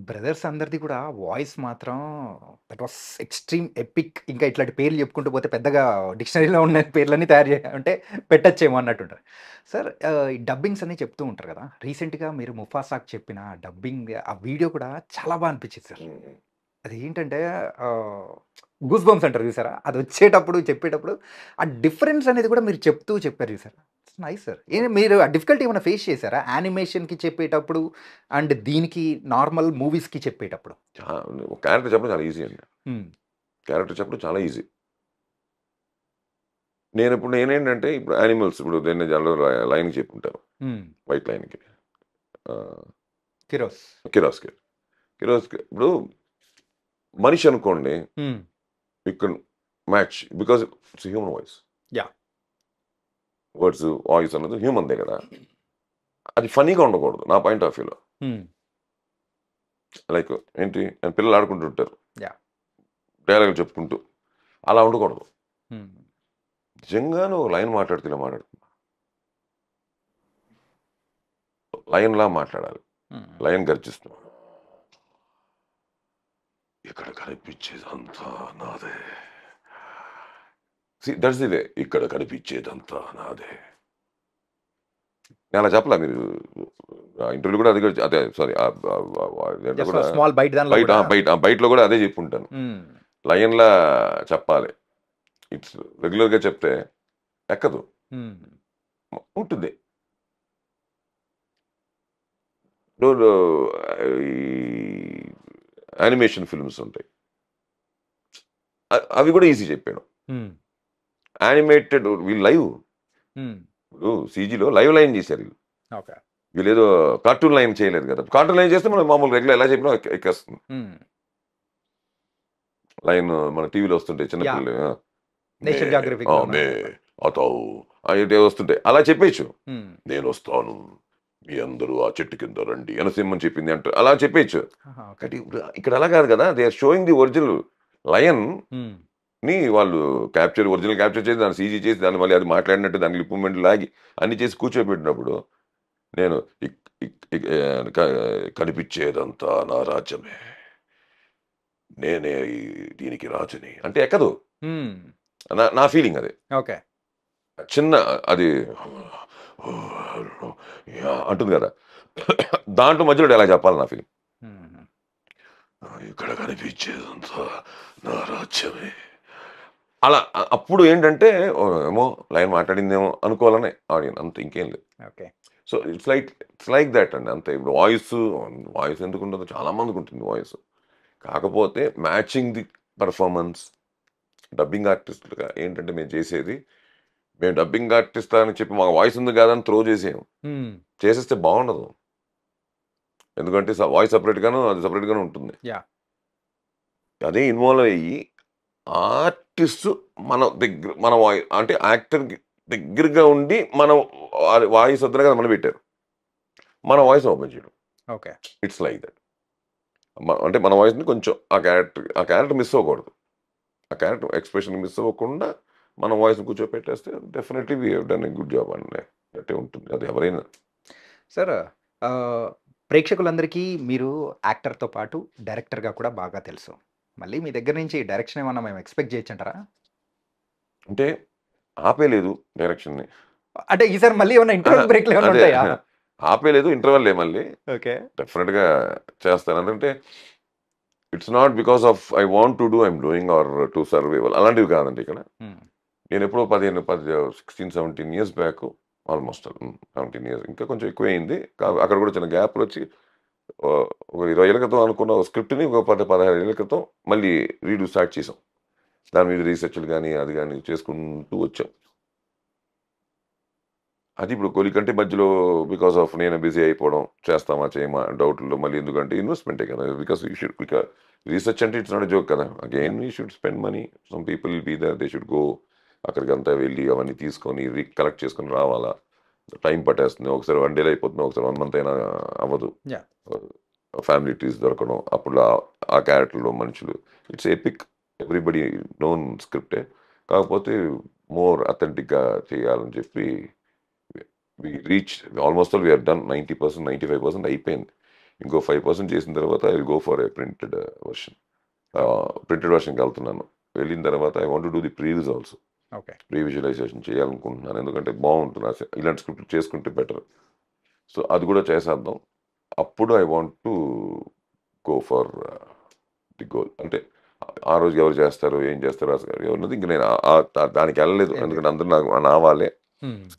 బ్రదర్స్ అందరిది కూడా వాయిస్ మాత్రం దట్ వాస్ ఎక్స్ట్రీమ్ ఎపిక్. ఇంకా ఇట్లాంటి పేర్లు చెప్పుకుంటూ పోతే పెద్దగా డిక్షనరీలో ఉన్న పేర్లన్నీ తయారు అంటే పెట్టచ్చేమో అన్నట్టుంటారు. సార్ ఈ డబ్బింగ్స్ అన్నీ చెప్తూ ఉంటారు కదా, రీసెంట్గా మీరు ముఫాసాకి చెప్పిన డబ్బింగ్ ఆ వీడియో కూడా చాలా బాగా అనిపించింది సార్. అది ఏంటంటే గూస్ బంప్స్ అంటారు చూసారా, అది వచ్చేటప్పుడు చెప్పేటప్పుడు ఆ డిఫరెన్స్ అనేది కూడా మీరు చెప్తూ చెప్పారు చూసారా, నైస్ సార్. మీరు ఆ డిఫికల్టీ ఏమైనా ఫేస్ చేశారా యానిమేషన్కి చెప్పేటప్పుడు అండ్ దీనికి నార్మల్ మూవీస్కి చెప్పేటప్పుడు? క్యారెక్టర్ చెప్పడం చాలా ఈజీ అండి. క్యారెక్టర్ చెప్పడం చాలా ఈజీ. నేనేంటంటే ఇప్పుడు యానిమల్స్, ఇప్పుడు నేను జనరల్ లైన్కి చెప్పుంటాను, వైట్ లైన్కి, కిరోస్కి ఇప్పుడు మనిషి అనుకోండి, ఇక్కడ match because it's human voice. Words voice అన్నది హ్యూమన్దే కదా, అది ఫనీగా ఉండకూడదు నా పాయింట్ ఆఫ్ వ్యూలో. లైక్ ఏంటి, పిల్లలు ఆడుకుంటుంటారు డైలాగులు చెప్పుకుంటూ, అలా ఉండకూడదు. నిజంగా నువ్వు లైన్ మాట్లాడుతున్నా లైన్లా మాట్లాడాలి. లైన్ గర్జిస్తూ, ఇక్కడ కనిపించేదంతా నాదే, దట్స్ ది వే, ఇక్కడ కనిపించేదంతా నాదే. నేను అలా చెప్పలే, మీరు ఇంటర్వ్యూ కూడా అది అదే, సారీ బయటలో కూడా అదే చెప్పుంటాను. లైన్లా చెప్పాలి. ఇట్స్ రెగ్యులర్గా చెప్తే ఎక్కదు, ఉంటుంది. యానిమేషన్ ఫిల్మ్స్ ఉంటాయి, అవి కూడా ఈజీ చెప్పాను. యానిమేటెడ్ వీళ్ళు లైవ్, ఇప్పుడు సీజీలో లైవ్ లైన్ చేశారు వీళ్ళు. వీళ్ళు ఏదో కార్టూన్ లైన్ చేయలేదు కదా. కార్టూన్ లైన్ చేస్తే మనం మామూలు రెగ్యులర్ ఎలా చెప్పినా ఎక్కేస్తుంది. లైన్ మన టీవీలో వస్తుంటాయి చిన్నపిల్లలు, అతవు వస్తుంటాయి, అలా చెప్పేయచ్చు. నేను వస్తాను, మీ అందరూ ఆ చెట్టు కింద రండి అనసింహని చెప్పింది అంటారు, అలా చెప్పేయచ్చు. ఇక్కడ అలా కాదు కదా, they are showing the original lion ని వాళ్ళు ఒరిజినల్ క్యాప్చర్ చేసి దాన్ని సీజీ చేసి దాన్ని మళ్ళీ అది మాట్లాడినట్టు దానికి లిప్మెంట్ లాగి అన్ని చేసి కూర్చోబెట్టినప్పుడు నేను కనిపించేదంతా నా రాజ్యమే, నేనే దీనికి రాజుని అంటే ఎక్కదు. నా ఫీలింగ్ అదే. ఓకే. చిన్న అది అంటుంది కదా, దాంట్లో మధ్యలో ఎలా చెప్పాలి నా ఫీలింగ్. ఇక్కడ కనిపించేదంతా నా రాజ్యమే, అలా. అప్పుడు ఏంటంటే ఏమో లైన్ మాట్లాడిందేమో అనుకోవాలనే ఆడియన్స్, అంత ఇంకేం లేదు. Okay. So it's like that అండి, అంతే. ఇప్పుడు వాయిస్ ఎందుకు ఉండదు, చాలా మందికి ఉంటుంది వాయిస్. కాకపోతే మ్యాచింగ్ ది పర్ఫార్మెన్స్. డబ్బింగ్ ఆర్టిస్ట్లుగా ఏంటంటే మేము చేసేది, మేము డబ్బింగ్ ఆర్టిస్ట్ అని చెప్పి మాకు వాయిస్ ఉంది కాదని త్రో చేసాము. చేసేస్తే బాగుండదు, ఎందుకంటే వాయిస్ సపరేట్గాను అది సపరేట్గానే ఉంటుంది. అదే ఇన్వాల్వ్ అయ్యి ఆర్టిస్ట్ మన దగ్గర, మన వాయిస్ అంటే యాక్టర్ దగ్గరగా ఉండి మనం వాయిస్ వద్దనే కదా మనం పెట్టారు, మన వాయిస్ ఓపెన్ చేయడం. ఓకే. It's like that. అంటే మన వాయిస్ని కొంచెం ఆ క్యారెక్టర్ మిస్ అవ్వకూడదు, ఆ క్యారెక్టర్ ఎక్స్ప్రెషన్ మిస్ అవ్వకుండా మన వాయిస్ని కూర్చోపెట్టేస్తే definitely we have done a good job అండి. అట్టే ఉంటుంది అది ఎవరైనా. సార్ ప్రేక్షకులందరికీ మీరు యాక్టర్తో పాటు డైరెక్టర్గా కూడా బాగా తెలుసు. మళ్ళీ మీ దగ్గర నుంచి డైరెక్షన్ ఏమన్నా మేము ఎక్స్పెక్ట్ చేయొచ్చంటారా? అంటే ఆపేలేదు డైరెక్షన్ని, అంటే ఈసారి మళ్ళీ ఏమన్నా ఇంటర్వెల్ బ్రేక్లు ఏమైనా ఉంటాయా? ఆపేలేదు, ఇంటర్వెల్ మళ్ళీ ఓకే డెఫినెట్గా చేస్తాను. అంటే it's not because of I want to do I'm doing or to survival, అలాంటివి కాదండి. ఇక్కడ నేను ఎప్పుడో 16-17 years బ్యాక్, ఆల్మోస్ట్ 17 years, ఇంకా కొంచెం ఎక్కువ అయింది. అక్కడ కూడా చిన్న గ్యాప్లు వచ్చి ఒక 20 ఏళ్ళ క్రితం అనుకున్న స్క్రిప్ట్ని ఒక 15 ఏళ్ళ క్రితం మళ్ళీ రీడూ స్టార్ట్ చేసాం. దాని మీద రీసెర్చ్లు కానీ అది కానీ చేసుకుంటూ వచ్చాం. అది ఇప్పుడు కొలికంటే మధ్యలో బికాస్ ఆఫ్ నేను బిజీ అయిపోవడం చేస్తామా చేయమా డౌట్లో మళ్ళీ ఎందుకంటే ఇన్వెస్ట్మెంటే కదా బికాస్ యూ షుడ్ రీసెర్చ్ అంటే ఇట్స్ నాట్ జోక్ కదా again you should spend money some people will be there they should go అక్కడికి అంతా వెళ్ళి అవన్నీ తీసుకొని కలెక్ట్ చేసుకొని రావాలా టైం పట్టేస్తుంది ఒకసారి 1 day అయిపోతుంది ఒకసారి 1 month అయినా అవ్వదు Yeah. ఫ్యామిలీ ట్రీస్ దొరకడం అప్పుడు ఆ క్యారెక్టర్లో మనుషులు ఇట్స్ ఎపిక్ ఎవ్రీబడి నోన్ స్క్రిప్టే కాకపోతే మోర్ అథెంటిక్గా చేయాలని చెప్పి we reach almost all we're done 90% 95% అయిపోయింది ఇంకో 5% చేసిన తర్వాత I will go for a printed వర్షన్కి వెళ్తున్నాను వెళ్ళిన తర్వాత I want do the previews also okay. Pre visualisation చేయాలనుకుంటున్నాను ఎందుకంటే బాగుంటుంది ఇలాంటి స్క్రిప్ట్ చేసుకుంటే బెటర్ సో అది కూడా చేసేద్దాం అప్పుడు I want to go for the goal అంటే ఆ రోజు ఎవరు చేస్తారు ఏం చేస్తారు ఎవరినది ఇంక నేను దానికి వెళ్ళలేదు ఎందుకంటే అందరూ నా వాళ్ళే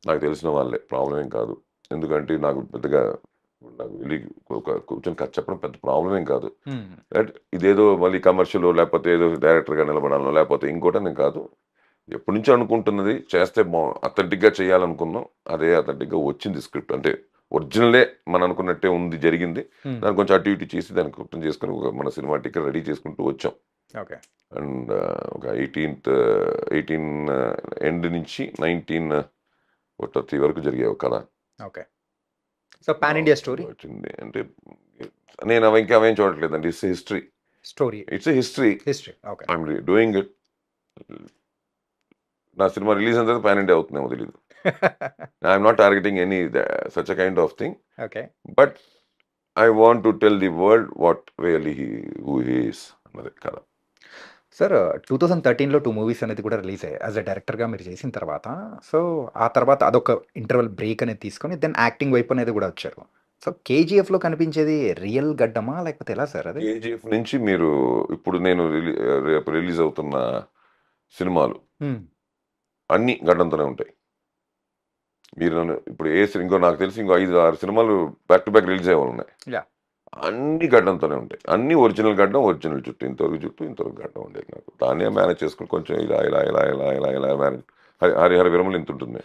నాకు తెలిసిన వాళ్ళే ప్రాబ్లం ఏం కాదు ఎందుకంటే నాకు పెద్దగా నాకు వెళ్ళి కూర్చొని కథ చెప్పడం పెద్ద ప్రాబ్లం ఏం కాదు రైట్ ఇదేదో మళ్ళీ కమర్షియల్ లేకపోతే ఏదో డైరెక్టర్గా నిలబడాలో లేకపోతే ఇంకోటనే కాదు ఎప్పటి నుంచో అనుకుంటున్నది చేస్తే అథెంటిక్గా చేయాలనుకున్నాం అదే అథెంటిక్గా వచ్చింది స్క్రిప్ట్ అంటే ఒరిజినలే మనం అనుకున్నట్టే ఉంది జరిగింది దాన్ని కొంచెం అటు ఇటు చేసి దాన్ని క్లుప్తం చేసుకుని మన సినిమాటిక్ రెడీ చేసుకుంటూ వచ్చాం ఓకే. అండ్ ఒక 18 ఎండ్ నుంచి 19 వరకు జరిగే ఒక కథ okay. So pan India story వచ్చింది అంటే నేను అవేం చూడట్లేదండి it's history story it's history okay. I'm doing it నా సినిమా రిలీజ్ అయిన తర్వాత పాన్ ఇండియా అవుతుందేమో తెలియదు I'm not targeting any such a kind of thing okay. But I want to tell the world what really who he is అన్నది కదా. Sir 2013లో 2 movies అనేది కూడా release అయ్యాయి యాజ్ అ డైరెక్టర్గా మీరు చేసిన తర్వాత. సో ఆ తర్వాత అదొక ఇంటర్వెల్ బ్రేక్ అనేది తీసుకొని దెన్ యాక్టింగ్ వైపు అనేది కూడా వచ్చారు. సో కేజీఎఫ్లో కనిపించేది రియల్ గడ్డమా లేకపోతే ఎలా సార్ అది? కేజీఎఫ్ నుంచి మీరు ఇప్పుడు నేను రేపు రిలీజ్ అవుతున్న సినిమాలు అన్ని గడ్డంతోనే ఉంటాయి. మీరు నన్ను ఇప్పుడు ఇంకో నాకు తెలిసి ఇంకో 5-6 సినిమాలు బ్యాక్ టు బ్యాక్ రిలీజ్ అయ్యేవాళ్ళు ఉన్నాయి. అన్ని గడ్డంతోనే ఉంటాయి. అన్ని ఒరిజినల్ గడ్డం ఒరిజినల్ జుట్టు ఇంతవరకు గడ్డం ఉండేది నాకు. దాన్నే మేనేజ్ చేసుకుని కొంచెం ఇలా మేనేజ్ హరిహర విరమలు ఇంత ఉంటుంది.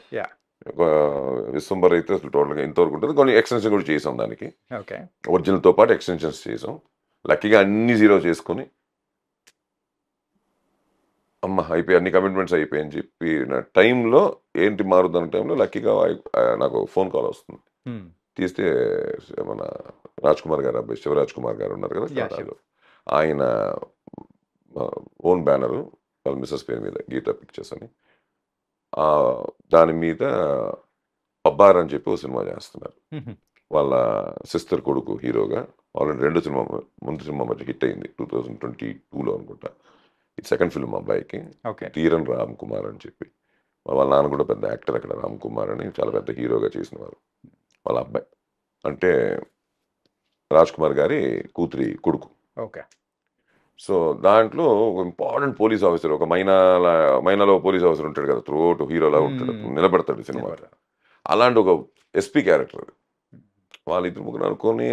విశ్వంబర్ అయితే అసలు టోటల్గా ఇంతవరకు ఉంటుంది. కొన్ని ఎక్స్టెన్షన్ కూడా చేసాం దానికి. ఓకే. ఒరిజినల్తో పాటు ఎక్స్టెన్షన్స్ చేసాం. లక్కీగా అన్ని జీరో చేసుకొని అయిపోయి అన్ని కమిట్మెంట్స్ అయిపోయాయని చెప్పిన టైంలో ఏంటి మారుతున్న టైంలో లక్కీగా నాకు ఫోన్ కాల్ వస్తుంది. తీస్తే మన రాజ్ కుమార్ గారు అబ్బాయి శివరాజ్ కుమార్ గారు ఉన్నారు కదా ఆయన ఓన్ బ్యానరు వాళ్ళ మిస్సెస్ పేరు మీద గీతా పిక్చర్స్ అని దాని మీద అబ్బార్ అని చెప్పి ఒక సినిమా చేస్తున్నారు. వాళ్ళ సిస్టర్ కొడుకు హీరోగా ఆల్రెడీ 2 సినిమా ముందు సినిమా మధ్య హిట్ అయింది 2022లో అనుకుంటా. ఇది సెకండ్ ఫిల్మ్ అబ్బాయికి. తీరన్ రామ్ కుమార్ అని చెప్పి వాళ్ళ నాన్న కూడా పెద్ద యాక్టర్ అక్కడ రామ్ కుమార్ అని చాలా పెద్ద హీరోగా చేసిన వారు. వాళ్ళ అబ్బాయి అంటే రాజ్ కుమార్ గారి కొడుకు. ఓకే. సో దాంట్లో ఒక ఇంపార్టెంట్ పోలీస్ ఆఫీసర్ ఒక మైనాలో పోలీస్ ఆఫీసర్ ఉంటాడు కదా త్రూఅవుట్ హీరోలా ఉంటాడు నిలబెడతాడు సినిమా. అలాంటి ఒక ఎస్పీ క్యారెక్టర్ అది. వాళ్ళిద్దరు ముగ్గురు అనుకొని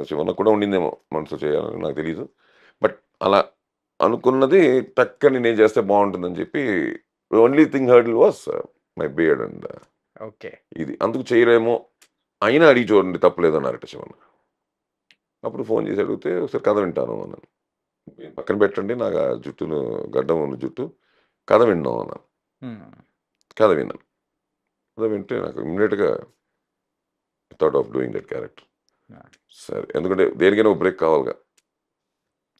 శివన్న కూడా ఉండిందేమో మనసు చేయాలని నాకు తెలీదు. బట్ అలా అనుకున్నది టక్కని నేను చేస్తే బాగుంటుందని చెప్పి only thing hurdle was my beard and okay. ఇది అందుకు చేయరేమో అయినా అడిగి చూడండి తప్పలేదు అన్నారట శివన్న. అప్పుడు ఫోన్ చేసి అడిగితే ఒకసారి కథ వింటాను అన్నాను. పక్కన పెట్టండి నాకు ఆ జుట్టును గడ్డం ఉన్న జుట్టు కథ విన్నాం అన్నాను. కథ విన్నాను. కథ వింటే నాకు ఇమ్మీడియట్గా thought of doing that character. సరే ఎందుకంటే దేనికైనా ఒక బ్రేక్ కావాలిగా.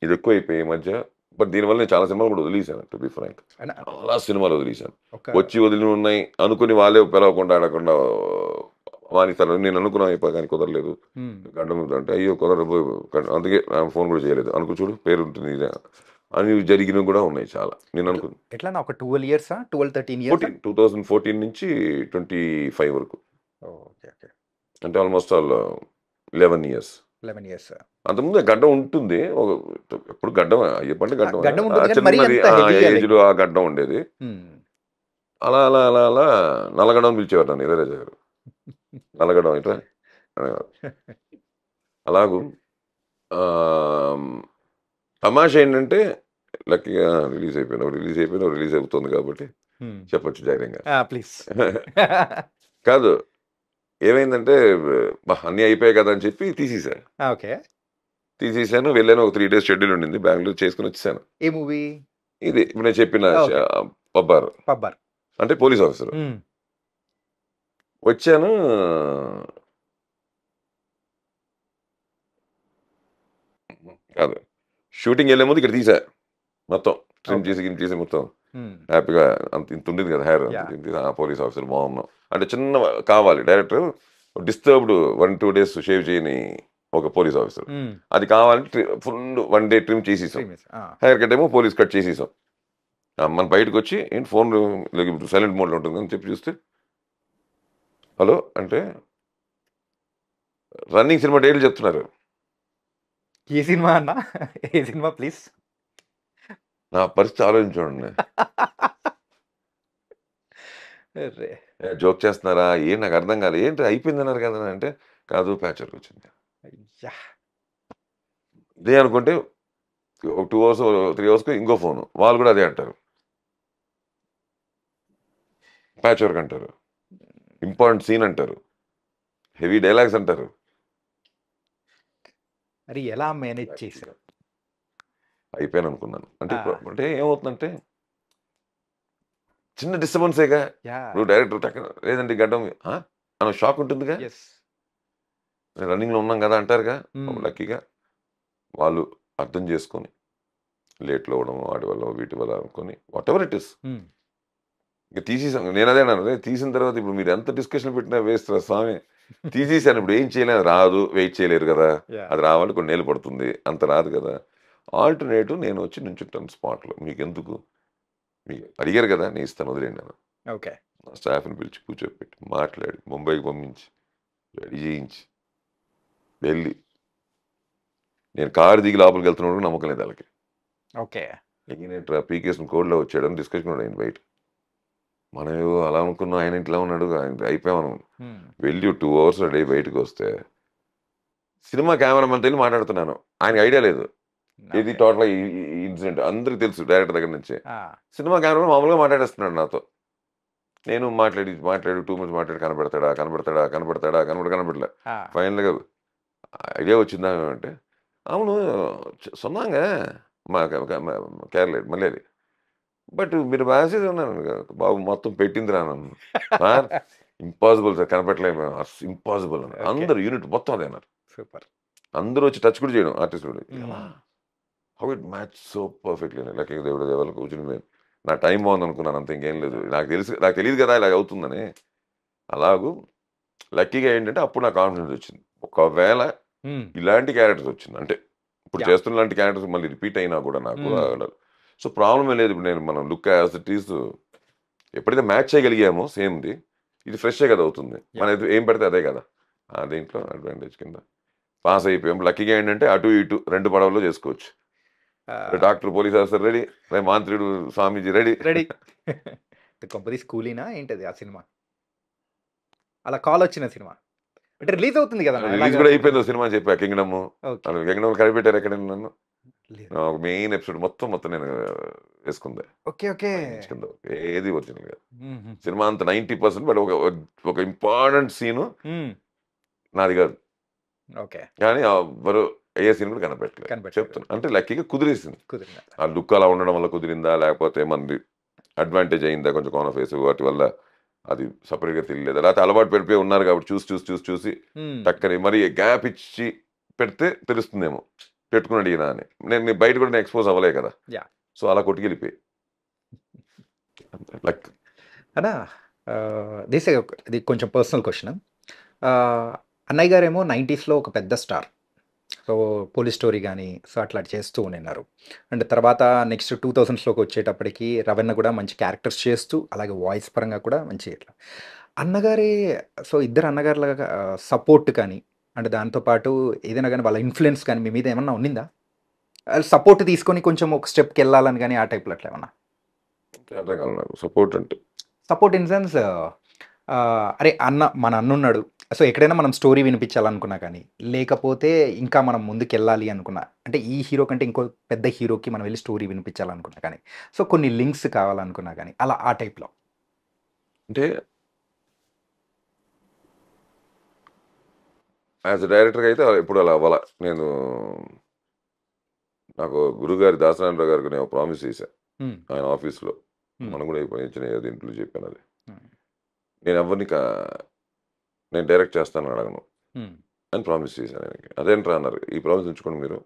ఇది ఎక్కువ అయిపోయి ఈ మధ్య. బట్ దీనివల్ల నేను చాలా సినిమాలు కూడా వదిలేశాను. టు బి ఫ్రాంక్ చాలా సినిమాలు వదిలేశాను. వచ్చి వదిలి ఉన్నాయి అనుకుని వాళ్ళే పిలవకుండా ఆడకుండా మానేస్తారు. నేను అనుకున్నా అయిపోయి కానీ కుదరలేదు గడ్డం అంటే అయ్యో కుదరదు అందుకే ఫోన్ కూడా చేయలేదు. అనుకో చూడు పేరు ఉంటుంది అని జరిగినవి కూడా ఉన్నాయి చాలా. నేను అనుకున్నాను ఎట్లా ఒక 12 years 13 years 2014 నుంచి 25 వరకు అంటే ఆల్మోస్ట్ ఆల్ 11 years. అంతకుముందు గడ్డం ఉంటుంది. ఎప్పుడు గడ్డం అయ్యప్పంటే గడ్డం ఏజ్లో ఆ గడ్డం ఉండేది. అలా అలా అలా అలా నల్లగడ్డం పిలిచేవారు నన్ను ఇళయరాజా గారు. నల్లగడ్డం ఇట్లా అలాగూ తమాషా ఏంటంటే లక్కీగా రిలీజ్ అయిపోయినావు రిలీజ్ అవుతుంది కాబట్టి చెప్పొచ్చు ధైర్యంగా. ప్లీజ్ కాదు ఏమైందంటే అన్నీ అయిపోయాయి కదా అని చెప్పి తీసేసాను. ఓకే. తీసేసాను, వెళ్ళాను. ఒక 3 డేస్ షెడ్యూల్ ఉండింది. బెంగుళూరు చేసుకొని వచ్చేసాను. ఏ మూవీ? ఇది ఇప్పుడు నేను చెప్పిన ఓకే. పబ్బారు. పబ్బర్. అంటే పోలీస్ ఆఫీసర్. వచ్చాను. కాదు, షూటింగ్ వెళ్ళే ముందు ఇక్కడ తీసా మొత్తం. Trim okay. చేసి మొత్తం హ్యాపీగా అంత ఇంత ఉండేది కదా హెయిర్. పోలీస్ ఆఫీసర్ బాగున్నాం అంటే చిన్న కావాలి డైరెక్టర్. డిస్టర్బ్డ్ 1-2 డేస్ షేవ్ చేయని ఒక పోలీస్ ఆఫీసర్. అది కావాలంటే ఫుల్ 1 డే ట్రిమ్ చేసేసాం. హెయిర్ కట్ ఏమో పోలీస్ కట్ చేసేసాం. మన బయటకు వచ్చి ఏంటి ఫోన్ సైలెంట్ మోడ్లో ఉంటుంది అని చెప్పి చూస్తే హలో అంటే రన్నింగ్ సినిమా డేట్లు చెప్తున్నారు. ఏ సినిమా అన్న? ఏ సినిమా ప్లీజ్? నా పరిస్థితి ఆలోచించండి. జోక్ చేస్తున్నారా ఏం నాకు అర్థం కాలేదు. ఏంటి అయిపోయింది అన్నారు కదా అంటే కాదు ప్యాచర్కి వచ్చింది. ఇదే అనుకుంటే ఒక 2 అవర్స్ 3 అవర్స్కి ఇంకో ఫోను, వాళ్ళు కూడా అదే అంటారు, ప్యాచ్ వర్క్ అంటారు, ఇంపార్టెంట్ సీన్ అంటారు, హెవీ డైలాగ్స్ అంటారు. మరి ఎలా మేనేజ్ చేశారు? అయిపోయాను అనుకున్నాను. అంటే అంటే ఏమవుతుందంటే చిన్న డిస్టర్బెన్సేగా. నువ్వు డైరెక్టర్ లేదండి గడ్డం అన్న షాక్ ఉంటుందిగా. రన్నింగ్లో ఉన్నాం కదా అంటారుగా. లక్కీగా వాళ్ళు అర్థం చేసుకొని లేట్లో అవ్వడం వాటి వల్ల వీటి వల్ల అనుకొని వాట్ ఎవర్ ఇట్ ఇస్ ఇంకా తీసేసాను. నేను అదే అన్నాను, తీసిన తర్వాత ఇప్పుడు మీరు ఎంత డిస్కషన్ పెట్టినా వేస్ట్ స్వామి. తీసేసాను, ఇప్పుడు ఏం చేయలేదు, రాదు, వెయిట్ చేయలేరు కదా. అది రావాలి, కొన్ని నెలలు పడుతుంది, అంత రాదు కదా. ఆల్టర్నేటివ్ నేను వచ్చి నుంచుంటాను స్పాట్లో. మీకు ఎందుకు, మీకు అడిగారు కదా నేను ఇస్తాను, వదిలేండి అన్న. ఓకే. నా స్టాఫ్ని పిలిచి కూర్చోపెట్టి మాట్లాడి ముంబైకి పంపించి రెడీ చేయించి వెళ్ళి నేను కారు దిగి లోపలికి వెళ్తున్నాడు నమ్మకం లేదు వాళ్ళకి. ఓకే. పీకేసిన కోడ్లో వచ్చాడని డిస్కషన్ కూడా అయింది బయట. మనం ఏవో అలా అనుకున్నాం, ఆయన ఇంట్లో ఉన్నాడు, ఆయన అయిపోయాం. వెళ్ళి 2 అవర్స్ రెడీ బయటకు వస్తే సినిమా కెమెరామెన్ వెళ్ళి మాట్లాడుతున్నాను. ఆయనకి ఐడియా లేదు ఇది టోటల్ ఇన్సిడెంట్. అందరికి తెలుసు డైరెక్టర్ దగ్గర నుంచి. సినిమా కెమెరామెన్ మామూలుగా మాట్లాడేస్తున్నాడు నాతో. నేను మాట్లాడి 2 మంత్స్ మాట్లాడి కనబడలే. ఫైనల్గా ఐడియా వచ్చిందా అంటే అవును సొన్నాంగ మా కేరళ మళ్ళీ బట్ మీరు బాగా ఉన్నాను బాబు మొత్తం పెట్టింది రాను. ఇంపాసిబుల్ సార్, కనపడలేదు, ఇంపాసిబుల్ అన్నారు అందరు యూనిట్ మొత్తం అదే అన్నారు. సూపర్. అందరూ వచ్చి టచ్ కూడా చేయడం ఆర్టిస్ట్ కూడా. How it match so perfectly. Lucky దేవుడు దేవాల కూర్చుని నా టైం బాగుంది అనుకున్నాను, అంత ఇంకేం లేదు. నాకు తెలియదు కదా ఇలా అవుతుందని. అలాగూ లక్కీగా ఏంటంటే అప్పుడు నాకు కాన్ఫిడెన్స్ వచ్చింది. ఒకవేళ ఇలాంటి క్యారెక్టర్స్ వచ్చింది అంటే ఇప్పుడు చేస్తున్న లాంటి క్యారెక్టర్స్ మళ్ళీ రిపీట్ అయినా కూడా నాకు సో ప్రాబ్లమే లేదు. ఇప్పుడు నేను మనం లుక్ యాజ్ ఇట్ ఈస్ ఎప్పుడైతే మ్యాచ్ చేయగలిగామో సేమ్ది ఇది ఫ్రెషే కదా అవుతుంది. మన ఏం పెడితే అదే కదా. దీంట్లో అడ్వాంటేజ్ కింద పాస్ అయిపోయాం. లక్కీగా ఏంటంటే అటు ఇటు 2 పడవల్లో చేసుకోవచ్చు. డాక్టర్ పోలీస్ ఆఫీసర్ రెడీ, మాంత్రుడు స్వామీజీ రెడీ. కంపెనీ స్కూలీనా ఏంటది ఆ సినిమా? అలా కాల్ వచ్చిన సినిమా అంటే రిలీజ్ అవుతుంది కదా. రిలీజ్ కూడా అయిపోయింది సినిమా అని చెప్పా. కింగ్డమ్ కనిపెట్టారు ఎక్కడ నన్ను. మెయిన్ ఎపిసోడ్ మొత్తం నేను వేసుకుంది. ఏది ఒరిజినల్ గా సినిమా అంత 90%. బట్ ఒక ఇంపార్టెంట్ సీను నాది కాదు. కానీ ఎవరు ఏ సీన్ కూడా కనపెట్టలేదు చెప్తాను. అంటే లక్కీగా కుదిరేసింది. ఆ లుక్ అలా ఉండడం వల్ల కుదిరిందా లేకపోతే మంది అడ్వాంటేజ్ అయిందా కొంచెం కోన ఫేస్ వాటి వల్ల అది సపరేట్గా తెలియలేదు. లేకపోతే అలవాటు పెడిపోయి ఉన్నారు కాబట్టి చూసి టక్కని మరి గ్యాప్ ఇచ్చి పెడితే తెలుస్తుందేమో పెట్టుకున్నాడు ఈయన అని. నేను బయట కూడా ఎక్స్పోజ్ అవ్వలే కదా. సో అలా కొట్టుకెళ్ళిపోయి లక్ అన్నా. ఇది కొంచెం పర్సనల్ క్వశ్చన్. అన్నయ్య గారేమో 90స్లో ఒక పెద్ద స్టార్. సో పోలీస్ స్టోరీ కానీ సో అట్లా చేస్తూ ఉన్నారు. అండ్ తర్వాత నెక్స్ట్ 2000స్లోకి వచ్చేటప్పటికి రవణ కూడా మంచి క్యారెక్టర్స్ చేస్తూ అలాగే వాయిస్ పరంగా కూడా మంచి ఇట్లా అన్నగారి. సో ఇద్దరు అన్నగారులాగా సపోర్ట్ కానీ అంటే దాంతోపాటు ఏదైనా కానీ వాళ్ళ ఇన్ఫ్లుయెన్స్ కానీ మీ మీద ఏమన్నా ఉన్నిందా? సపోర్ట్ తీసుకొని కొంచెం ఒక స్టెప్కి వెళ్ళాలని కానీ ఆ టైప్లో అట్లా ఏమన్నా? సపోర్ట్ ఇన్ సెన్స్ అరే మన అన్నున్నాడు, సో ఎక్కడైనా మనం స్టోరీ వినిపించాలనుకున్నా కానీ లేకపోతే ఇంకా మనం ముందుకు వెళ్ళాలి అనుకున్నా అంటే ఈ హీరో కంటే ఇంకో పెద్ద హీరోకి మనం వెళ్ళి స్టోరీ వినిపించాలనుకున్నా కానీ సో కొన్ని లింక్స్ కావాలనుకున్నా కానీ అలా ఆ టైప్లో అంటే యాజ్ అ డైరెక్టర్గా అయితే ఎప్పుడు అలా అవ్వాల. నేను నాకు గురుగారి దాసనారాయణరావు గారికి నేను ప్రామిస్ చేశాను ఆయన ఆఫీస్లో. మనం కూడా అయిపోయించిన ఇంట్లో చెప్పాను అది. నేను ఎవరిని నేను డైరెక్ట్ చేస్తాను అడగను అని ప్రామిస్ చేశాను ఆయనకి. అదేంట్రా అన్నారు, ఈ ప్రామిస్ ఉంచుకోండి మీరు.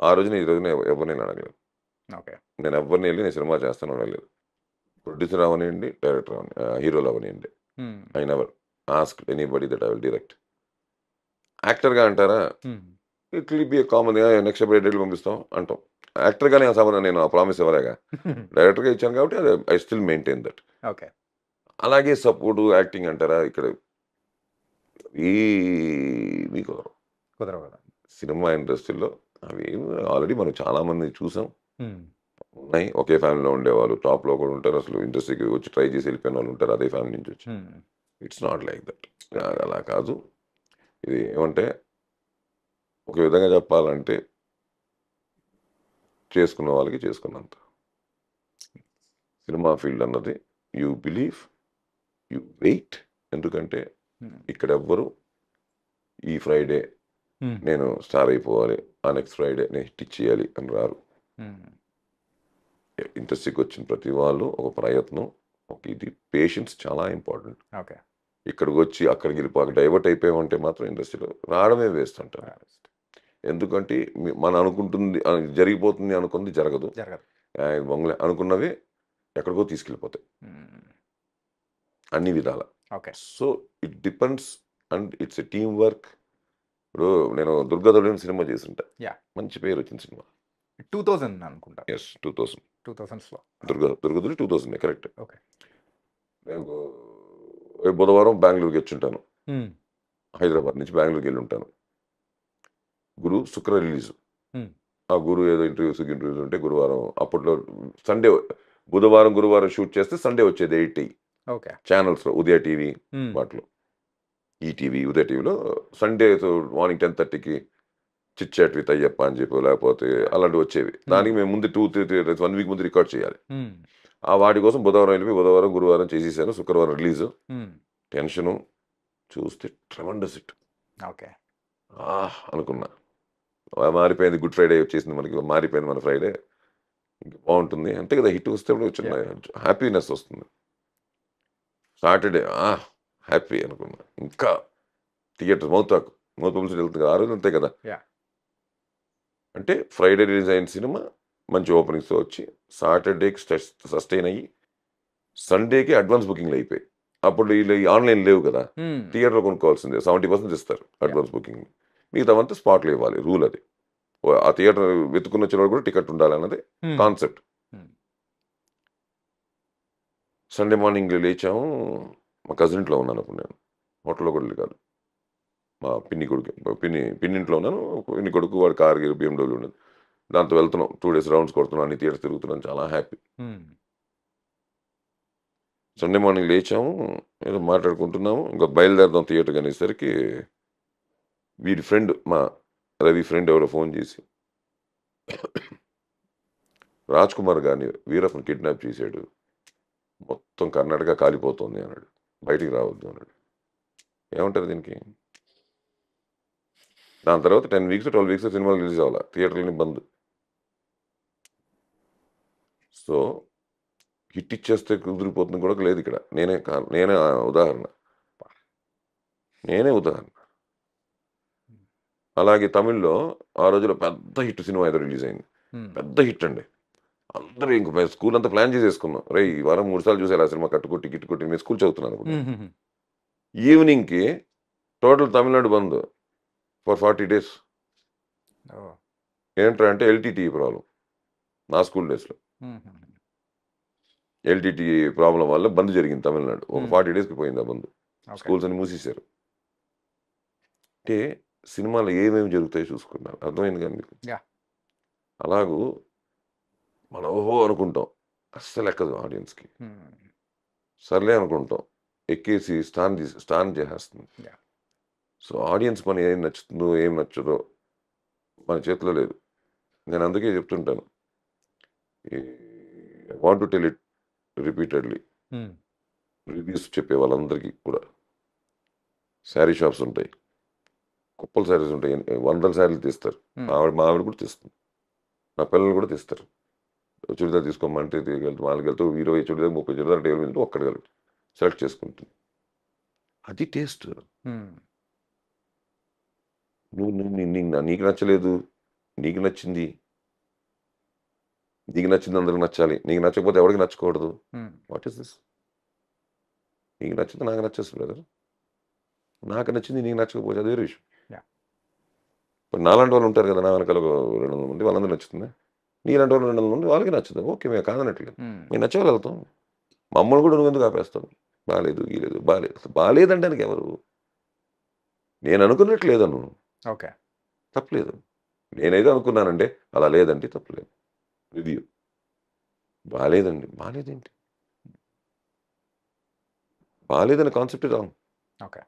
ఆ రోజున ఈ రోజున ఎవరిని నేను అడగలేదు. నేను ఎవరిని వెళ్ళి నేను సినిమా చేస్తాను అనలేదు. ప్రొడ్యూసర్ అవనివ్వండి, డైరెక్టర్ అవని, హీరోలు అవనివ్వండి, I never ask anybody that I will direct. యాక్టర్గా అంటారా, it will be common, next ఎప్పుడు డేట్లు పంపిస్తాం అంటాం. యాక్టర్గానే నేను ఆ ప్రామిస్ ఎవరేగా డైరెక్టర్గా ఇచ్చాను కాబట్టి అది I still maintain that. Okay. అలాగే సపోర్ట్ యాక్టింగ్ అంటారా, ఇక్కడ ఈ మీకు కుదరవు. సినిమా ఇండస్ట్రీలో అవి ఆల్రెడీ మనం చాలామంది చూసాం, ఉన్నాయి. ఒకే ఫ్యామిలీలో ఉండేవాళ్ళు టాప్లో కూడా ఉంటారు, అసలు ఇండస్ట్రీకి వచ్చి ట్రై చేసి వెళ్ళిపోయిన వాళ్ళు ఉంటారు అదే ఫ్యామిలీ నుంచి వచ్చి. It's not like that. అలా కాదు. ఇది ఏమంటే ఒక విధంగా చెప్పాలంటే చేసుకున్న వాళ్ళకి చేసుకున్నంత. సినిమా ఫీల్డ్ అన్నది యూ బిలీవ్, యూ వెయిట్. ఎందుకంటే ఇక్కడ ఎవ్వరు ఈ ఫ్రైడే నేను స్టార్ అయిపోవాలి, ఆ నెక్స్ట్ ఫ్రైడే నేను హిట్ ఇచ్చేయాలి అని రారు. ఇండస్ట్రీకి వచ్చిన ప్రతి వాళ్ళు ఒక ప్రయత్నం, ఒక ఇది పేషెన్స్ చాలా ఇంపార్టెంట్. ఓకే. ఇక్కడికి వచ్చి అక్కడికి వెళ్ళిపోక డైవర్ట్ అయిపోయామంటే మాత్రం ఇండస్ట్రీలో రావడమే వేస్ట్ అంటారు. ఎందుకంటే మనం అనుకుంటుంది జరిగిపోతుంది అనుకుంది జరగదు, అనుకున్నవి ఎక్కడికో తీసుకెళ్ళిపోతాయి అన్ని విధాల. So it depends and it's a team work. ఇప్పుడు నేను దుర్గాదొడిని సినిమా చేసింటా, మంచి పేరు వచ్చింది సినిమా. 2000 అనుకుంటా. ఎస్ 2000 దుర్గాదొడి 2000 కరెక్ట్. ఓకే. నేను బుధవారం బెంగళూరుకి వచ్చి హైదరాబాద్ నుంచి బెంగళూరుకి వెళ్ళి ఉంటాను. గురు శుక్ర రిలీజ్. ఆ గురు ఏదో ఇంటర్వ్యూస్ ఉంటే గురువారం, అప్పట్లో సండే, బుధవారం గురువారం షూట్ చేస్తే సండే వచ్చేది 8 ఛానల్స్లో, ఉదయ టీవీ వాటిలో, ఈటీవీ, ఉదయ టీవీలో సండే మార్నింగ్ 10:30కి చిట్ చాట్ విత్ అయ్యప్ప అని చెప్పి లేకపోతే అలాంటివి వచ్చేవి. దానికి మేము ముందు 2-3 days 1 week ముందు రికార్డ్ చేయాలి. ఆ వాటి కోసం బుధవారం వెళ్ళి బుధవారం గురువారం చేసేసాను. శుక్రవారం రిలీజ్. టెన్షను చూస్తే ట్రెమండస్ హిట్. ఓకే అనుకున్నా, మారిపోయింది. గుడ్ ఫ్రైడే వచ్చేసింది మనకి, మారిపోయింది మన ఫ్రైడే, ఇంకా బాగుంటుంది అంతే కదా. హిట్ వస్తే చిన్న హ్యాపీనెస్ వస్తుంది. సాటర్డే హ్యాపీ అనుకున్నా. ఇంకా థియేటర్ మౌత్ పబ్లిసిటీ వెళ్తుంది కదా ఆ రోజు, అంతే కదా. అంటే ఫ్రైడే రిలీజ్ అయిన సినిమా మంచి ఓపెనింగ్స్తో వచ్చి సాటర్డేకి సస్టైన్ అయ్యి సండేకి అడ్వాన్స్ బుకింగ్లు అయిపోయి. అప్పుడు ఆన్లైన్ లేవు కదా, థియేటర్లో కొనుక్కోవాల్సిందే. 70% ఇస్తారు అడ్వాన్స్ బుకింగ్, మిగతావంతా స్పాట్లో ఇవ్వాలి. రూల్ అది. ఆ థియేటర్ వెతుకున్న వచ్చేవాడు కూడా టికెట్ ఉండాలన్నది కాన్సెప్ట్. సండే మార్నింగ్ లేచాము. మా కజిన్ ఇంట్లో ఉన్నాను అప్పుడు, నేను హోటల్లో కూడా కాదు, మా పిన్ని కొడుకు, పిన్నింట్లో ఉన్నాను. పిన్ని కొడుకు వాడు కార్ BMW ఉండదు, దాంతో వెళ్తున్నాం. 2 days రౌండ్స్ కొడుతున్నాం, అన్ని థియేటర్స్ తిరుగుతున్నాను, చాలా హ్యాపీ. సండే మార్నింగ్ లేచాము, ఏదో మాట్లాడుకుంటున్నాము, ఇంకా బయలుదేరదాం థియేటర్కి అనేసరికి వీడి ఫ్రెండ్, మా రవి ఫ్రెండ్ ఎవరో ఫోన్ చేసి, రాజ్ కుమార్ గారిని వీరప్పని కిడ్నాప్ చేశాడు, మొత్తం కర్ణాటక కాలిపోతుంది అన్నాడు, బయటికి రావద్దు అన్నాడు. ఏమంటారు దీనికి? దాని తర్వాత 10 weeks 12 weeks సినిమాలు రిలీజ్ అవ్వాలి, థియేటర్లని బంద్. సో హిట్ ఇచ్చేస్తే కుదిరిపోతుంది కూడా లేదు ఇక్కడ. నేనే ఉదాహరణ. అలాగే తమిళ్లో ఆ రోజులో పెద్ద హిట్ సినిమా ఏదో రిలీజ్ అయింది, పెద్ద హిట్ అండి. అందరూ ఇంక స్కూల్ అంతా ప్లాన్ చేసేసుకున్నాం, రే ఈ వారం 3 సార్లు చూసేలా సినిమా, కట్టుకొట్టి గిట్టుకొట్టి. నేను స్కూల్ చదువుతున్నాను. ఈవినింగ్కి total Tamil Nadu bandh for 40 days. ఏంట్రా అంటే LTT ప్రాబ్లం. నా స్కూల్ డేస్లో LTT ప్రాబ్లం వల్ల బంద్ జరిగింది తమిళనాడు. ఒక 40 daysకి పోయింది ఆ బంద్. స్కూల్స్ అని మూసేశారు. అంటే సినిమాలో ఏమేమి జరుగుతాయో చూసుకున్నారు, అర్థమైంది కానీ మీకు. అలాగూ మనం ఓహో అనుకుంటాం, అస్సలు ఎక్కదు ఆడియన్స్కి. సర్లే అనుకుంటాం, ఎక్కేసి స్టాన్ చేసేస్తుంది. సో ఆడియన్స్ పని ఏం నచ్చుతుందో ఏం నచ్చదో మన చేతిలో లేదు. నేను అందుకే చెప్తుంటాను, want to tell it repeatedly, reviews చెప్పే వాళ్ళందరికీ కూడా శారీ షాప్స్ ఉంటాయి, కుప్పల శారీస్ ఉంటాయి, వందల శారీలు తీస్తారు. మా ఆవిడ కూడా తీస్తుంది, నా పిల్లలు కూడా తీస్తారు. చుడిదార్ తీసుకోమంటే వాళ్ళకి వెళ్తూ 20 చుడిదార్ 30 చుడిదార్ టేబుల్ మీద ఒక్కడి సెలెక్ట్ చేసుకుంటుంది. అది టేస్ట్. నీకు నచ్చలేదు, నీకు నచ్చింది, నీకు నచ్చింది అందరికి నచ్చాలి, నీకు నచ్చకపోతే ఎవరికి నచ్చకూడదు. What is this? నీకు నచ్చింది నాకు నచ్చేస్తుంది బ్రదర్, నాకు నచ్చింది నీకు నచ్చకపోతే అదే విషయం. ఇప్పుడు నాలాంటి వాళ్ళు ఉంటారు కదా, నా వెనకాల 200 మంది, వాళ్ళందరూ నచ్చుతుంది. నీలాంటి వాళ్ళు 200 మంది, వాళ్ళకి నచ్చుతుంది. ఓకే, మేము కాదనట్లేదు, మేము నచ్చే వాళ్ళు వెళ్తాం. మమ్మల్ని కూడా నువ్వు ఎందుకు ఆపేస్తావు? బాగాలేదు, గీలేదు, బాగాలేదు. అసలు బాగాలేదంటానికి ఎవరు? నేను అనుకున్నట్టు లేదను, ఓకే, తప్పలేదు. నేనైతే అనుకున్నానంటే అలా లేదంటే తప్పలేదు. రివ్యూ బాగాలేదండి, బాగాలేదేంటి? బాగాలేదనే కాన్సెప్ట్ రాంగ్. ఓకే,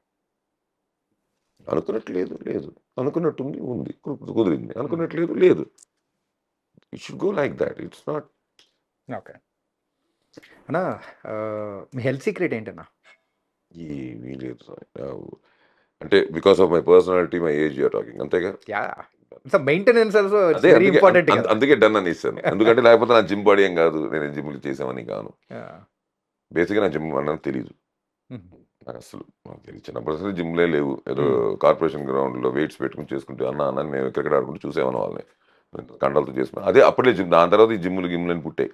అనుకున్నట్టు లేదు, లేదు. అనుకున్నట్టు ఉంది, ఉంది. కుదిరింది. అనుకున్నట్టు లేదు, లేదు. It should go like that. It's not. Okay అన్నా, మీ హెల్త్ సీక్రెట్ ఏంటన్నా? ఏమీ లేదు. అంటే because of my personality, my age you're talking, అంతేగా. యా, సో మెయింటెనెన్స్ ఆల్సో అదే వెరీ ఇంపార్టెంట్ కదా. అందుకే డన్ అని ఇస్తాను. ఎందుకంటే లేకపోతే నా జిమ్ బాడీ ఏం కాదు, నేను జిమ్లు చేసామని కాను. బేసిక్గా నా జిమ్ అన్నది తెలీదు నాకు అసలు. నాకు తెలియదు, చిన్నప్పుడు అసలు జిమ్లే లేవు. ఏదో కార్పొరేషన్ గ్రౌండ్లో వెయిట్స్ పెట్టుకుని చేసుకుంటే అన్న మేము క్రికెట్ ఆడుకుంటూ చూసేమని వాళ్ళని కండలతో చేసుకున్నాం. అదే అప్పుడే జిమ్. దాని తర్వాత ఈ జిమ్లు గిమ్లని పుట్టాయి.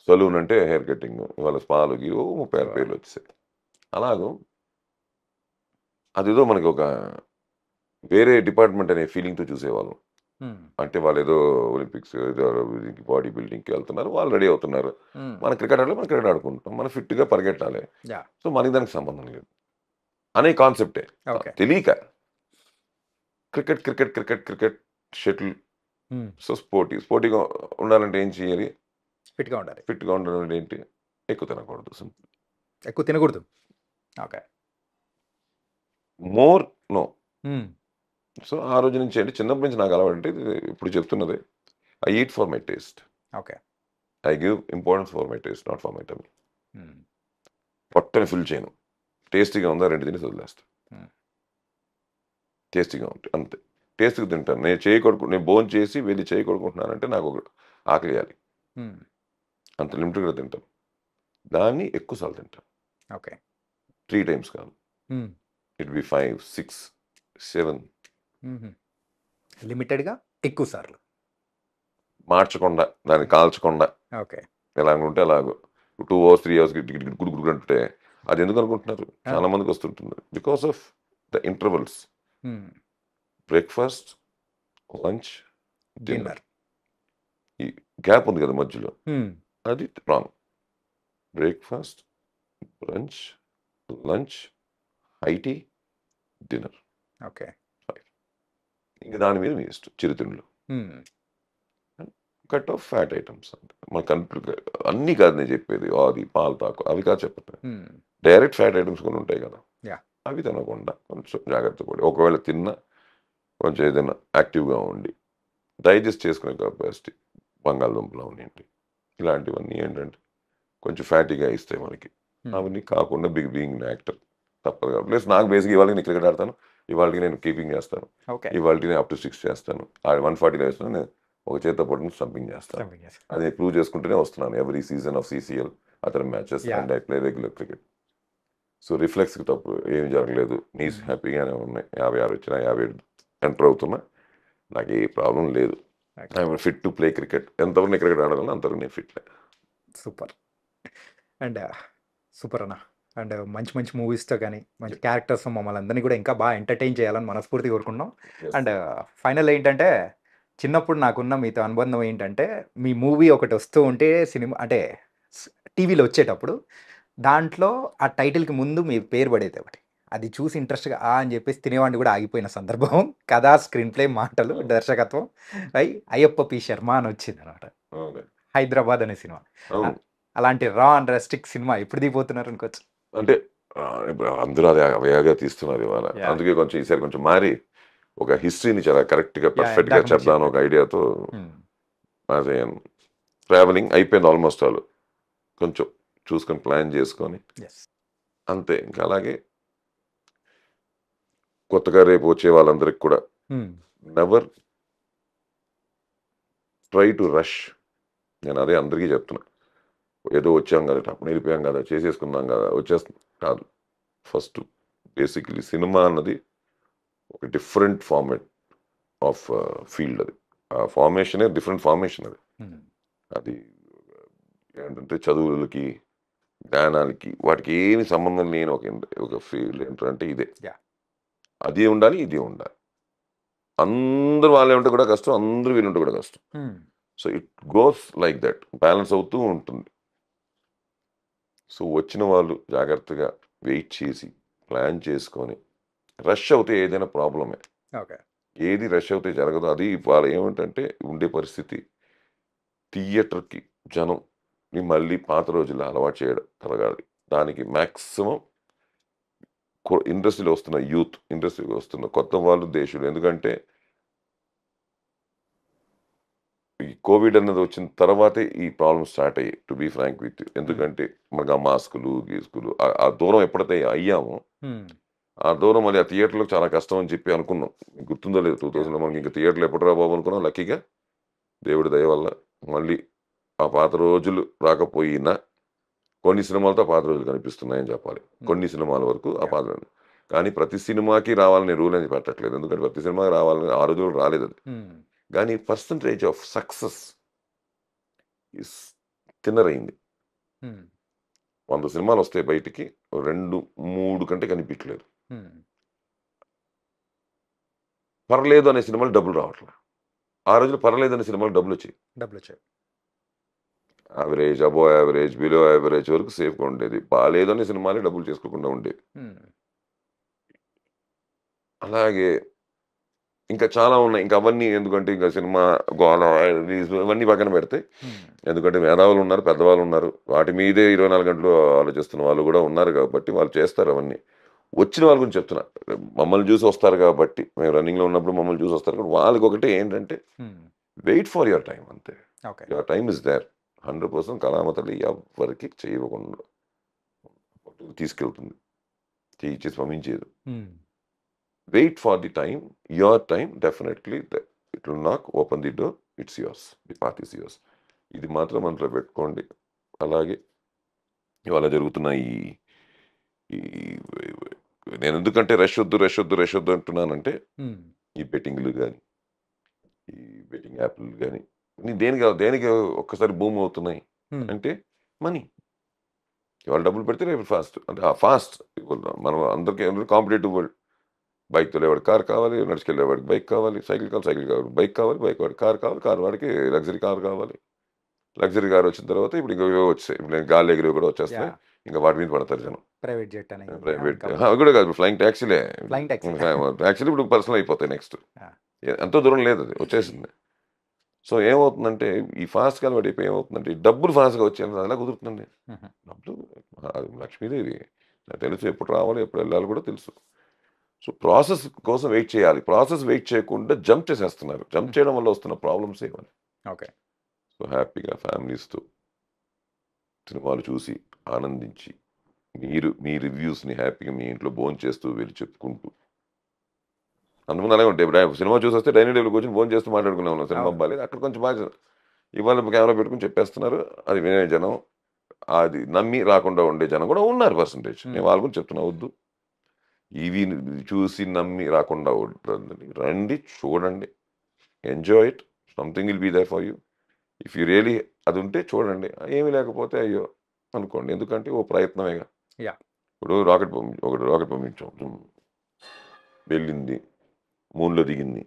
సలూన్ అంటే హెయిర్ కటింగ్, వాళ్ళ స్పాలకి 36 పేర్లు వచ్చేసాయి. అలాగూ అదేదో మనకి ఒక వేరే డిపార్ట్మెంట్ అనే ఫీలింగ్తో చూసేవాళ్ళం. అంటే వాళ్ళు ఏదో ఒలింపిక్స్, ఏదో బాడీ బిల్డింగ్కి వెళ్తున్నారు, వాళ్ళు రెడీ అవుతున్నారు. మన క్రికెట్ ఆడాలి, మనం క్రికెట్ ఆడుకుంటాం, మనం ఫిట్గా పరిగెట్టాలి. సో మనకి దానికి సంబంధం లేదు అనే కాన్సెప్టే తెలియక cricket cricket cricket cricket shuttle. So స్పోర్టీగా ఉండాలంటే ఏం చేయాలి? ఫిట్గా ఉండాలి. ఫిట్గా ఉండాలంటే ఏంటి? ఎక్కువ తినకూడదు, సింపుల్. ఎక్కువ తినకూడదు. Okay, more no. సో ఆ రోజు నుంచి అంటే చిన్నప్పటి నుంచి నాకు అలవాటు అంటే ఇప్పుడు చెప్తున్నది, I eat for my taste. Okay, I give importance for my taste, not for my tummy. పొట్టని ఫిల్ చేయను. టేస్టీగా ఉందా 2 తిని వదిలేస్తాను. టేస్టీగా ఉంటే అంతే, టేస్ట్గా తింటాను. నేను భోజనం చేసి వెళ్ళి చేయి కొడుకుంటున్నానంటే నాకు ఒక ఆకలి వేయాలి, అంత లిమిటెడ్గా తింటాను. దాన్ని ఎక్కువసార్లు తింటాను. ఓకే, 3 times కాదు, ఇట్ బి 5, 6, 7. లిమిటెడ్గా ఎక్కువ సార్లు, మార్చకుండా, దాన్ని కాల్చకుండా. ఓకే, ఎలాగుంటే అలాగో 2 hours 3 hours గుడుగుడు అంటే అది ఎందుకు అనుకుంటున్నారు? చాలా మందికి వస్తుంటుంది. Because of the intervals. Breakfast, lunch, dinner, ఈ గ్యాప్ ఉంది కదా మధ్యలో, అది wrong. Breakfast, lunch, IT, dinner. Okay, 5. ఇంకా దాని మీద మీ ఇష్టం. చిరుతిండ్లు, కట్ ఆఫ్ ఫ్యాట్ ఐటమ్స్. అంటే మన కంప్లీట్ అన్నీ కాదు నేను చెప్పేది. అది పాలు తాకు అవి కాదు చెప్పట్లేదు. డైరెక్ట్ ఫ్యాట్ ఐటమ్స్ కొన్ని ఉంటాయి కదా, అవి తినకుండా కొంచెం జాగ్రత్త పడి, ఒకవేళ తిన్నా కొంచెం ఏదైనా యాక్టివ్గా ఉండి డైజెస్ట్ చేసుకునే కెపాసిటీ, బంగాళదుంపలు అవన్నీ ఇలాంటివన్నీ ఏంటంటే కొంచెం ఫ్యాటీగా ఇస్తాయి మనకి. అవన్నీ కాకుండా బీయింగ్ యాక్టర్ తప్పదు కదా. ప్లస్ నాకు బేసిక్ ఇవాళ నేను క్రికెట్ ఆడతాను, ఇవాళకి నేను కీపింగ్ చేస్తాను, ఇవాళకి నేను అప్ టు 6 చేస్తాను, 140 వేస్తాను, నేను ఒక చేత పట్టుకుని స్టంపింగ్ చేస్తాను. అది ప్రూవ్ చేసుకుంటూనే వస్తున్నాను. ఎవ్రీ సీజన్ ఆఫ్ CCL అతని matches and I play regular cricket. So రిఫ్లెక్స్కి తప్పు ఏం జరగలేదు. నీస్ హ్యాపీగానే ఉన్నాయి. 56 వచ్చినా 57 ఎంటర్ అవుతున్నా, నాకు ఏ ప్రాబ్లం లేదు. I'm fit to play cricket. ఎంతవరకు నేను క్రికెట్ ఆడాలని అంతవరకు నేను ఫిట్. సూపర్. అండ్ సూపర్ అన్న. అండ్ మంచి మంచి మూవీస్తో కానీ మంచి క్యారెక్టర్స్ మమ్మల్ని అందరినీ కూడా ఇంకా బాగా ఎంటర్టైన్ చేయాలని మనస్ఫూర్తిగా కోరుకుంటున్నాం. అండ్ ఫైనల్ ఏంటంటే, చిన్నప్పుడు నాకున్న మీతో అనుబంధం ఏంటంటే, మీ మూవీ ఒకటి వస్తూ ఉంటే సినిమా అంటే టీవీలో వచ్చేటప్పుడు దాంట్లో ఆ టైటిల్కి ముందు మీ పేరు పడేది ఒకటి, అది చూసి ఇంట్రెస్ట్గా అని చెప్పేసి తినేవాడిని కూడా ఆగిపోయిన సందర్భం. కథ, స్క్రీన్ ప్లే, మాటలు, దర్శకత్వం అయ్యప్ప పి శర్మ అని వచ్చింది అనమాట. హైదరాబాద్ అనే సినిమా. అలాంటి రా అండ్ రెస్ట్రిక్ట్ సినిమా ఎప్పుడు దిగిపోతున్నారు అనుకోవచ్చు. అంటే ఇప్పుడు అందరూ అదే అవయాగా తీస్తున్నారు ఇవాళ. అందుకే కొంచెం ఈసారి కొంచెం మారి ఒక హిస్టరీని చాలా కరెక్ట్గా పర్ఫెక్ట్గా చెప్దాను ఒక ఐడియాతో అదే ట్రావెలింగ్ అయిపోయింది ఆల్మోస్ట్. ఆల్ కొంచెం చూసుకొని ప్లాన్ చేసుకొని అంతే. ఇంకా అలాగే కొత్తగా రేపు వచ్చే వాళ్ళందరికి కూడా నెవర్ ట్రై టు రష్. నేను అదే అందరికీ చెప్తున్నా. ఏదో వచ్చాం కదా, అప్పుడు వెళ్ళిపోయాం కదా, చేసేసుకున్నాం కదా, వచ్చేస్తుంది కాదు. ఫస్ట్ బేసిక్లీ సినిమా అన్నది ఒక డిఫరెంట్ ఫార్మేట్ ఆఫ్ ఫీల్డ్. అది ఆ ఫార్మేషనే డిఫరెంట్ ఫార్మేషన్. అది ఏంటంటే చదువులకి, జ్ఞానానికి, వాటికి ఏమి సంబంధం లేని ఒక ఫీల్డ్ ఏంటంటే ఇదే. అది ఉండాలి, ఇది ఉండాలి. అందరూ వాళ్ళే ఉంటే కూడా కష్టం, అందరూ వీళ్ళు ఉంటే కూడా కష్టం. So it goes like that, balance అవుతూ ఉంటుంది. సో వచ్చిన వాళ్ళు జాగ్రత్తగా వెయిట్ చేసి ప్లాన్ చేసుకొని, రష్ అవుతే ఏదైనా ప్రాబ్లమే. ఓకే. ఏది రష్ అవుతే జరగదు. అది వాళ్ళు ఏమిటంటే ఉండే పరిస్థితి, థియేటర్కి జనం మళ్ళీ పాత రోజుల్లో అలవాటు చేయడం కలగాలి. దానికి మ్యాక్సిమం ఇండస్ట్రీలో వస్తున్న యూత్, ఇండస్ట్రీలో వస్తున్న కొత్త వాళ్ళు, దేశులు. ఎందుకంటే ఈ కోవిడ్ అన్నది వచ్చిన తర్వాతే ఈ ప్రాబ్లమ్ స్టార్ట్ అయ్యాయి, టు బీ ఫ్రాంక్ విత్. ఎందుకంటే మనకు ఆ మాస్కులు గీస్కులు ఆ దూరం ఎప్పుడైతే అయ్యామో, ఆ దూరం మళ్ళీ ఆ థియేటర్లో చాలా కష్టం అని చెప్పి అనుకున్నాం. గుర్తుందో లేదు, 2000 మనకి ఇంకా థియేటర్లు ఎప్పుడు రాబాబు అనుకున్నాం. లక్కీగా దేవుడి దయ వల్ల మళ్ళీ ఆ పాత రోజులు రాకపోయినా కొన్ని సినిమాలతో పాత రోజులు కనిపిస్తున్నాయని చెప్పాలి. కొన్ని సినిమాల వరకు ఆ పాత రోజులు. కానీ ప్రతి సినిమాకి రావాలని రూల్ అని పెట్టట్లేదు. ఎందుకంటే ప్రతి సినిమాకి రావాలని ఆ రోజులు రాలేదు అది. కానీ percentage of success is thinner అయింది. 100 సినిమాలు వస్తాయి బయటికి, 2, 3 కంటే కనిపించలేదు. పర్లేదు అనే సినిమాలు డబ్బులు రావట్లేదు. ఆ రోజులు పర్లేదు అనే సినిమాలు డబ్బులు వచ్చాయి. యావరేజ్, అబో యావరేజ్, బిలో యావరేజ్ వరకు సేఫ్గా ఉండేది. బాగాలేదు అనే సినిమాలే డబ్బులు చేసుకోకుండా ఉండేది. అలాగే ఇంకా చాలా ఉన్నాయి. ఇంకా అవన్నీ ఎందుకంటే ఇంకా సినిమా గోళ ఇవన్నీ పక్కన పెడితే, ఎందుకంటే మేధావులు ఉన్నారు, పెద్దవాళ్ళు ఉన్నారు, వాటి మీదే 24 గంటలు ఆలోచిస్తున్న వాళ్ళు కూడా ఉన్నారు కాబట్టి వాళ్ళు చేస్తారు అవన్నీ. వచ్చిన వాళ్ళ గురించి చెప్తున్నా, మమ్మల్ని చూసి వస్తారు కాబట్టి, మేము రన్నింగ్లో ఉన్నప్పుడు మమ్మల్ని చూసి వస్తారు కాబట్టి వాళ్ళకి ఒకటే ఏంటంటే వెయిట్ ఫర్ యువర్ టైం, అంతే. Your time is there. 100% కళామతల్లి ఎవరికి చేయకుండా తీసుకెళ్తుంది, చేసి పంపించేది. Wait for the time, your time, definitely it will knock, open the door, it's yours, the path is yours. ఇది మాత్రం మనలో పెట్టుకోండి. అలాగే ఇవాళ జరుగుతున్న ఈ నేను ఎందుకంటే రష్ వద్దు అంటున్నానంటే, ఈ బెట్టింగ్లు కానీ, ఈ బెట్టింగ్ యాప్లు కానీ దేనికి ఒక్కసారి భూమి అవుతున్నాయి అంటే మనీ. ఇవాళ డబ్బులు పెడితే రేపు ఫాస్ట్, అంటే ఆ ఫాస్ట్ మనం అందరికీ కాంపిటేటివ్ వరల్డ్. బైక్ తోలేవాడు కార్ కావాలి, నడుచుకెళ్ళేవాడికి బైక్ కావాలి, సైకిల్ కావాలి బైక్ కావాలి, బైక్ వాడికి కార్ కావాలి, కార్ వాడికి లగ్జరీ కార్ కావాలి. లగ్జరీ కార్ వచ్చిన తర్వాత ఇప్పుడు ఇంకా వచ్చాయి, ఇప్పుడు గాలి ఎగిరి కూడా వచ్చేస్తాయి. ఇంకా వాటి మీద పడతారు జనం. ప్రైవేట్ జెట్ ప్రైవేట్ అవి కూడా కాదు, ఫ్లైయింగ్ ట్యాక్సీలే. ట్యాక్సీలు ఇప్పుడు పర్సనల్ అయిపోతాయి నెక్స్ట్. ఎంతో దూరం లేదు, అది వచ్చేసింది. సో ఏమవుతుందంటే ఈ ఫాస్ట్ కాల్ వాడి ఏమవుతుందంటే డబ్బులు ఫాస్ట్గా వచ్చేది అలా కుదురుతుందండి. డబ్బులు లక్ష్మీదేవి, నాకు తెలుసు ఎప్పుడు రావాలి ఎప్పుడు వెళ్ళాలి కూడా తెలుసు. సో ప్రాసెస్ కోసం వెయిట్ చేయాలి. ప్రాసెస్ వెయిట్ చేయకుండా జంప్ చేసేస్తున్నారు. జంప్ చేయడం వల్ల వస్తున్న ప్రాబ్లమ్స్ ఏమని. ఓకే. సో హ్యాపీగా ఫ్యామిలీస్తో సినిమాలు చూసి ఆనందించి, మీ రివ్యూస్ని హ్యాపీగా మీ ఇంట్లో భోజనం చేస్తూ వెళ్ళి చెప్పుకుంటూ, అందుకని అలాగే ఉంటాయి. ఇప్పుడు సినిమా చూసి వస్తే డైనింగ్ టేబుల్ కూర్చొని భోజనం చేస్తూ మాట్లాడుకునే ఉన్నాం. సినిమా బాగాలేదు, అక్కడ కొంచెం బాగా ఇవాళ కెమెరా పెట్టుకుని చెప్పేస్తున్నారు. అది వినే జనం, అది నమ్మి రాకుండా ఉండే జనం కూడా ఉన్నారు పర్సంటేజ్. నేను వాళ్ళ గురించి చెప్తున్నా, వద్దు ఇవి చూసి నమ్మి రాకుండా ఉంటుందండి. రండి, చూడండి, enjoy it, something will be there for you. If you really అది ఉంటే చూడండి, ఏమీ లేకపోతే అయ్యో అనుకోండి. ఎందుకంటే ఓ ప్రయత్నమేగా. ఇప్పుడు ఒకటి రాకెట్ పంపించాం, వెళ్ళింది, మూన్లో దిగింది,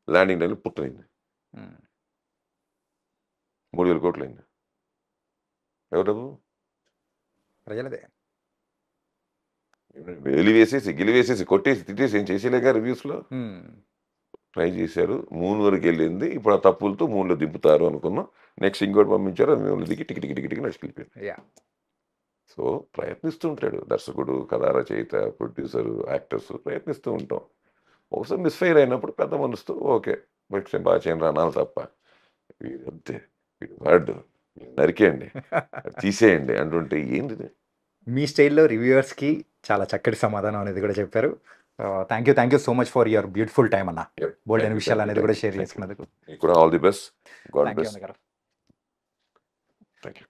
ల్యాండింగ్ టైంలో పుట్టయింది, 3,000 కోట్లు అయింది. ఎవరు డబ్బు? ప్రజలదే. గిలివేసేసి కొట్టేసి తిట్టేసి ఏం చేసేలేక రివ్యూస్లో ట్రై చేశారు. మూన్ వరకు వెళ్ళింది, ఇప్పుడు ఆ తప్పులతో మూన్లో దింపుతారు అనుకున్నాం. నెక్స్ట్ ఇంకోటి పంపించారు, అది మూన్లో దిగి టికి నడుచుకెళ్ళిపోయారు. సో ప్రయత్నిస్తూ ఉంటాడు దర్శకుడు, కథా రచయిత, ప్రొడ్యూసరు, యాక్టర్స్ ప్రయత్నిస్తూ ఉంటాం. ఒకసారి మిస్ఫైర్ అయినప్పుడు పెద్ద మనసుతో ఓకే బాగా చేయను అనాలి తప్ప, అంతే వీడు వర్డ్ నరికేయండి, తీసేయండి అంటుంటే ఏంటిది. మీ స్టైల్లో రివ్యూవర్స్కి చాలా చక్కటి సమాధానం అనేది కూడా చెప్పారు. Thank you so much for your beautiful time అన్న. బోల్డ్ అయిన విషయాలు అనేది కూడా షేర్ చేసుకున్నందుకు. మీకు కూడా all the best. God thank you bless. అన్నగారు. Thank you.